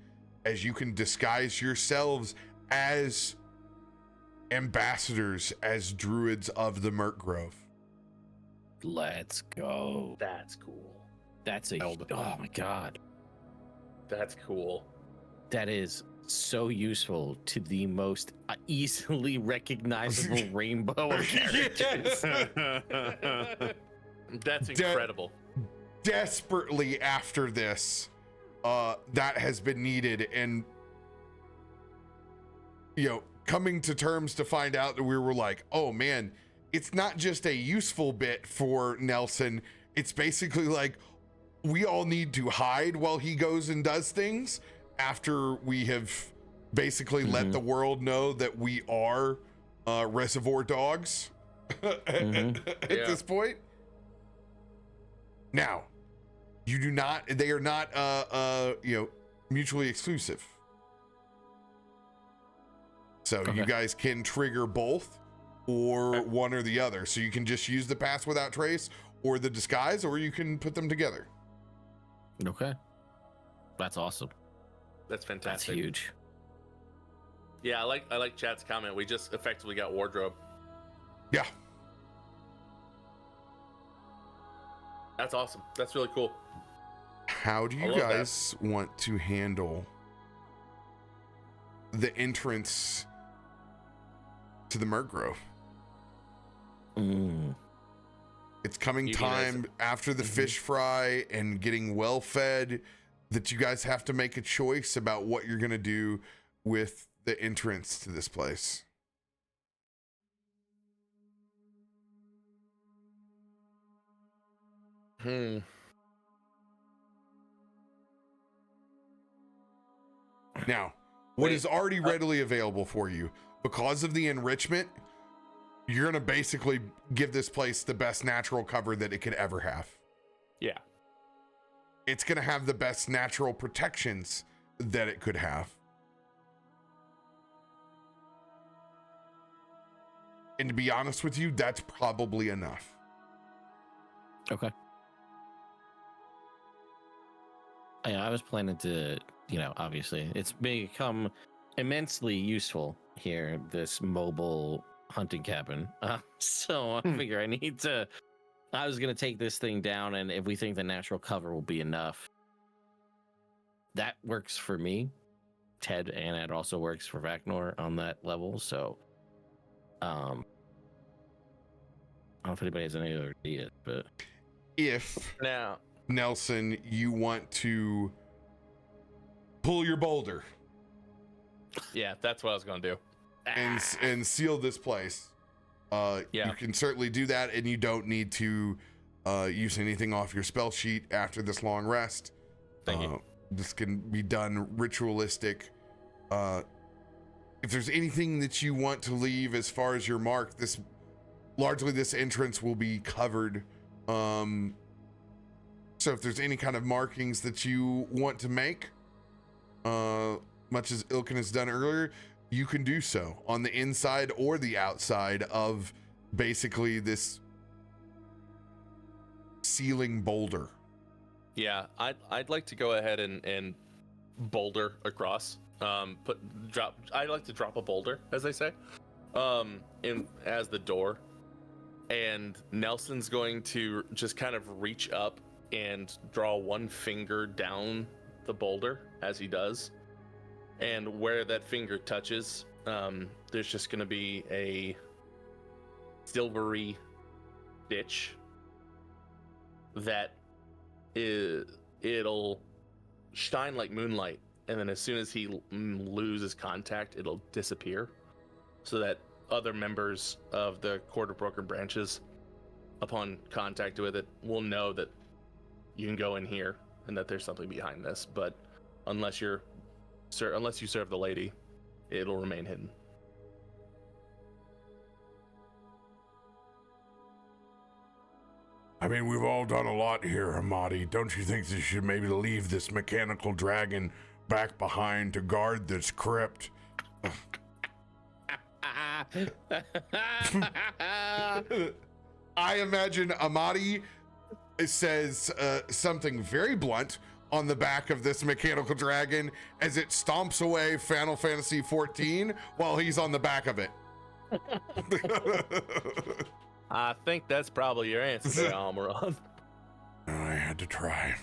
Speaker 1: as you can disguise yourselves as ambassadors, as druids of the Murk Grove.
Speaker 2: Let's go.
Speaker 3: That's cool.
Speaker 2: That's a oh my god.
Speaker 3: That's cool.
Speaker 2: That is so useful to the most easily recognizable rainbow of characters.
Speaker 3: That's incredible.
Speaker 1: Desperately after this, that has been needed, and coming to terms to find out that we were like, oh man, it's not just a useful bit for Nelson, it's basically like we all need to hide while he goes and does things after we have basically let the world know that we are reservoir dogs at this point. Now, they are not mutually exclusive. So
Speaker 2: Okay.
Speaker 1: you guys can trigger both or one or the other. So you can just use the pass without trace or the disguise, or you can put them together.
Speaker 2: Okay. That's awesome.
Speaker 3: That's
Speaker 2: That's
Speaker 3: fantastic.
Speaker 2: huge.
Speaker 3: Yeah, I like chat's comment. We just effectively got wardrobe.
Speaker 1: Yeah.
Speaker 3: That's awesome. That's really cool.
Speaker 1: How do
Speaker 3: I
Speaker 1: you
Speaker 3: love that.
Speaker 1: guys want to handle the entrance to the Murgrove? It's coming
Speaker 3: You mean as-
Speaker 1: time after the fish fry and getting well fed that you guys have to make a choice about what you're going to do with the entrance to this place. Now, what
Speaker 3: Wait,
Speaker 1: is already readily available for you because of the enrichment, you're going to basically give this place the best natural cover that it could ever have.
Speaker 3: Yeah.
Speaker 1: It's going to have the best natural protections that it could have. And to be honest with you, that's probably enough.
Speaker 2: Okay. Yeah, I was planning to, obviously, it's become immensely useful here, this mobile hunting cabin. So I figure I was going to take this thing down, and if we think the natural cover will be enough, that works for me, Ted, and it also works for Vaknor on that level. So, I don't know if anybody has any other ideas, but
Speaker 1: If
Speaker 3: Now,
Speaker 1: Nelson, you want to pull your boulder
Speaker 3: yeah, that's what I was gonna do.
Speaker 1: and seal this place,
Speaker 3: Yeah.
Speaker 1: you can certainly do that, and you don't need to use anything off your spell sheet after this long rest.
Speaker 3: Thank you.
Speaker 1: This can be done ritualistic. If there's anything that you want to leave as far as your mark, largely this entrance will be covered. So if there's any kind of markings that you want to make, much as Ilkun has done earlier, you can do so on the inside or the outside of basically this ceiling boulder.
Speaker 3: Yeah, I'd like to go ahead and boulder across. I'd like to drop a boulder, as they say, as the door. And Nelson's going to just kind of reach up and draw one finger down the boulder as he does. And where that finger touches, there's just going to be a silvery ditch that it'll shine like moonlight. And then as soon as he loses contact, it'll disappear, so that other members of the quarter broken branches, upon contact with it, will know that you can go in here and that there's something behind this. But unless you serve the lady, it'll remain hidden.
Speaker 1: I mean, we've all done a lot here, Amatti. Don't you think they should maybe leave this mechanical dragon back behind to guard this crypt? I imagine Amatti says something very blunt on the back of this mechanical dragon as it stomps away Final Fantasy 14 while he's on the back of it.
Speaker 3: I think that's probably your answer there, Almuron.
Speaker 1: I had to try.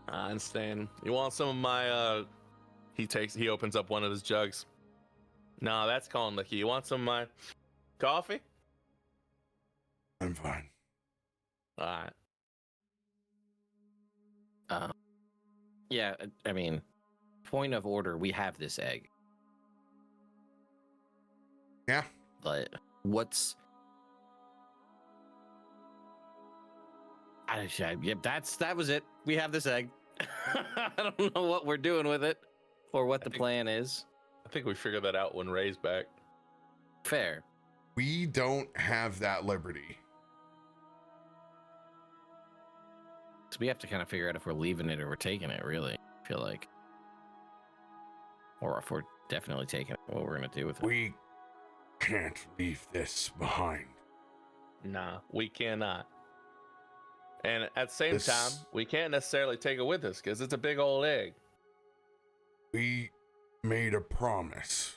Speaker 3: I understand. You want some of my he opens up one of his jugs. No, that's calling the key. You want some of my coffee?
Speaker 1: I'm fine.
Speaker 3: All right.
Speaker 2: Yeah, I mean, point of order, we have this egg.
Speaker 1: Yeah.
Speaker 2: But what's... that was it. We have this egg. I don't know what we're doing with it or what the plan is.
Speaker 3: I think we figured that out when Ray's back.
Speaker 2: Fair.
Speaker 1: We don't have that liberty.
Speaker 2: So we have to kind of figure out if we're leaving it or we're taking it, really. feel like. Or if we're definitely taking it, what we're going to do with it.
Speaker 1: We can't leave this behind.
Speaker 3: Nah, we cannot. And at the same
Speaker 1: This-
Speaker 3: time, we can't necessarily take it with us because it's a big old egg.
Speaker 1: We made a promise.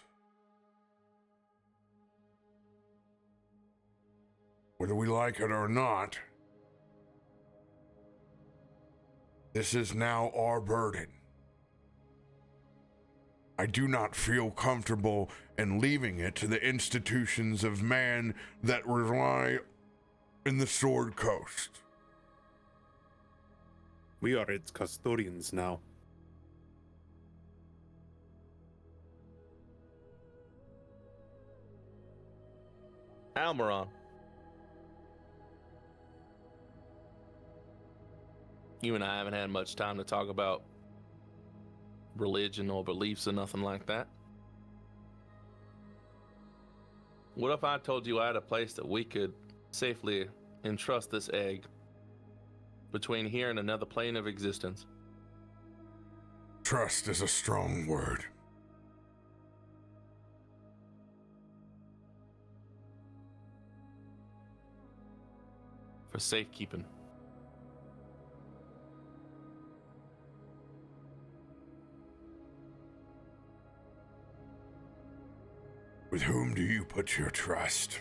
Speaker 1: Whether we like it or not, this is now our burden. I do not feel comfortable in leaving it to the institutions of man that rely in the Sword Coast.
Speaker 4: We are its custodians now.
Speaker 3: Almuron. You and I haven't had much time to talk about religion or beliefs or nothing like that. What if I told you I had a place that we could safely entrust this egg between here and another plane of existence?
Speaker 1: Trust is a strong word.
Speaker 3: For safekeeping.
Speaker 1: With whom do you put your trust?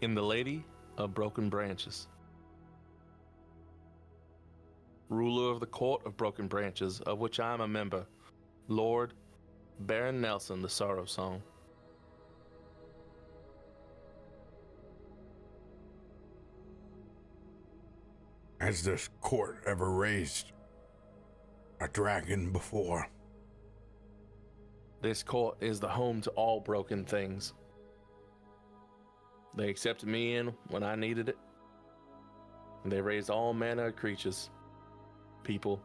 Speaker 3: In the Lady of Broken Branches. Ruler of the Court of Broken Branches, of which I am a member, Lord Baron Nelson, the Sorrow Song.
Speaker 1: Has this court ever raised a dragon before?
Speaker 3: This court is the home to all broken things. They accepted me in when I needed it. And they raised all manner of creatures. People.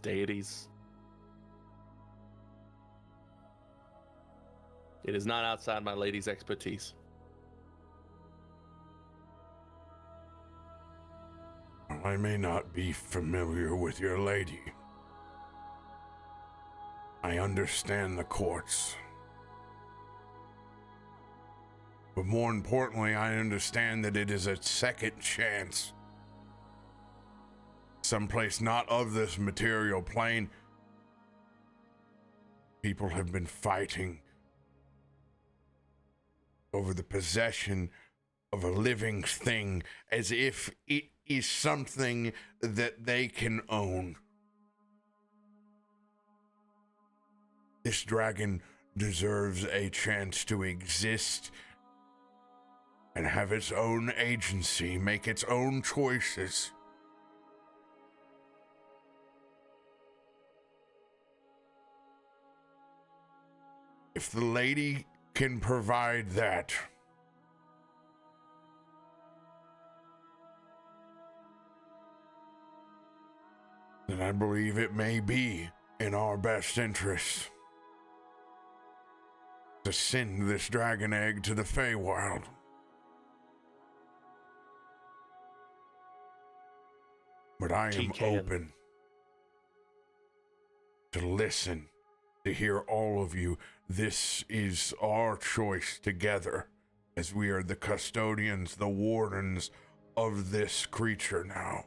Speaker 3: Deities. It is not outside my lady's expertise.
Speaker 1: I may not be familiar with your lady. I understand the courts. But more importantly, I understand that it is a second chance. Someplace not of this material plane. People have been fighting over the possession of a living thing as if it is something that they can own. This dragon deserves a chance to exist and have its own agency, make its own choices. If the lady can provide that, then I believe it may be in our best interest to send this dragon egg to the Feywild. But I am
Speaker 3: TKN.
Speaker 1: open to listen, to hear all of you. This is our choice together, as we are the custodians, the wardens of this creature now.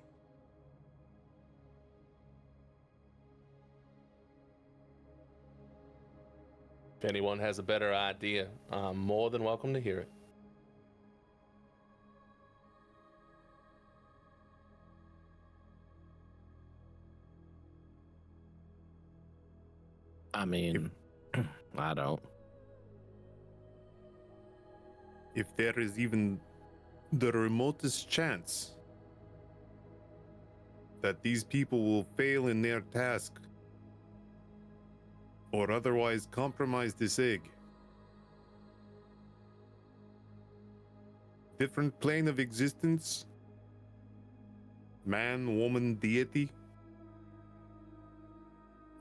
Speaker 3: If anyone has a better idea, I'm more than welcome to hear it.
Speaker 2: I mean, I don't.
Speaker 4: If there is even the remotest chance that these people will fail in their task or otherwise compromise this egg, different plane of existence, man, woman, deity,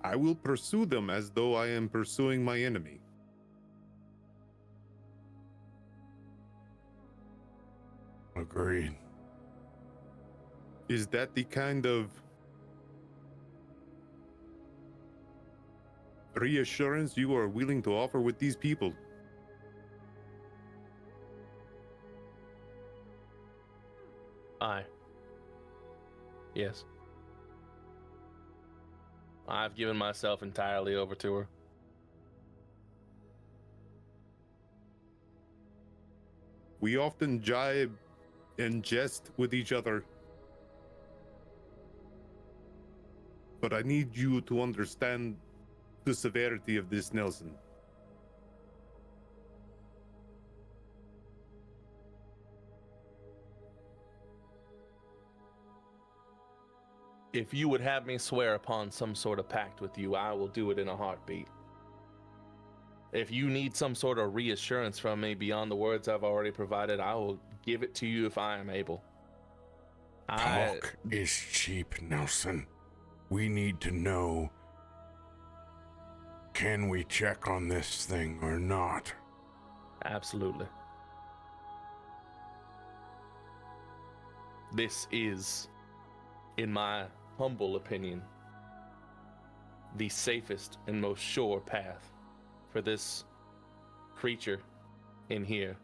Speaker 4: I will pursue them as though I am pursuing my enemy.
Speaker 1: Agreed.
Speaker 4: Is that the kind of reassurance you are willing to offer with these people?
Speaker 3: Aye. Yes. I've given myself entirely over to her.
Speaker 4: We often jibe and jest with each other, but I need you to understand the severity of this, Nelson.
Speaker 3: If you would have me swear upon some sort of pact with you, I will do it in a heartbeat. If you need some sort of reassurance from me beyond the words I've already provided, I will give it to you if I am able.
Speaker 1: Talk is cheap, Nelson. We need to know, can we check on this thing or not?
Speaker 3: Absolutely. This is, in my humble opinion, the safest and most sure path for this creature in here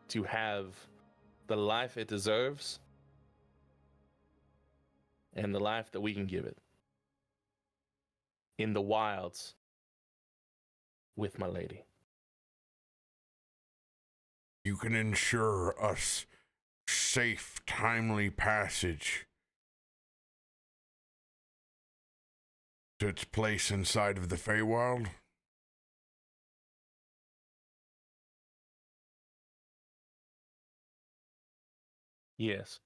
Speaker 3: to have the life it deserves and the life that we can give it in the wilds with my lady.
Speaker 1: You can ensure us safe, timely passage to its place inside of the Feywild?
Speaker 3: Yes.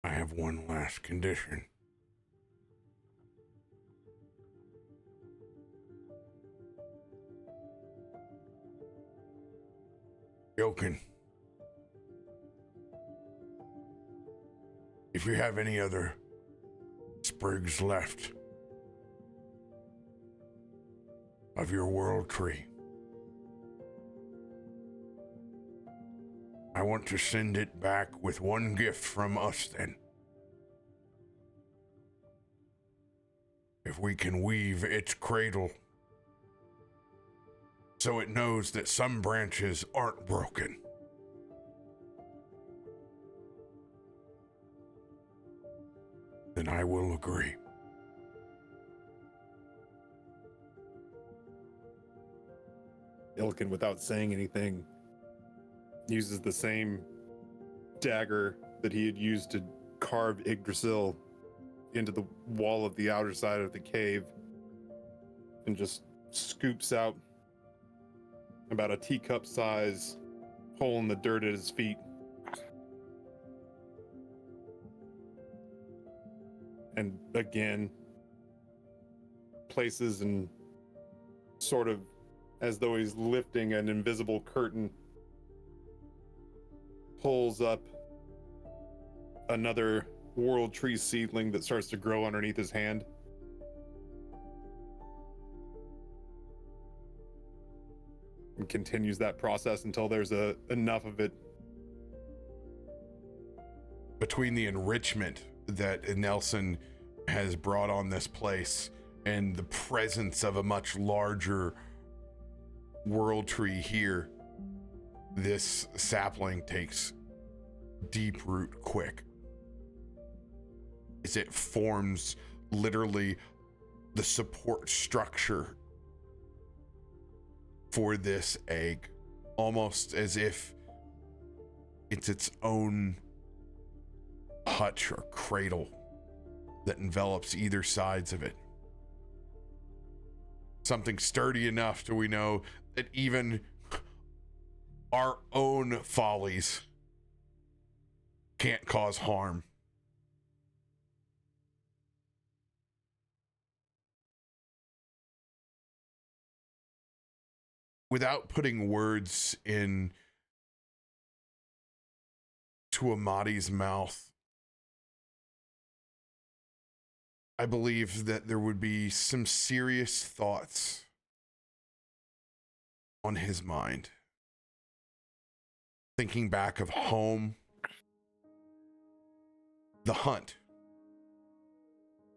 Speaker 1: I have one last condition. Ilkun, if you have any other sprigs left of your world tree, I want to send it back with one gift from us then. If we can weave its cradle so it knows that some branches aren't broken. Then I will agree.
Speaker 4: Ilkun, without saying anything, uses the same dagger that he had used to carve Yggdrasil into the wall of the outer side of the cave and just scoops out about a teacup size hole in the dirt at his feet. And again, places and sort of as though he's lifting an invisible curtain, pulls up another world tree seedling that starts to grow underneath his hand. And continues that process until there's enough of it.
Speaker 1: Between the enrichment that Nelson has brought on this place and the presence of a much larger world tree here, this sapling takes deep root quick as it forms literally the support structure for this egg, almost as if it's its own hutch or cradle that envelops either sides of it. Something sturdy enough so we know that even our own follies can't cause harm. Without putting words in to Amatti's mouth, I believe that there would be some serious thoughts on his mind. Thinking back of home, the hunt,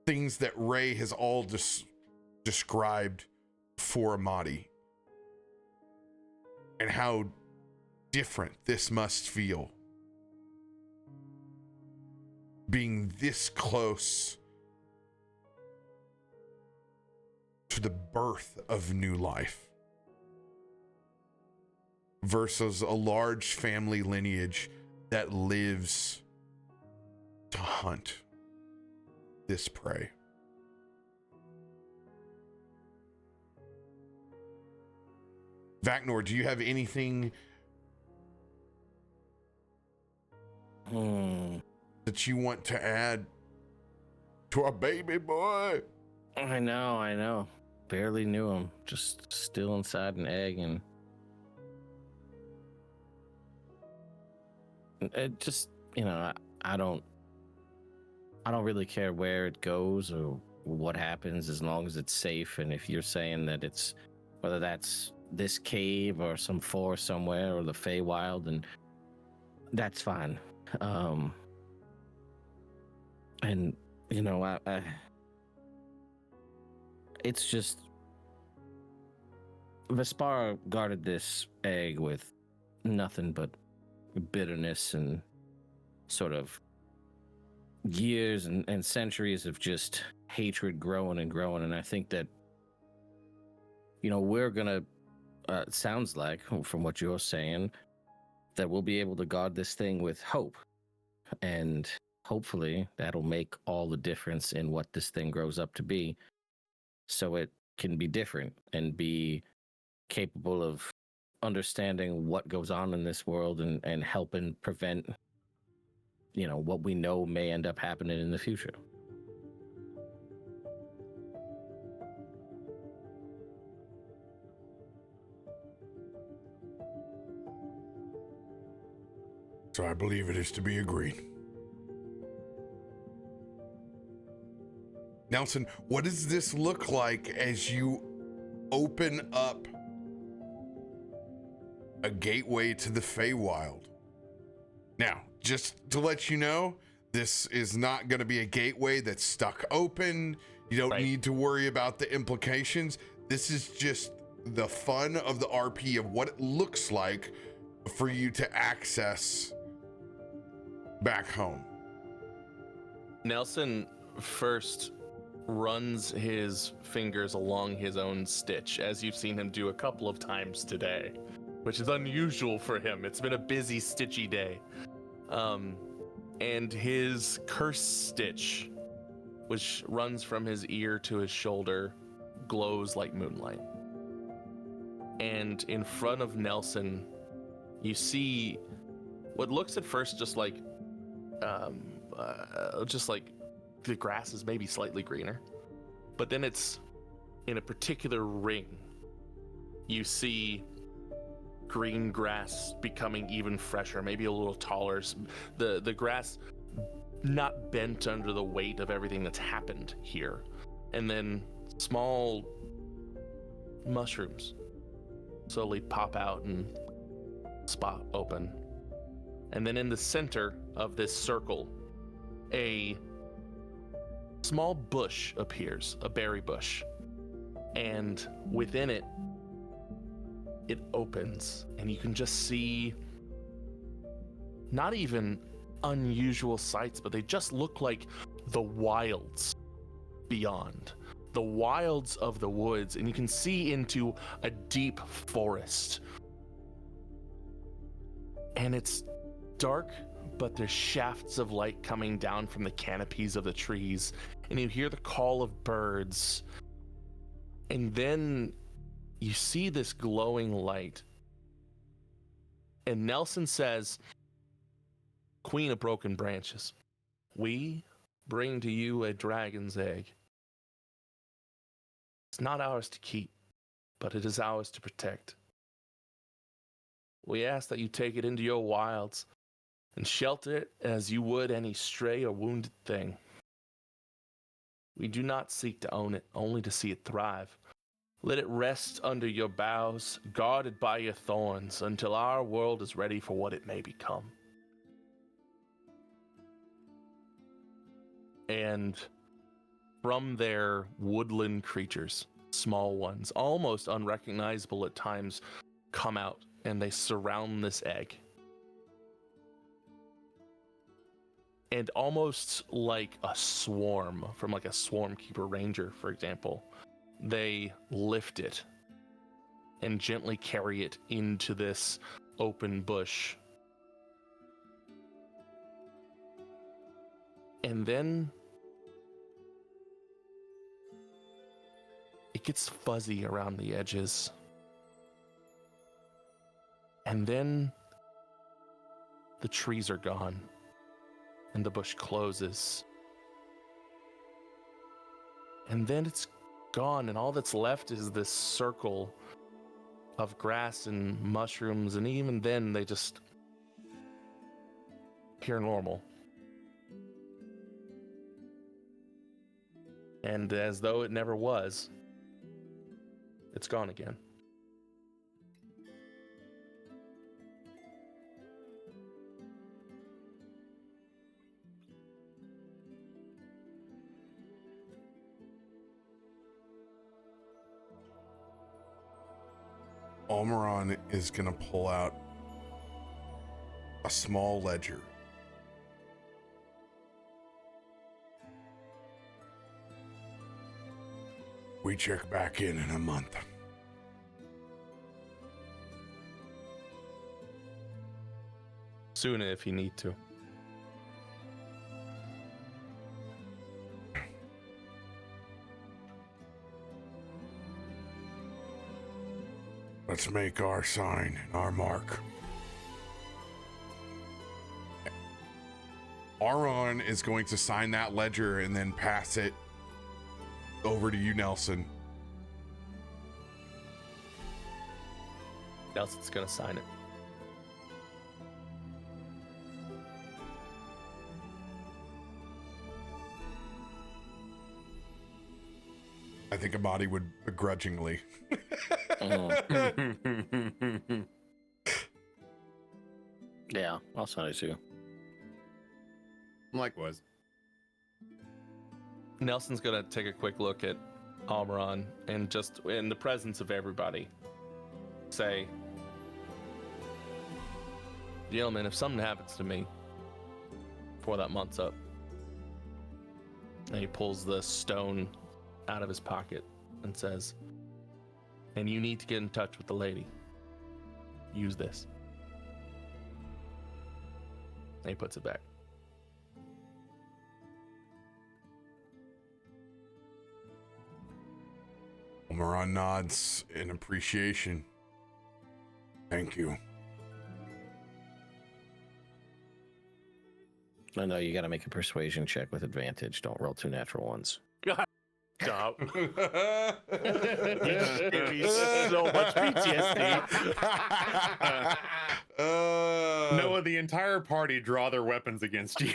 Speaker 1: things that Ray has all described for Amatti, and how different this must feel. Being this close to the birth of new life versus a large family lineage that lives to hunt this prey. Vaknor, do you have anything that you want to add to our baby boy?
Speaker 2: I know. Barely knew him. Just still inside an egg, and it just, I don't really care where it goes or what happens as long as it's safe. And if you're saying that it's, whether that's this cave or some forest somewhere or the Feywild, then that's fine. And I it's just, Vespar guarded this egg with nothing but bitterness and sort of years and centuries of just hatred growing and growing. And I think that, we're gonna, it sounds like from what you're saying, that we'll be able to guard this thing with hope. And hopefully that'll make all the difference in what this thing grows up to be, so it can be different and be capable of understanding what goes on in this world and helping prevent, what we know may end up happening in the future.
Speaker 1: So I believe it is to be agreed. Nelson, what does this look like as you open up a gateway to the Feywild? Now, just to let you know, this is not going to be a gateway that's stuck open. You don't need to worry about the implications. This is just the fun of the RP of what it looks like for you to access back home.
Speaker 3: Nelson first runs his fingers along his own stitch, as you've seen him do a couple of times today, which is unusual for him. It's been a busy, stitchy day. And his curse stitch, which runs from his ear to his shoulder, glows like moonlight. And in front of Nelson, you see what looks at first just like the grass is maybe slightly greener, but then it's in a particular ring. You see green grass becoming even fresher, maybe a little taller. The grass not bent under the weight of everything that's happened here. And then small mushrooms slowly pop out and spot open. And then in the center of this circle, a small bush appears, a berry bush. And within it, it opens, and you can just see not even unusual sights, but they just look like the wilds beyond. The wilds of the woods, and you can see into a deep forest. And it's dark, but there's shafts of light coming down from the canopies of the trees, and you hear the call of birds. And then you see this glowing light. And Nelson says, "Queen of Broken Branches, we bring to you a dragon's egg. It's not ours to keep, but it is ours to protect. We ask that you take it into your wilds and shelter it as you would any stray or wounded thing. We do not seek to own it, only to see it thrive. Let it rest under your boughs, guarded by your thorns, until our world is ready for what it may become. And from their woodland creatures, small ones, almost unrecognizable at times, come out and they surround this egg. And almost like a swarm, from like a swarm keeper ranger, for example, they lift it and gently carry it into this open bush. And then it gets fuzzy around the edges. And then the trees are gone and the bush closes. And then it's gone, and all that's left is this circle of grass and mushrooms, and even then they just appear normal. And as though it never was, it's gone again.
Speaker 1: Almuron is gonna pull out a small ledger. We check back in a month.
Speaker 3: Sooner if you need to.
Speaker 1: Let's make our sign and our mark. Aron is going to sign that ledger and then pass it over to you, Nelson.
Speaker 3: Nelson's gonna sign it.
Speaker 1: I think Amatti would begrudgingly.
Speaker 2: Yeah, I'll sign it too.
Speaker 4: Likewise.
Speaker 3: Nelson's gonna take a quick look at Almuron and just in the presence of everybody say, gentlemen, if something happens to me before that month's up, and he pulls the stone out of his pocket and says, and you need to get in touch with the lady, use this. And he puts it back.
Speaker 1: Almuron nods in appreciation. Thank you.
Speaker 2: I know you got to make a persuasion check with advantage. Don't roll 2 natural ones.
Speaker 3: Stop. You just gave me so much PTSD.
Speaker 4: Noah, the entire party draw their weapons against you.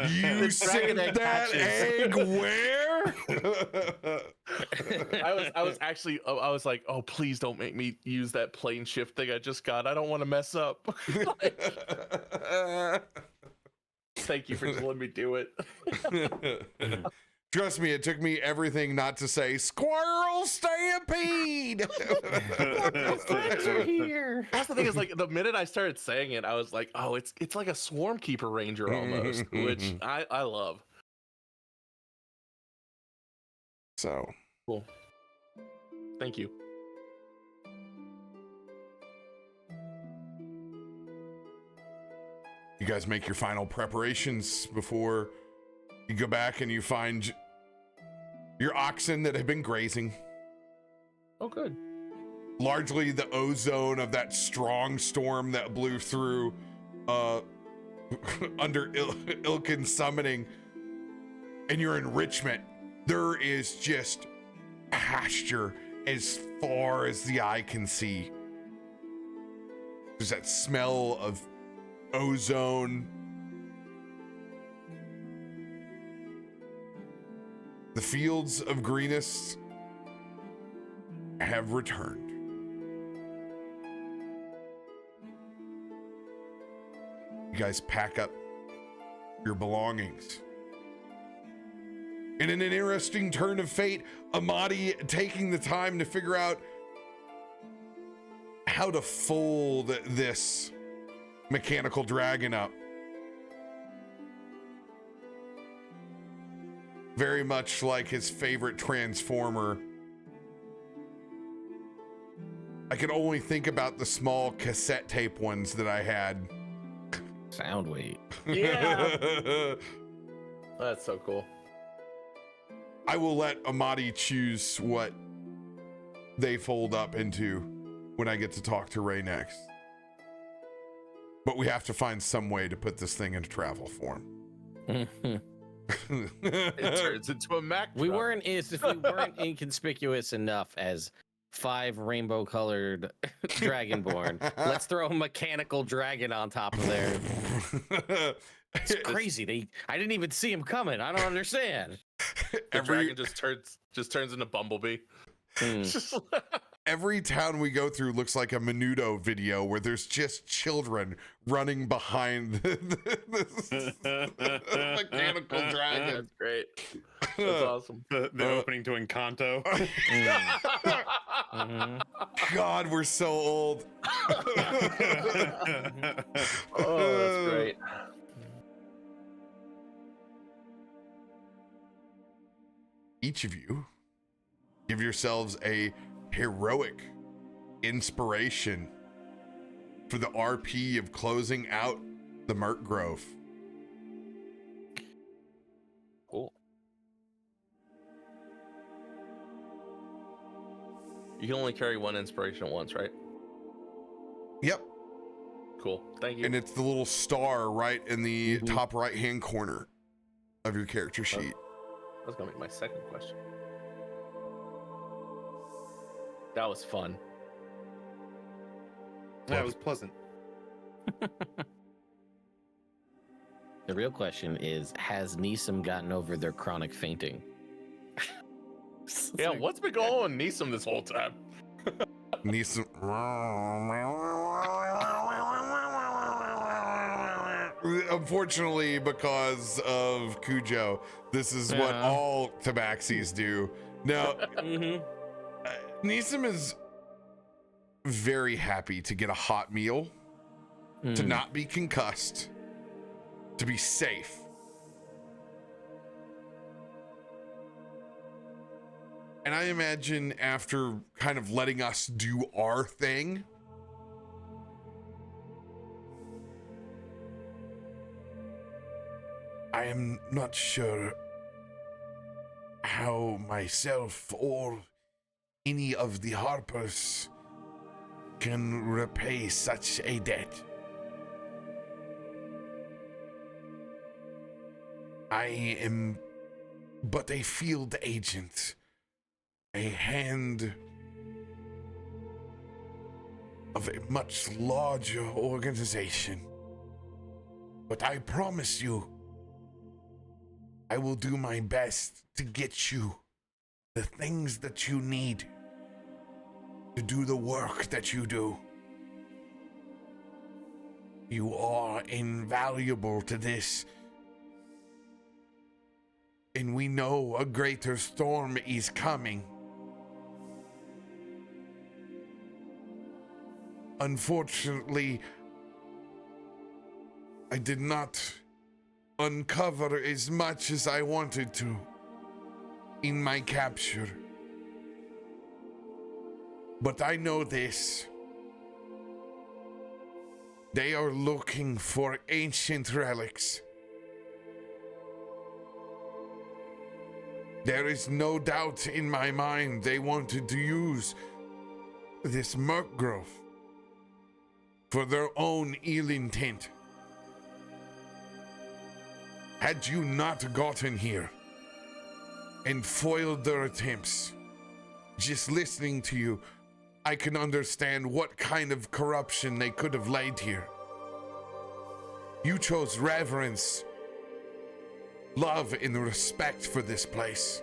Speaker 1: You sent that egg where?
Speaker 3: I was like, oh, please don't make me use that plane shift thing I just got. I don't want to mess up. Thank you for just letting me do it.
Speaker 1: Trust me, it took me everything not to say squirrel stampede.
Speaker 2: Friends are here.
Speaker 3: That's the thing is, like, the minute I started saying it, I was like, oh, it's like a swarm keeper ranger almost, which I love.
Speaker 1: So
Speaker 3: Cool. Thank you.
Speaker 1: you guys make your final preparations before you go back and you find your oxen that have been grazing.
Speaker 3: Oh, good.
Speaker 1: Largely the ozone of that strong storm that blew through under Ilkun summoning, and your enrichment. There is just pasture as far as the eye can see. There's that smell of ozone The fields of greenest have returned. You guys pack up your belongings. And in an interesting turn of fate, Amatti taking the time to figure out how to fold this mechanical dragon up. Very much like his favorite transformer. I can only think about the small cassette tape ones that I had.
Speaker 2: Soundwave.
Speaker 3: Yeah. That's so cool.
Speaker 1: I will let Amatti choose what they fold up into when I get to talk to Ray next. But we have to find some way to put this thing into travel form.
Speaker 3: It turns into a Mac truck.
Speaker 2: We weren't inconspicuous enough as 5 rainbow-colored Dragonborn. Let's throw a mechanical dragon on top of there. It's crazy. I didn't even see him coming. I don't understand.
Speaker 3: The dragon just turns into Bumblebee.
Speaker 1: Every town we go through looks like a Menudo video where there's just children running behind the mechanical dragon.
Speaker 3: That's great. That's awesome.
Speaker 4: The opening to Encanto.
Speaker 1: God, we're so old.
Speaker 3: Oh, that's great.
Speaker 1: Each of you give yourselves a heroic inspiration for the RP of closing out the Merc Grove.
Speaker 3: Cool. You can only carry 1 inspiration at once, right?
Speaker 1: Yep.
Speaker 3: Cool. Thank you.
Speaker 1: And it's the little star right in the top right-hand corner of your character sheet.
Speaker 3: That's gonna be my second question. That was fun.
Speaker 4: Yeah, it was pleasant.
Speaker 2: The real question is, has Neeson gotten over their chronic fainting?
Speaker 3: Yeah, what's been going on with Neeson this whole time?
Speaker 1: Neeson. Unfortunately, because of Cujo, this is what all tabaxis do. Now, Neeson is very happy to get a hot meal, to not be concussed, to be safe. And I imagine after kind of letting us do our thing, I am not sure how myself or any of the Harpers can repay such a debt. I am but a field agent, a hand of a much larger organization. But I promise you, I will do my best to get you the things that you need to do the work that you do. You are invaluable to this. And we know a greater storm is coming. Unfortunately, I did not uncover as much as I wanted to in my capture. But I know this. They are looking for ancient relics. There is no doubt in my mind they wanted to use this Merc Grove for their own ill intent. Had you not gotten here and foiled their attempts, just listening to you, I can understand what kind of corruption they could have laid here. You chose reverence, love, and respect for this place.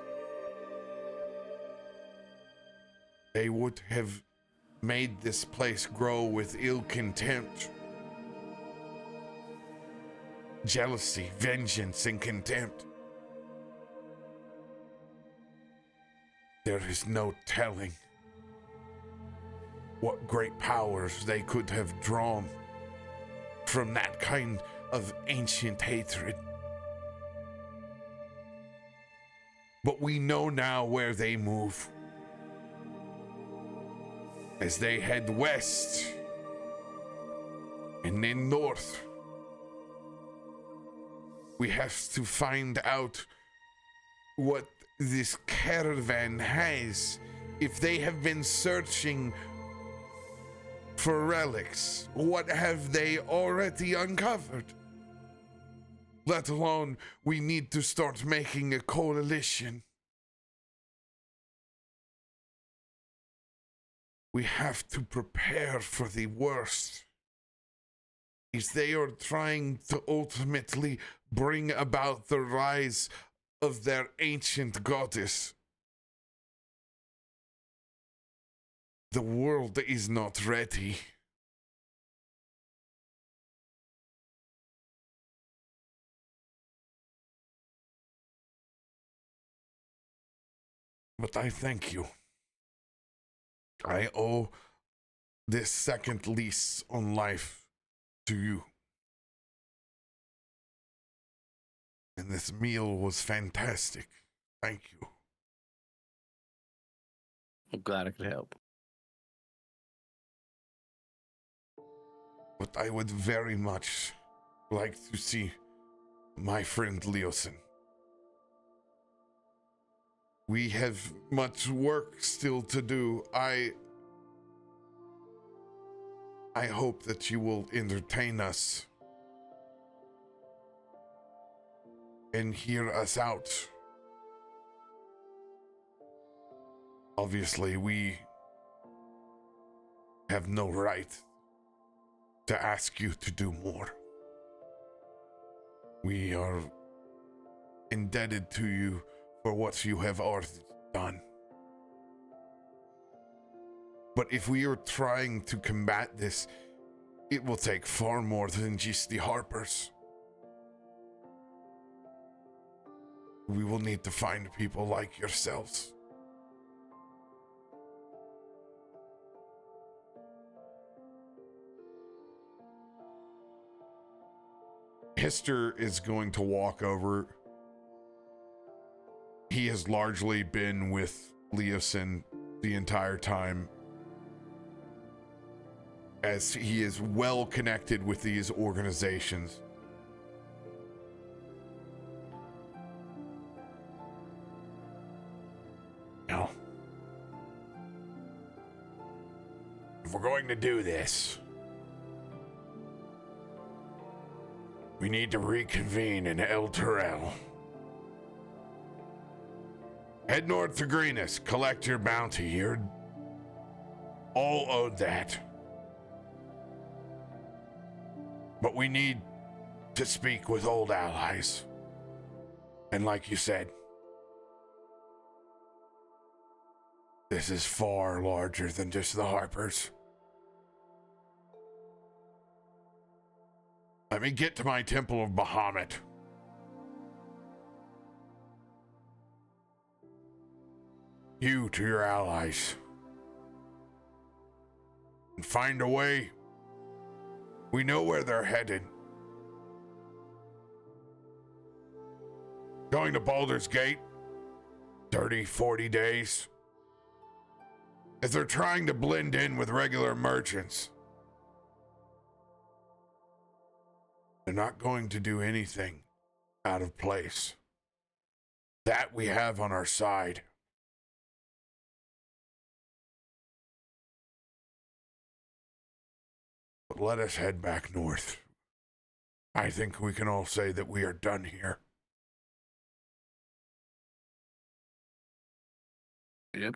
Speaker 1: they would have made this place grow with ill contempt, jealousy, vengeance, and contempt. There is no telling what great powers they could have drawn from that kind of ancient hatred. But we know now where they move. As they head west and then north, we have to find out what this caravan has. If they have been searching for relics, what have they already uncovered? Let alone, we need to start making a coalition. We have to prepare for the worst. If they are trying to ultimately bring about the rise of their ancient goddess, the world is not ready. But I thank you. I owe this second lease on life to you. And this meal was fantastic. Thank you.
Speaker 2: I'm glad I could help.
Speaker 1: But I would very much like to see my friend Leosin. We have much work still to do. I hope that you will entertain us and hear us out. Obviously, we have no right to ask you to do more. We are indebted to you for what you have already done. But if we are trying to combat this, it will take far more than just the Harpers. We will need to find people like yourselves. Hester is going to walk over. He has largely been with Leosin the entire time, as he is well connected with these organizations. Now, if we're going to do this, we need to reconvene in El Terrell. Head north to Greenus, collect your bounty. You're all owed that. But we need to speak with old allies. And like you said, this is far larger than just the Harpers. Let me get to my Temple of Bahamut. You to your allies. And find a way. We know where they're headed. Going to Baldur's Gate, 30, 40 days. As they're trying to blend in with regular merchants. They're not going to do anything out of place. That we have on our side. But let us head back north. I think we can all say that we are done here.
Speaker 2: Yep.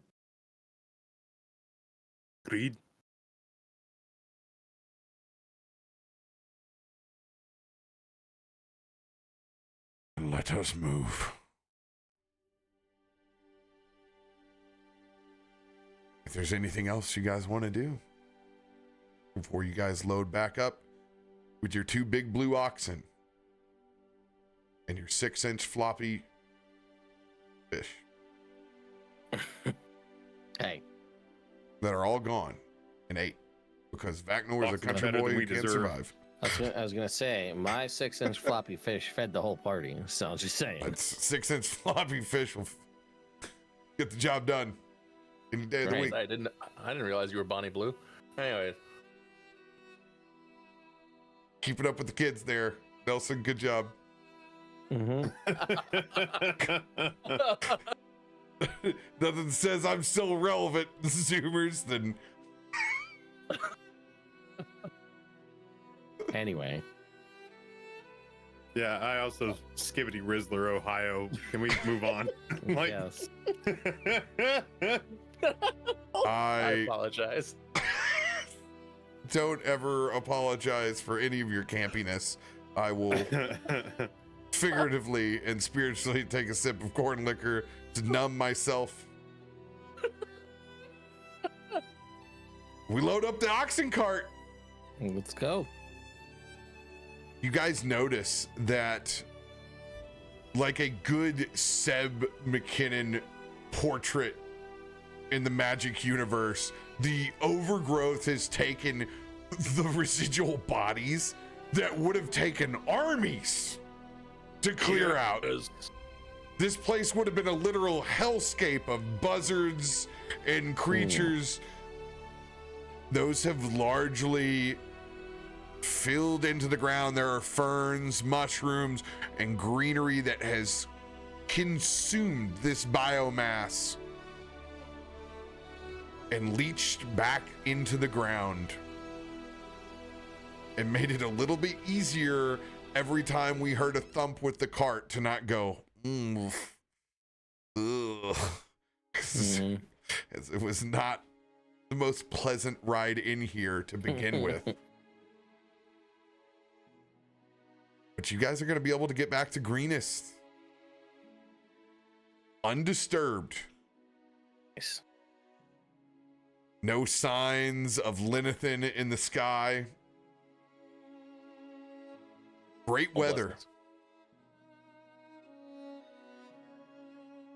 Speaker 4: Agreed.
Speaker 1: Let us move. there's anything else you guys want to do before you guys load back up with your 2 big blue oxen and your 6-inch floppy fish
Speaker 2: Hey,
Speaker 1: that are all gone and ate because Vaknor is a
Speaker 4: Oxen
Speaker 1: country
Speaker 4: better
Speaker 1: boy
Speaker 4: than
Speaker 1: who
Speaker 4: we
Speaker 1: can't
Speaker 4: deserve.
Speaker 1: survive.
Speaker 2: I was gonna say my 6-inch floppy fish fed the whole party. So I'm just saying.
Speaker 1: That's 6-inch floppy fish will get the job done any day of the
Speaker 2: Right.
Speaker 1: week.
Speaker 3: I didn't realize you were Bonnie Blue. Anyways,
Speaker 1: Keep it up with the kids there, Nelson. Good job.
Speaker 2: Mm-hmm.
Speaker 1: Nothing says I'm still relevant, Zoomers, than
Speaker 2: Anyway,
Speaker 4: Yeah, I also Skibbity Rizzler, Ohio. Can we move on? Like-
Speaker 2: yes.
Speaker 3: I
Speaker 1: I
Speaker 3: apologize.
Speaker 1: don't ever apologize for any of your campiness. I will figuratively and spiritually take a sip of corn liquor to numb myself. We load up the oxen cart.
Speaker 2: Let's go.
Speaker 1: You guys notice that, like a good Seb McKinnon portrait in the Magic universe, the overgrowth has taken the residual bodies that would have taken armies to clear out. This place would have been a literal hellscape of buzzards and creatures. Those have largely filled into the ground. There are ferns, mushrooms, and greenery that has consumed this biomass and leached back into the ground and made it a little bit easier every time we heard a thump with the cart to not go, ugh.
Speaker 2: Mhm.
Speaker 1: As it was not the most pleasant ride in here to begin with. But you guys are going to be able to get back to Greenest undisturbed.
Speaker 2: Nice.
Speaker 1: No signs of Linathan in the sky. Great weather.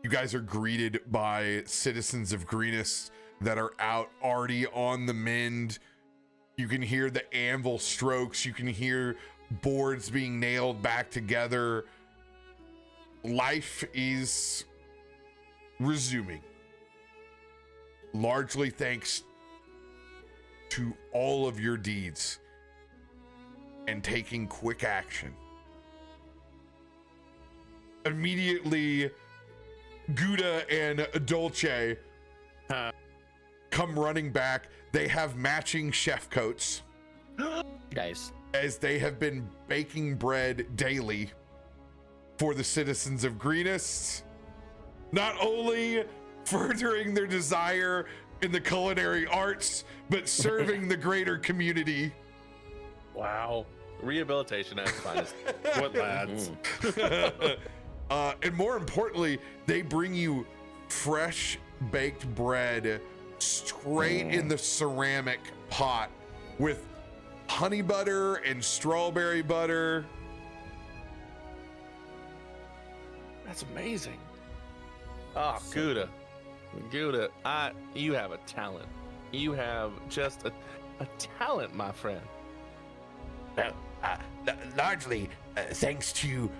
Speaker 1: You guys are greeted by citizens of Greenest that are out already on the mend. You can hear the anvil strokes. You can hear boards being nailed back together. Life is resuming, largely thanks to all of your deeds and taking quick action. Immediately, Gouda and Dolce come running back. They have matching chef coats
Speaker 2: Nice.
Speaker 1: as they have been baking bread daily for the citizens of Greenest, not only furthering their desire in the culinary arts, but serving the greater community.
Speaker 3: Wow. Rehabilitation at its finest.
Speaker 4: What lads?
Speaker 1: And more importantly, they bring you fresh baked bread straight in the ceramic pot with honey butter and strawberry butter.
Speaker 3: That's amazing. Oh, Gouda. Gouda, you have a talent. You have just a talent, my friend.
Speaker 5: Largely thanks to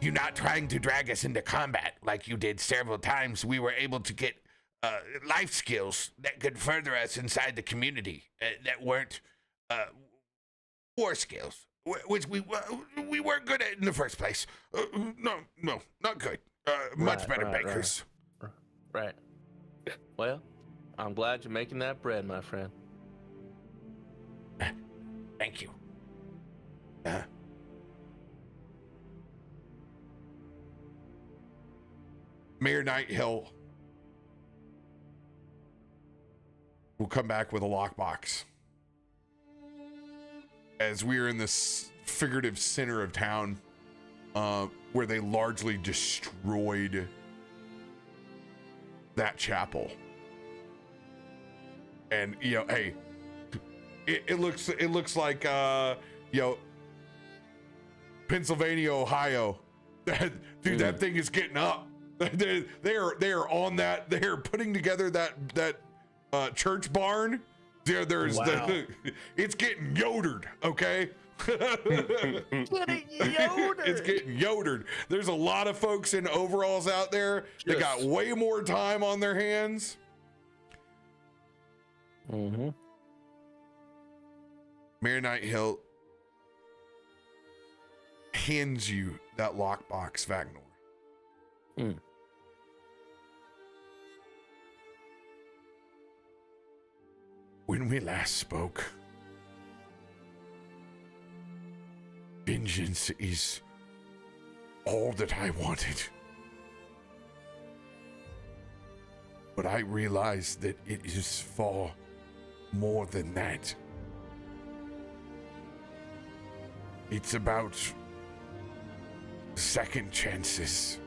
Speaker 5: you not trying to drag us into combat like you did several times, we were able to get life skills that could further us inside the community that weren't war skills, which we weren't good at in the first place. No, not good. Much
Speaker 3: Right,
Speaker 5: better
Speaker 3: right,
Speaker 5: bakers.
Speaker 3: Right. Well, I'm glad you're making that bread, my friend.
Speaker 5: Thank you.
Speaker 1: Mayor Nighthill will come back with a lockbox. As we are in this figurative center of town, where they largely destroyed that chapel. And hey, it looks like Pennsylvania, Ohio. Dude, that thing is getting up. They're on that. They're putting together that church barn. There's it's getting yodered. Okay. It's getting yodered. There's a lot of folks in overalls out there that got way more time on their hands.
Speaker 2: Mm-hmm.
Speaker 1: Mayor Nighthill hands you that lockbox, Vaknor.
Speaker 2: Mm.
Speaker 5: When we last spoke, vengeance is all that I wanted. But I realize that it is far more than that. It's about second chances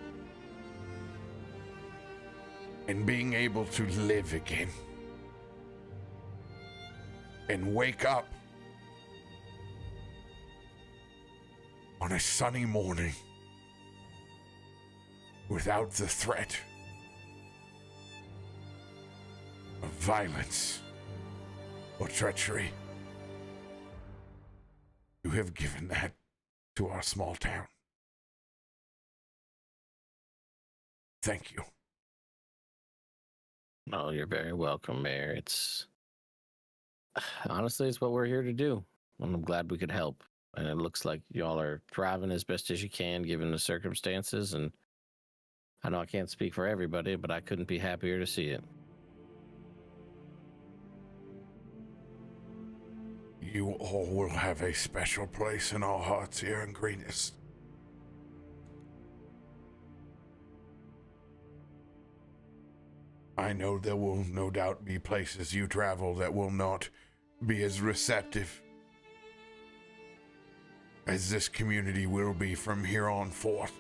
Speaker 5: and being able to live again and wake up on a sunny morning without the threat of violence or treachery. You have given that to our small town. Thank you.
Speaker 2: Oh, you're very welcome, Mayor. Honestly, it's what we're here to do. And I'm glad we could help. And it looks like y'all are thriving as best as you can, given the circumstances. And I know I can't speak for everybody, but I couldn't be happier to see it.
Speaker 5: You all will have a special place in our hearts here in Greenest. I know there will no doubt be places you travel that will not be as receptive as this community will be from here on forth.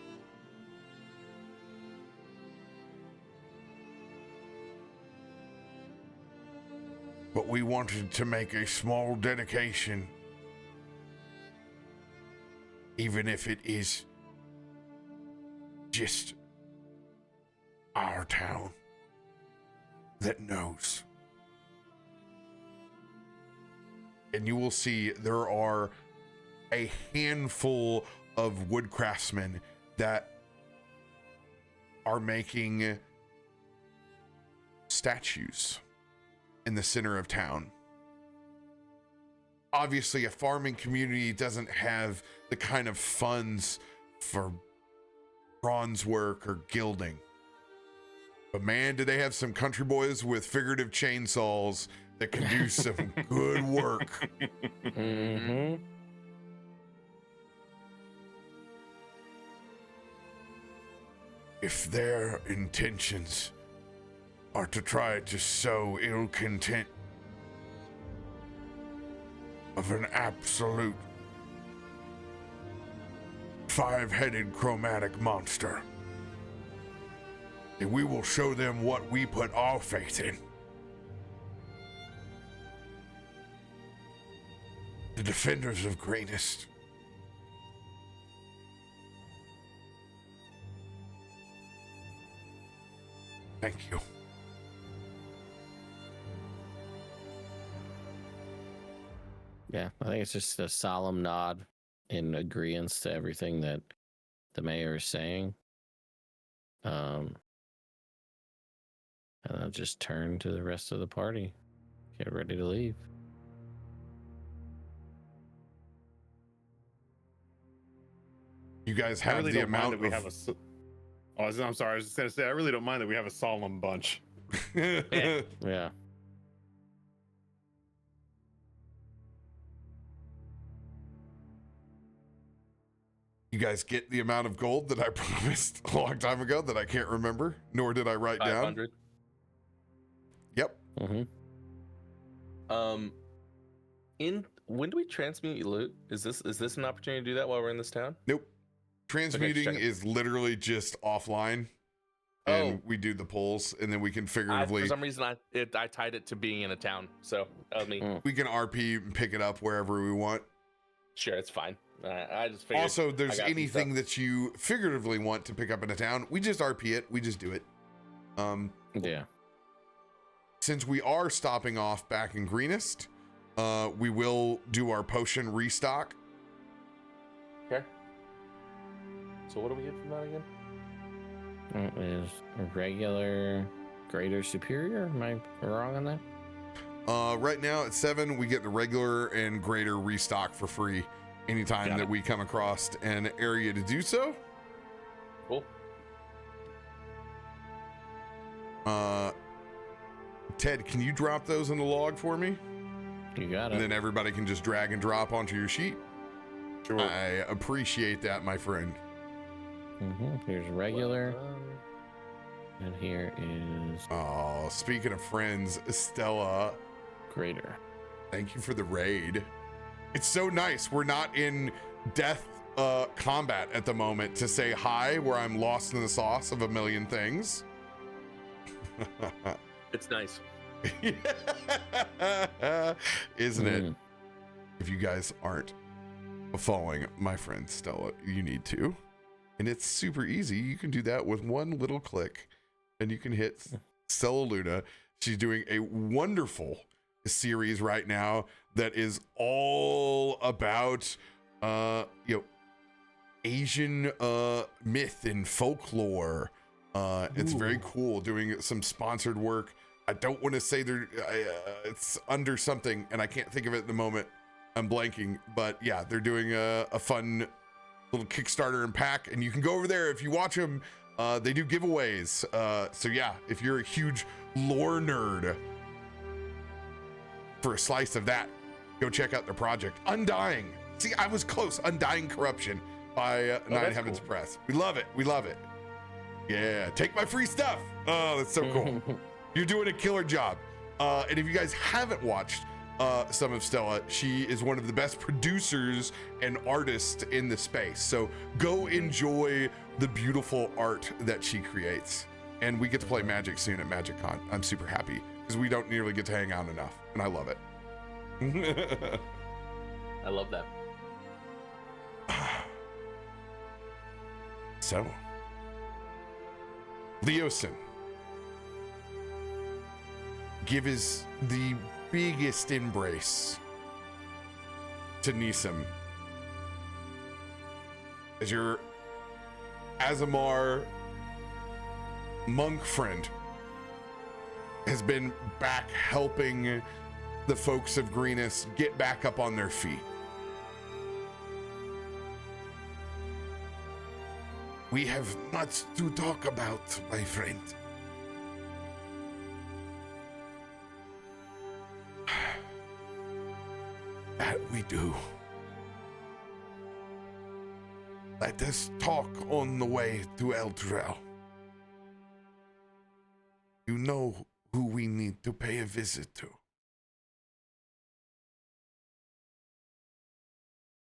Speaker 5: But we wanted to make a small dedication, even if it is just our town that knows. And you will see there are a handful of woodcraftsmen that are making statues in the center of town. Obviously, a farming community doesn't have the kind of funds for bronze work or gilding. But man, do they have some country boys with figurative chainsaws that can do some good work.
Speaker 2: Mm-hmm.
Speaker 5: If their intentions are to try to sow ill content of an absolute five-headed chromatic monster, then we will show them what we put our faith in. The defenders of Greenest. Thank you.
Speaker 2: Yeah, I think it's just a solemn nod in agreement to everything that the mayor is saying. And I'll just turn to the rest of the party. Get ready to leave.
Speaker 1: You guys
Speaker 4: I
Speaker 1: have
Speaker 4: really
Speaker 1: the
Speaker 4: don't mind
Speaker 1: amount
Speaker 4: that we
Speaker 1: of...
Speaker 4: have a. I'm sorry. I was just gonna say I really don't mind that we have a solemn bunch.
Speaker 2: Yeah.
Speaker 1: You guys get the amount of gold that I promised a long time ago that I can't remember, nor did I write down.
Speaker 3: 500.
Speaker 1: Yep.
Speaker 2: Mm-hmm.
Speaker 3: When do we transmute loot? Is this an opportunity to do that while we're in this town?
Speaker 1: Nope. Transmuting
Speaker 3: check it.
Speaker 1: is literally just offline. and we do the pulls, and then we can figuratively.
Speaker 3: For some reason, I tied it to being in a town, so that was me.
Speaker 1: We can RP and pick it up wherever we want.
Speaker 3: Sure, it's fine. I just figured.
Speaker 1: Also, there's anything that you figuratively want to pick up in a town, we just RP it. We just do it.
Speaker 2: Yeah.
Speaker 1: Since we are stopping off back in Greenest, we will do our potion restock.
Speaker 3: Okay. So what do we get from that again?
Speaker 2: It is regular, greater, superior. Am I wrong on that?
Speaker 1: Right now at 7, we get the regular and greater restock for free anytime that we come across an area to do so.
Speaker 3: Cool.
Speaker 1: Ted, can you drop those in the log for me?
Speaker 2: You got it.
Speaker 1: And then everybody can just drag and drop onto your sheet.
Speaker 4: Sure.
Speaker 1: I appreciate that, my friend.
Speaker 2: Here's regular. And here is
Speaker 1: Oh, speaking of friends, Stella,
Speaker 2: greater.
Speaker 1: thank you for the raid. It's so nice. We're not in death combat at the moment to say hi, where I'm lost in the sauce of a million things.
Speaker 3: It's nice.
Speaker 1: Isn't it? If you guys aren't following my friend Stella, you need to. And it's super easy. You can do that with one little click, and you can hit Stella Luna. She's doing a wonderful series right now that is all about Asian myth and folklore. It's very cool, doing some sponsored work. I don't want to say it's under something, and I can't think of it at the moment. I'm blanking, but yeah, they're doing a fun little Kickstarter and pack, and you can go over there if you watch them. They do giveaways. So yeah, if you're a huge lore nerd, for a slice of that, go check out their project, Undying. See, I was close. Undying Corruption by Nine Heavens Press. We love it. We love it. Yeah, take my free stuff. Oh, that's so cool. You're doing a killer job. And if you guys haven't watched some of Stella, she is one of the best producers and artists in the space. So go enjoy the beautiful art that she creates. And we get to play Magic soon at MagicCon. I'm super happy because we don't nearly get to hang out enough, and I love it.
Speaker 3: I love that.
Speaker 1: So, Leosin, give us the biggest embrace to Nisim as your Azamar monk friend has been back helping the folks of Greenest get back up on their feet. We have much to talk about, my friend. That we do. Let us talk on the way to Elturel. You know who we need to pay a visit to.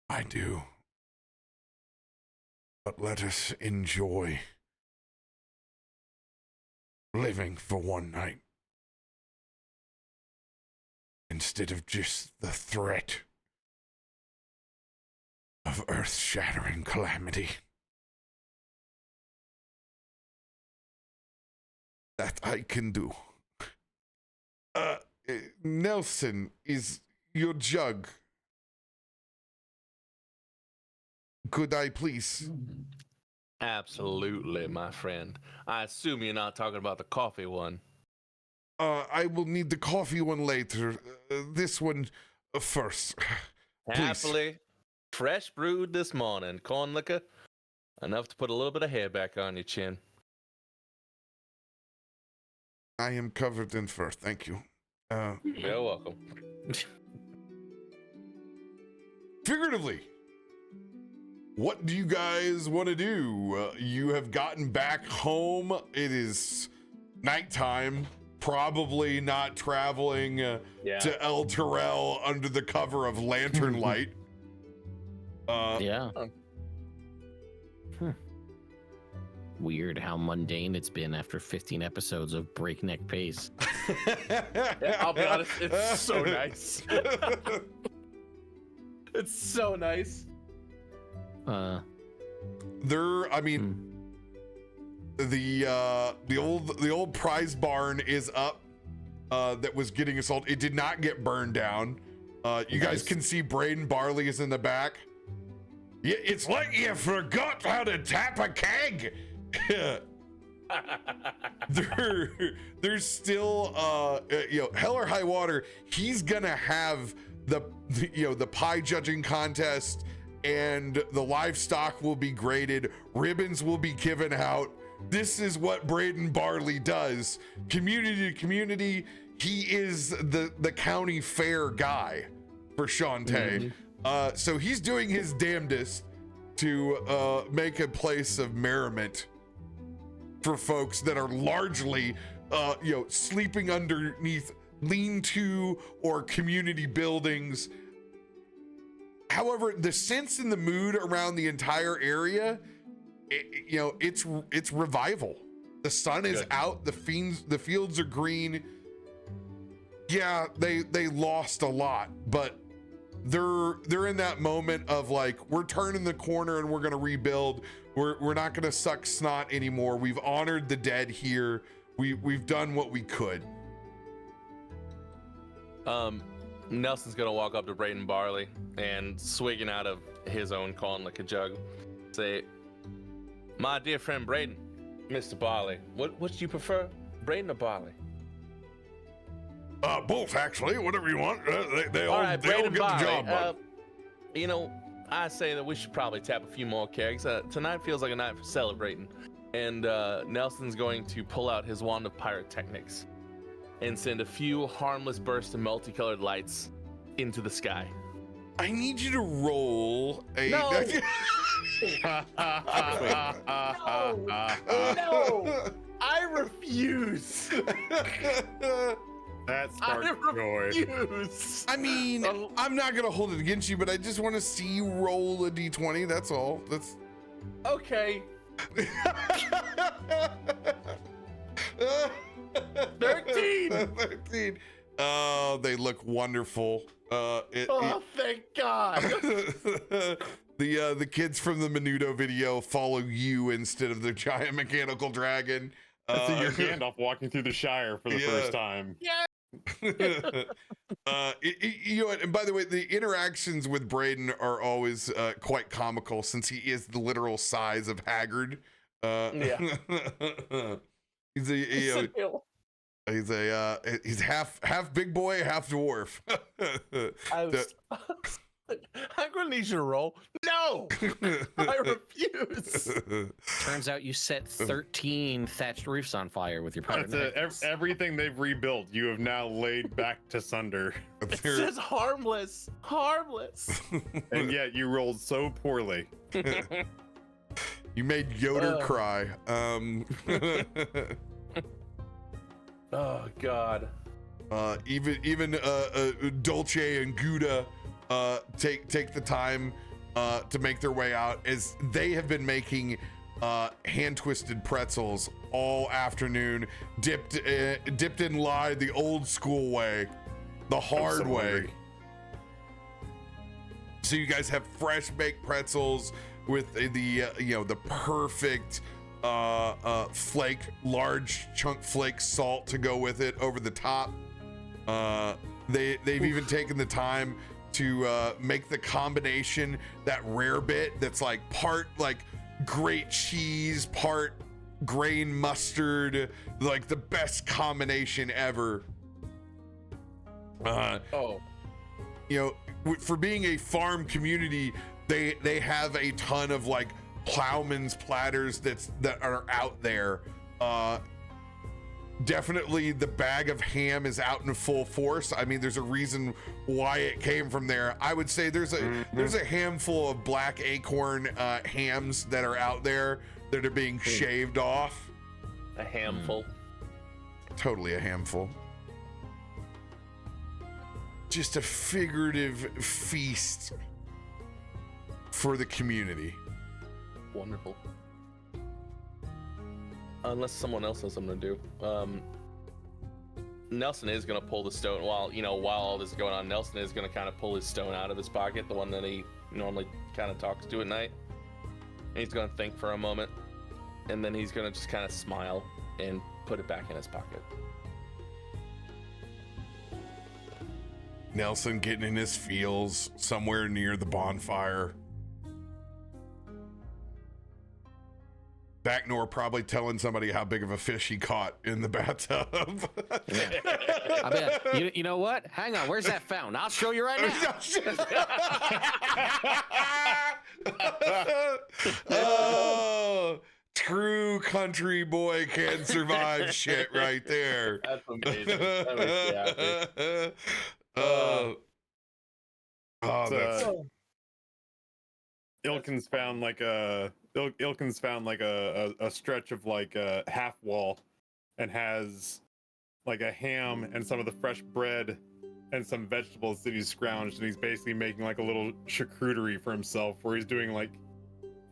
Speaker 1: I do. But let us enjoy living for one night instead of just the threat of earth-shattering calamity. That I can do. Nelson, is your jug? Could I please?
Speaker 3: Absolutely, my friend. I assume you're not talking about the coffee one.
Speaker 1: I will need the coffee one later. This one first. Please.
Speaker 3: Happily, fresh brewed this morning. Corn liquor, enough to put a little bit of hair back on your chin.
Speaker 1: I am covered in fur, thank you.
Speaker 3: You're welcome.
Speaker 1: Figuratively, what do you guys want to do? You have gotten back home. It is nighttime. Probably not traveling to El Terrell under the cover of lantern light.
Speaker 2: weird how mundane it's been after 15 episodes of breakneck pace.
Speaker 3: Yeah, I'll be honest, it's so nice. It's so nice.
Speaker 1: I mean, the old prize barn is up. That was getting assaulted. It did not get burned down. You guys can see Braden Barley is in the back. Yeah, it's like you forgot how to tap a keg. There's still hell or high water. He's gonna have the pie judging contest, and the livestock will be graded. Ribbons will be given out. This is what Braden Barley does, community to community. He is the county fair guy for Shantae. So he's doing his damnedest to make a place of merriment for folks that are largely sleeping underneath lean-to or community buildings. However, the sense and the mood around the entire area, it's revival. The sun is out, the fields are green. Yeah, they lost a lot, but they're in that moment of like, we're turning the corner and we're gonna rebuild. We're not gonna suck snot anymore. We've honored the dead here. We've done what we could.
Speaker 3: Nelson's gonna walk up to Braden Barley and, swigging out of his own corn like a jug, say, "My dear friend Braden, Mr. Barley, what do you prefer, Braden or Barley?"
Speaker 1: Both, actually. Whatever you want. They all
Speaker 3: right,
Speaker 1: get
Speaker 3: Braden
Speaker 1: the
Speaker 3: Barley,
Speaker 1: job done.
Speaker 3: I say that we should probably tap a few more kegs. Tonight feels like a night for celebrating. And Nelson's going to pull out his wand of pyrotechnics and send a few harmless bursts of multicolored lights into the sky.
Speaker 1: I need you to roll a...
Speaker 3: No! No! I refuse!
Speaker 4: That
Speaker 3: I
Speaker 4: sparks joy.
Speaker 3: refuse!
Speaker 1: I mean, I'm not going to hold it against you, but I just want to see you roll a d20. That's all. That's...
Speaker 3: Okay. 13!
Speaker 1: 13. Oh, they look wonderful.
Speaker 3: Thank God!
Speaker 1: The kids from the Menudo video follow you instead of the giant mechanical dragon.
Speaker 4: So you're Gandalf walking through the Shire for the first time.
Speaker 3: Yeah.
Speaker 1: And by the way, the interactions with Braden are always quite comical, since he is the literal size of Haggard.
Speaker 3: Yeah.
Speaker 1: He's half big boy, half dwarf.
Speaker 3: I'm gonna need you to roll. No, I refuse.
Speaker 2: Turns out you set 13 thatched roofs on fire with your pyrotechnics.
Speaker 4: Everything they've rebuilt, you have now laid back to sunder.
Speaker 3: It's just harmless.
Speaker 4: And yet you rolled so poorly.
Speaker 1: You made Yoder cry.
Speaker 3: Oh God.
Speaker 1: Even Dolce and Gouda take the time to make their way out, as they have been making hand-twisted pretzels all afternoon, dipped in lye the old school way, the hard way. So you guys have fresh baked pretzels with the perfect large chunk flake salt to go with it over the top. They've even taken the time to make the combination, that rare bit that's like part like great cheese, part grain mustard, like the best combination ever. For being a farm community, they have a ton of like plowman's platters that are out there. Definitely the bag of ham is out in full force. I mean, there's a reason why it came from there. I would say there's a handful of black acorn hams that are out there that are being shaved off.
Speaker 3: A handful.
Speaker 1: Totally a handful. Just a figurative feast for the community.
Speaker 3: Wonderful. unless someone else has something to do. Nelson is gonna pull the stone while all this is going on. Nelson is gonna kind of pull his stone out of his pocket, the one that he normally kind of talks to at night. And he's gonna think for a moment, and then he's gonna just kind of smile and put it back in his pocket.
Speaker 1: Nelson getting in his feels somewhere near the bonfire. Vaknor probably telling somebody how big of a fish he caught in the bathtub.
Speaker 2: I mean, you know what? Hang on, where's that fountain? I'll show you right now.
Speaker 1: Oh, true country boy can survive shit right there.
Speaker 3: That's amazing. That makes me happy.
Speaker 1: That's
Speaker 4: Ilkun's found like a stretch of like a half wall, and has like a ham and some of the fresh bread and some vegetables that he's scrounged, and he's basically making like a little charcuterie for himself, where he's doing like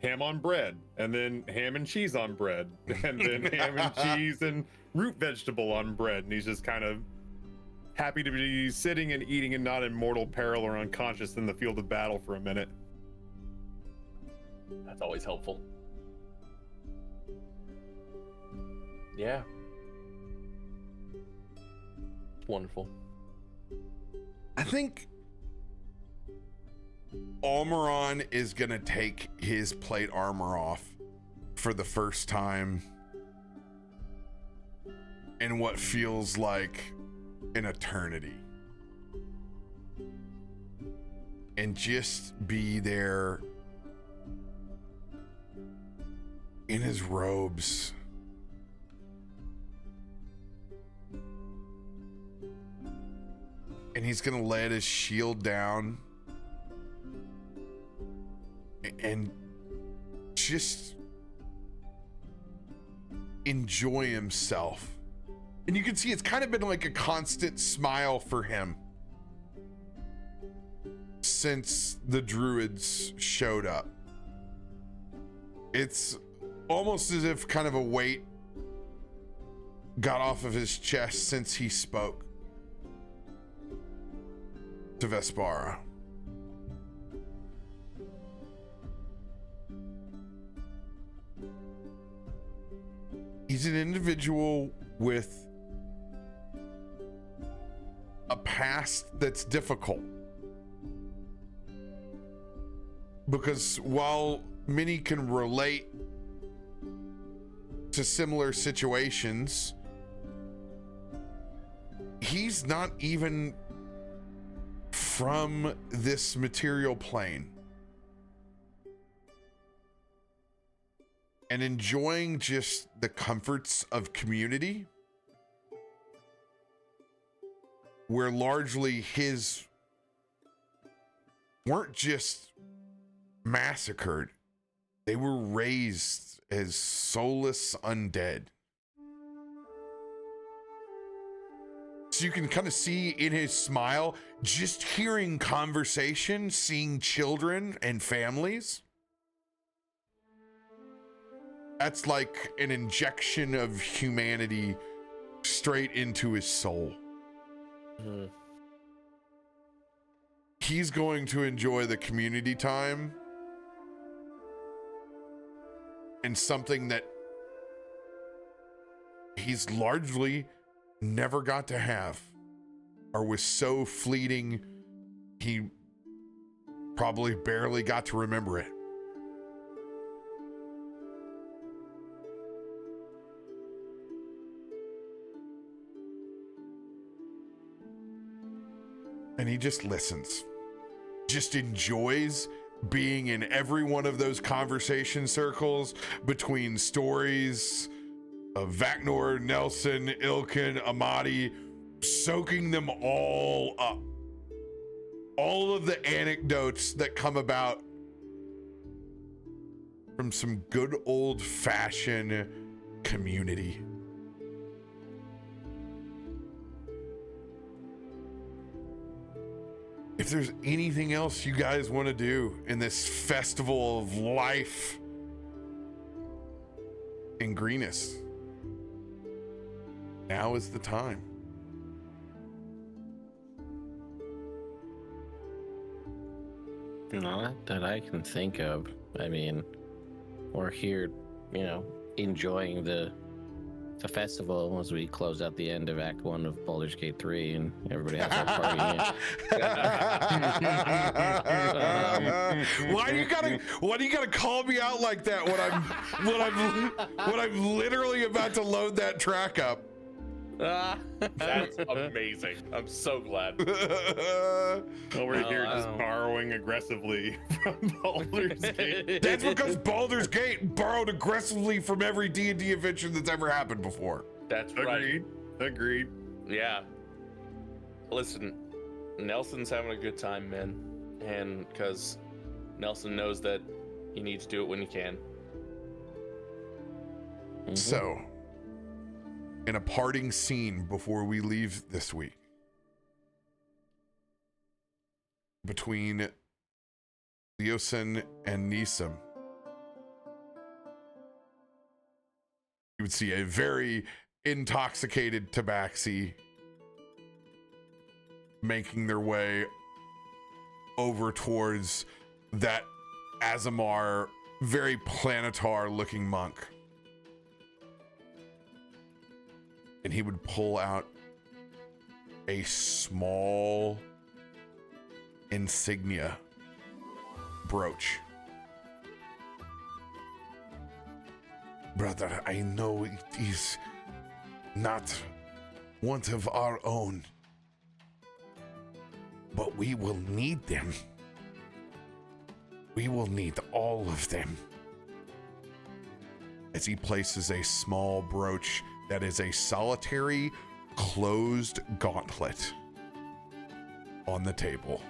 Speaker 4: ham on bread, and then ham and cheese on bread, and then ham and cheese and root vegetable on bread, and he's just kind of happy to be sitting and eating and not in mortal peril or unconscious in the field of battle for a minute.
Speaker 3: That's always helpful. Yeah. Wonderful.
Speaker 1: I think Almuron is gonna take his plate armor off for the first time in what feels like an eternity, and just be there in his robes, and he's gonna let his shield down and just enjoy himself. And you can see it's kind of been like a constant smile for him since the druids showed up. It's almost as if kind of a weight got off of his chest since he spoke to Vespara. He's an individual with a past that's difficult, because while many can relate to similar situations, he's not even from this material plane, and enjoying just the comforts of community, where largely his weren't just massacred, they were raised as soulless undead. So you can kind of see in his smile, just hearing conversation, seeing children and families, that's like an injection of humanity straight into his soul. He's going to enjoy the community time, and something that he's largely never got to have, or was so fleeting he probably barely got to remember it. And he just listens, just enjoys being in every one of those conversation circles between stories of Vaknor, Nelson, Ilkun, Amatti, soaking them all up. All of the anecdotes that come about from some good old-fashioned community. If there's anything else you guys want to do in this festival of life in Greenest, Now is the time.
Speaker 2: Not that I can think of. I mean, we're here, enjoying the festival as we close out the end of Act 1 of Baldur's Gate 3, and everybody has a party.
Speaker 1: Why do you gotta call me out like that when I'm literally about to load that track up?
Speaker 3: That's amazing. I'm so glad.
Speaker 4: Well, we're here just borrowing aggressively from Baldur's Gate.
Speaker 1: That's because Baldur's Gate borrowed aggressively from every D&D adventure that's ever happened before.
Speaker 3: That's right.
Speaker 4: Agreed.
Speaker 3: Yeah. Listen, Nelson's having a good time, man. And because Nelson knows that you need to do it when you can.
Speaker 1: So, in a parting scene before we leave this week, between Leosin and Nisam, you would see a very intoxicated Tabaxi making their way over towards that Azamar, very planetar looking monk. And he would pull out a small insignia brooch. Brother, I know it is not one of our own, but we will need them. We will need all of them. As he places a small brooch that is a solitary closed gauntlet on the table.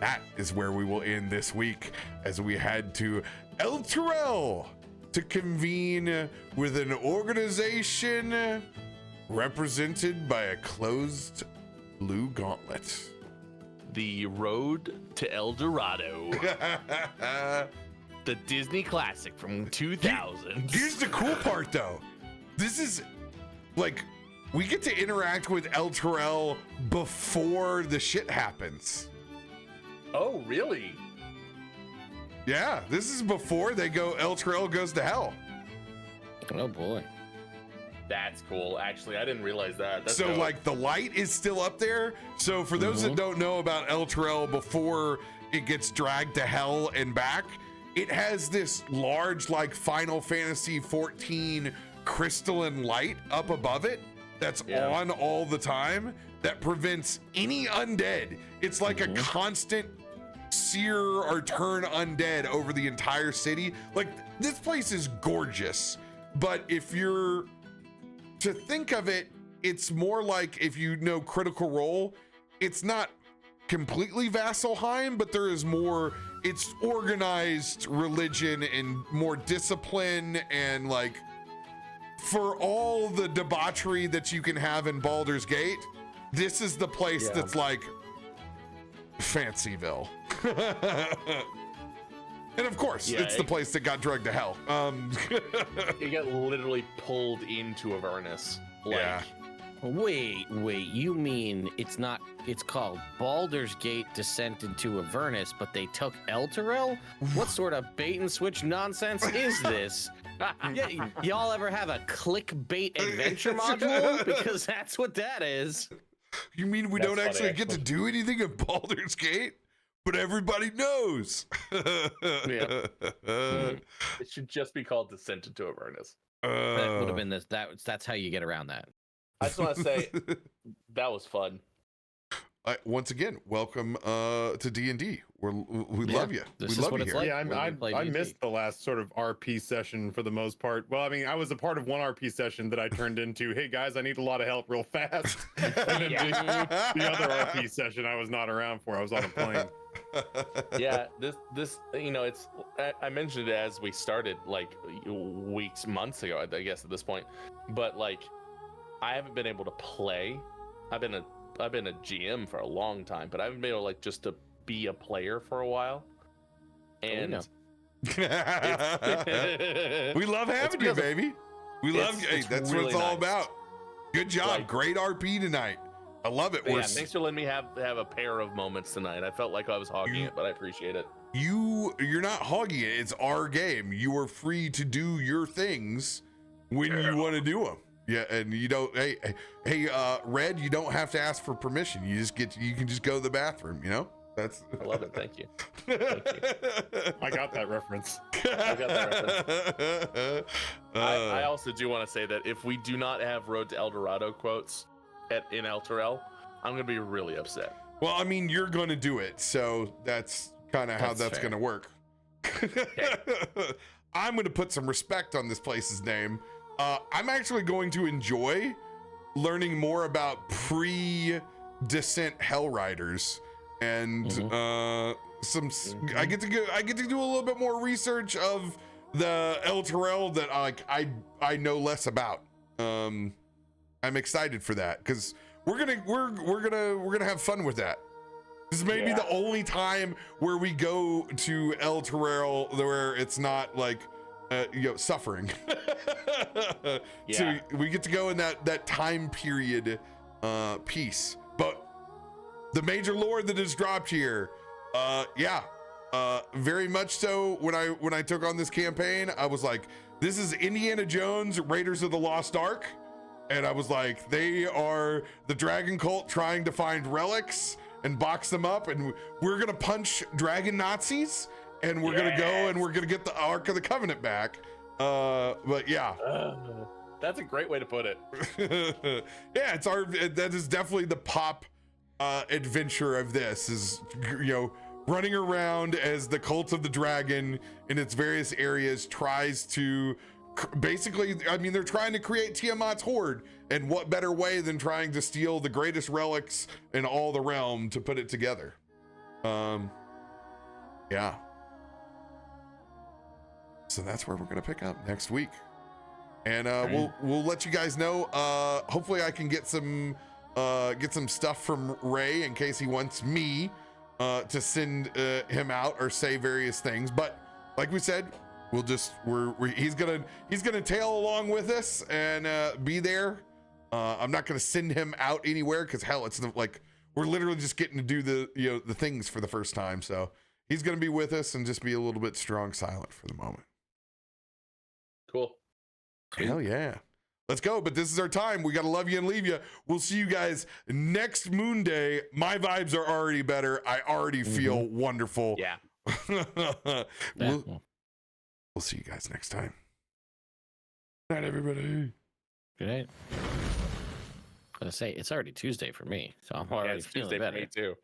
Speaker 1: That is where we will end this week as we head to El Terrell to convene with an organization represented by a closed blue gauntlet.
Speaker 3: The Road to El Dorado. The Disney classic from 2000.
Speaker 1: Here's the cool part, though. This is like we get to interact with El Terrell before the shit happens.
Speaker 3: Oh, really?
Speaker 1: Yeah, this is before they go. El Terrell goes to hell.
Speaker 2: Oh boy.
Speaker 3: That's cool. Actually, I didn't realize that. That's
Speaker 1: So
Speaker 3: dope.
Speaker 1: like the light is still up there. So for those that don't know about El Terrell before it gets dragged to hell and back, it has this large like Final Fantasy 14 crystalline light up above it that's on all the time that prevents any undead. It's like a constant sear or turn undead over the entire city. Like this place is gorgeous, but if you're to think of it, it's more like if you know Critical Role, it's not completely Vasselheim, but there is more, it's organized religion and more discipline, and like for all the debauchery that you can have in Baldur's Gate, this is the place that's like Fancyville. And of course, it's the place that got drugged to hell.
Speaker 3: You get literally pulled into Avernus. Like,
Speaker 2: Wait, you mean it's called Baldur's Gate Descent into Avernus, but they took El Terrell? What sort of bait and switch nonsense is this? Y'all ever have a clickbait adventure module? Because that's what that is.
Speaker 1: You mean we don't actually get to do anything in Baldur's Gate? But everybody knows.
Speaker 3: It should just be called Descent into Avernus.
Speaker 2: That would have been this. That's how you get around that.
Speaker 3: I just want to say that was fun.
Speaker 1: Once again, welcome to D&D. We love you. We love you here.
Speaker 2: Like.
Speaker 4: I missed the last sort of RP session for the most part. Well, I mean, I was a part of one RP session that I turned into, hey guys, I need a lot of help real fast. And then the other RP session I was not around for. I was on a plane.
Speaker 3: Yeah, this it's I mentioned it as we started like months ago, I guess at this point. But like I haven't been able to play. I've been a GM for a long time, but I haven't been able just to be a player for a while. And
Speaker 1: We love having you, baby. We love you. Hey, that's
Speaker 3: really
Speaker 1: what it's all
Speaker 3: nice.
Speaker 1: about. Good job.
Speaker 3: Like-
Speaker 1: Great RP tonight. I love it.
Speaker 3: But yeah, thanks for letting me have a pair of moments tonight. I felt like I was hogging it, but I appreciate it.
Speaker 1: You're not hogging it. It's our game. You are free to do your things when you want to do them. Yeah, and you don't. Hey, Red, you don't have to ask for permission. You can just go to the bathroom. You know.
Speaker 3: I love it. Thank you.
Speaker 4: I got that reference.
Speaker 3: I got that reference. I also do want to say that if we do not have Road to El Dorado quotes in El Terrell, I'm gonna be really upset.
Speaker 1: Well, I mean, you're going to do it, so that's kind of how that's
Speaker 2: fair.
Speaker 1: going to work. I'm going to put some respect on this place's name. I'm actually going to enjoy learning more about pre-descent Hell Riders, and I get to do a little bit more research of the El Terrell that I know less about. I'm excited for that because we're gonna have fun with that. This may be the only time where we go to El Terrell where it's not like suffering. So we get to go in that time period piece. But the major lore that is dropped here, very much so. When I took on this campaign, I was like, this is Indiana Jones, Raiders of the Lost Ark. And I was like, they are the dragon cult trying to find relics and box them up, and we're gonna punch dragon Nazis, and we're gonna go and we're gonna get the Ark of the Covenant back. But yeah,
Speaker 3: that's a great way to put it.
Speaker 1: Yeah, that is definitely the pop adventure of this, is running around as the cult of the dragon in its various areas tries to basically, I mean, they're trying to create Tiamat's horde, and what better way than trying to steal the greatest relics in all the realm to put it together. Yeah. So that's where we're gonna pick up next week, and we'll let you guys know. Hopefully, I can get some stuff from Ray in case he wants me to send him out or say various things. But like we said, he's gonna tail along with us and be there. I'm not gonna send him out anywhere because hell, it's we're literally just getting to do the things for the first time. So he's gonna be with us and just be a little bit strong silent for the moment.
Speaker 3: Cool.
Speaker 1: Hell yeah. Let's go. But this is our time. We got to love you and leave you. We'll see you guys next Moon Day. My vibes are already better. I already feel wonderful.
Speaker 3: Yeah.
Speaker 1: We'll see you guys next time. Good night, everybody.
Speaker 2: Good night. I was gonna say it's already Tuesday for me, so I'm already
Speaker 3: It's
Speaker 2: feeling
Speaker 3: Tuesday
Speaker 2: better.
Speaker 3: for me too.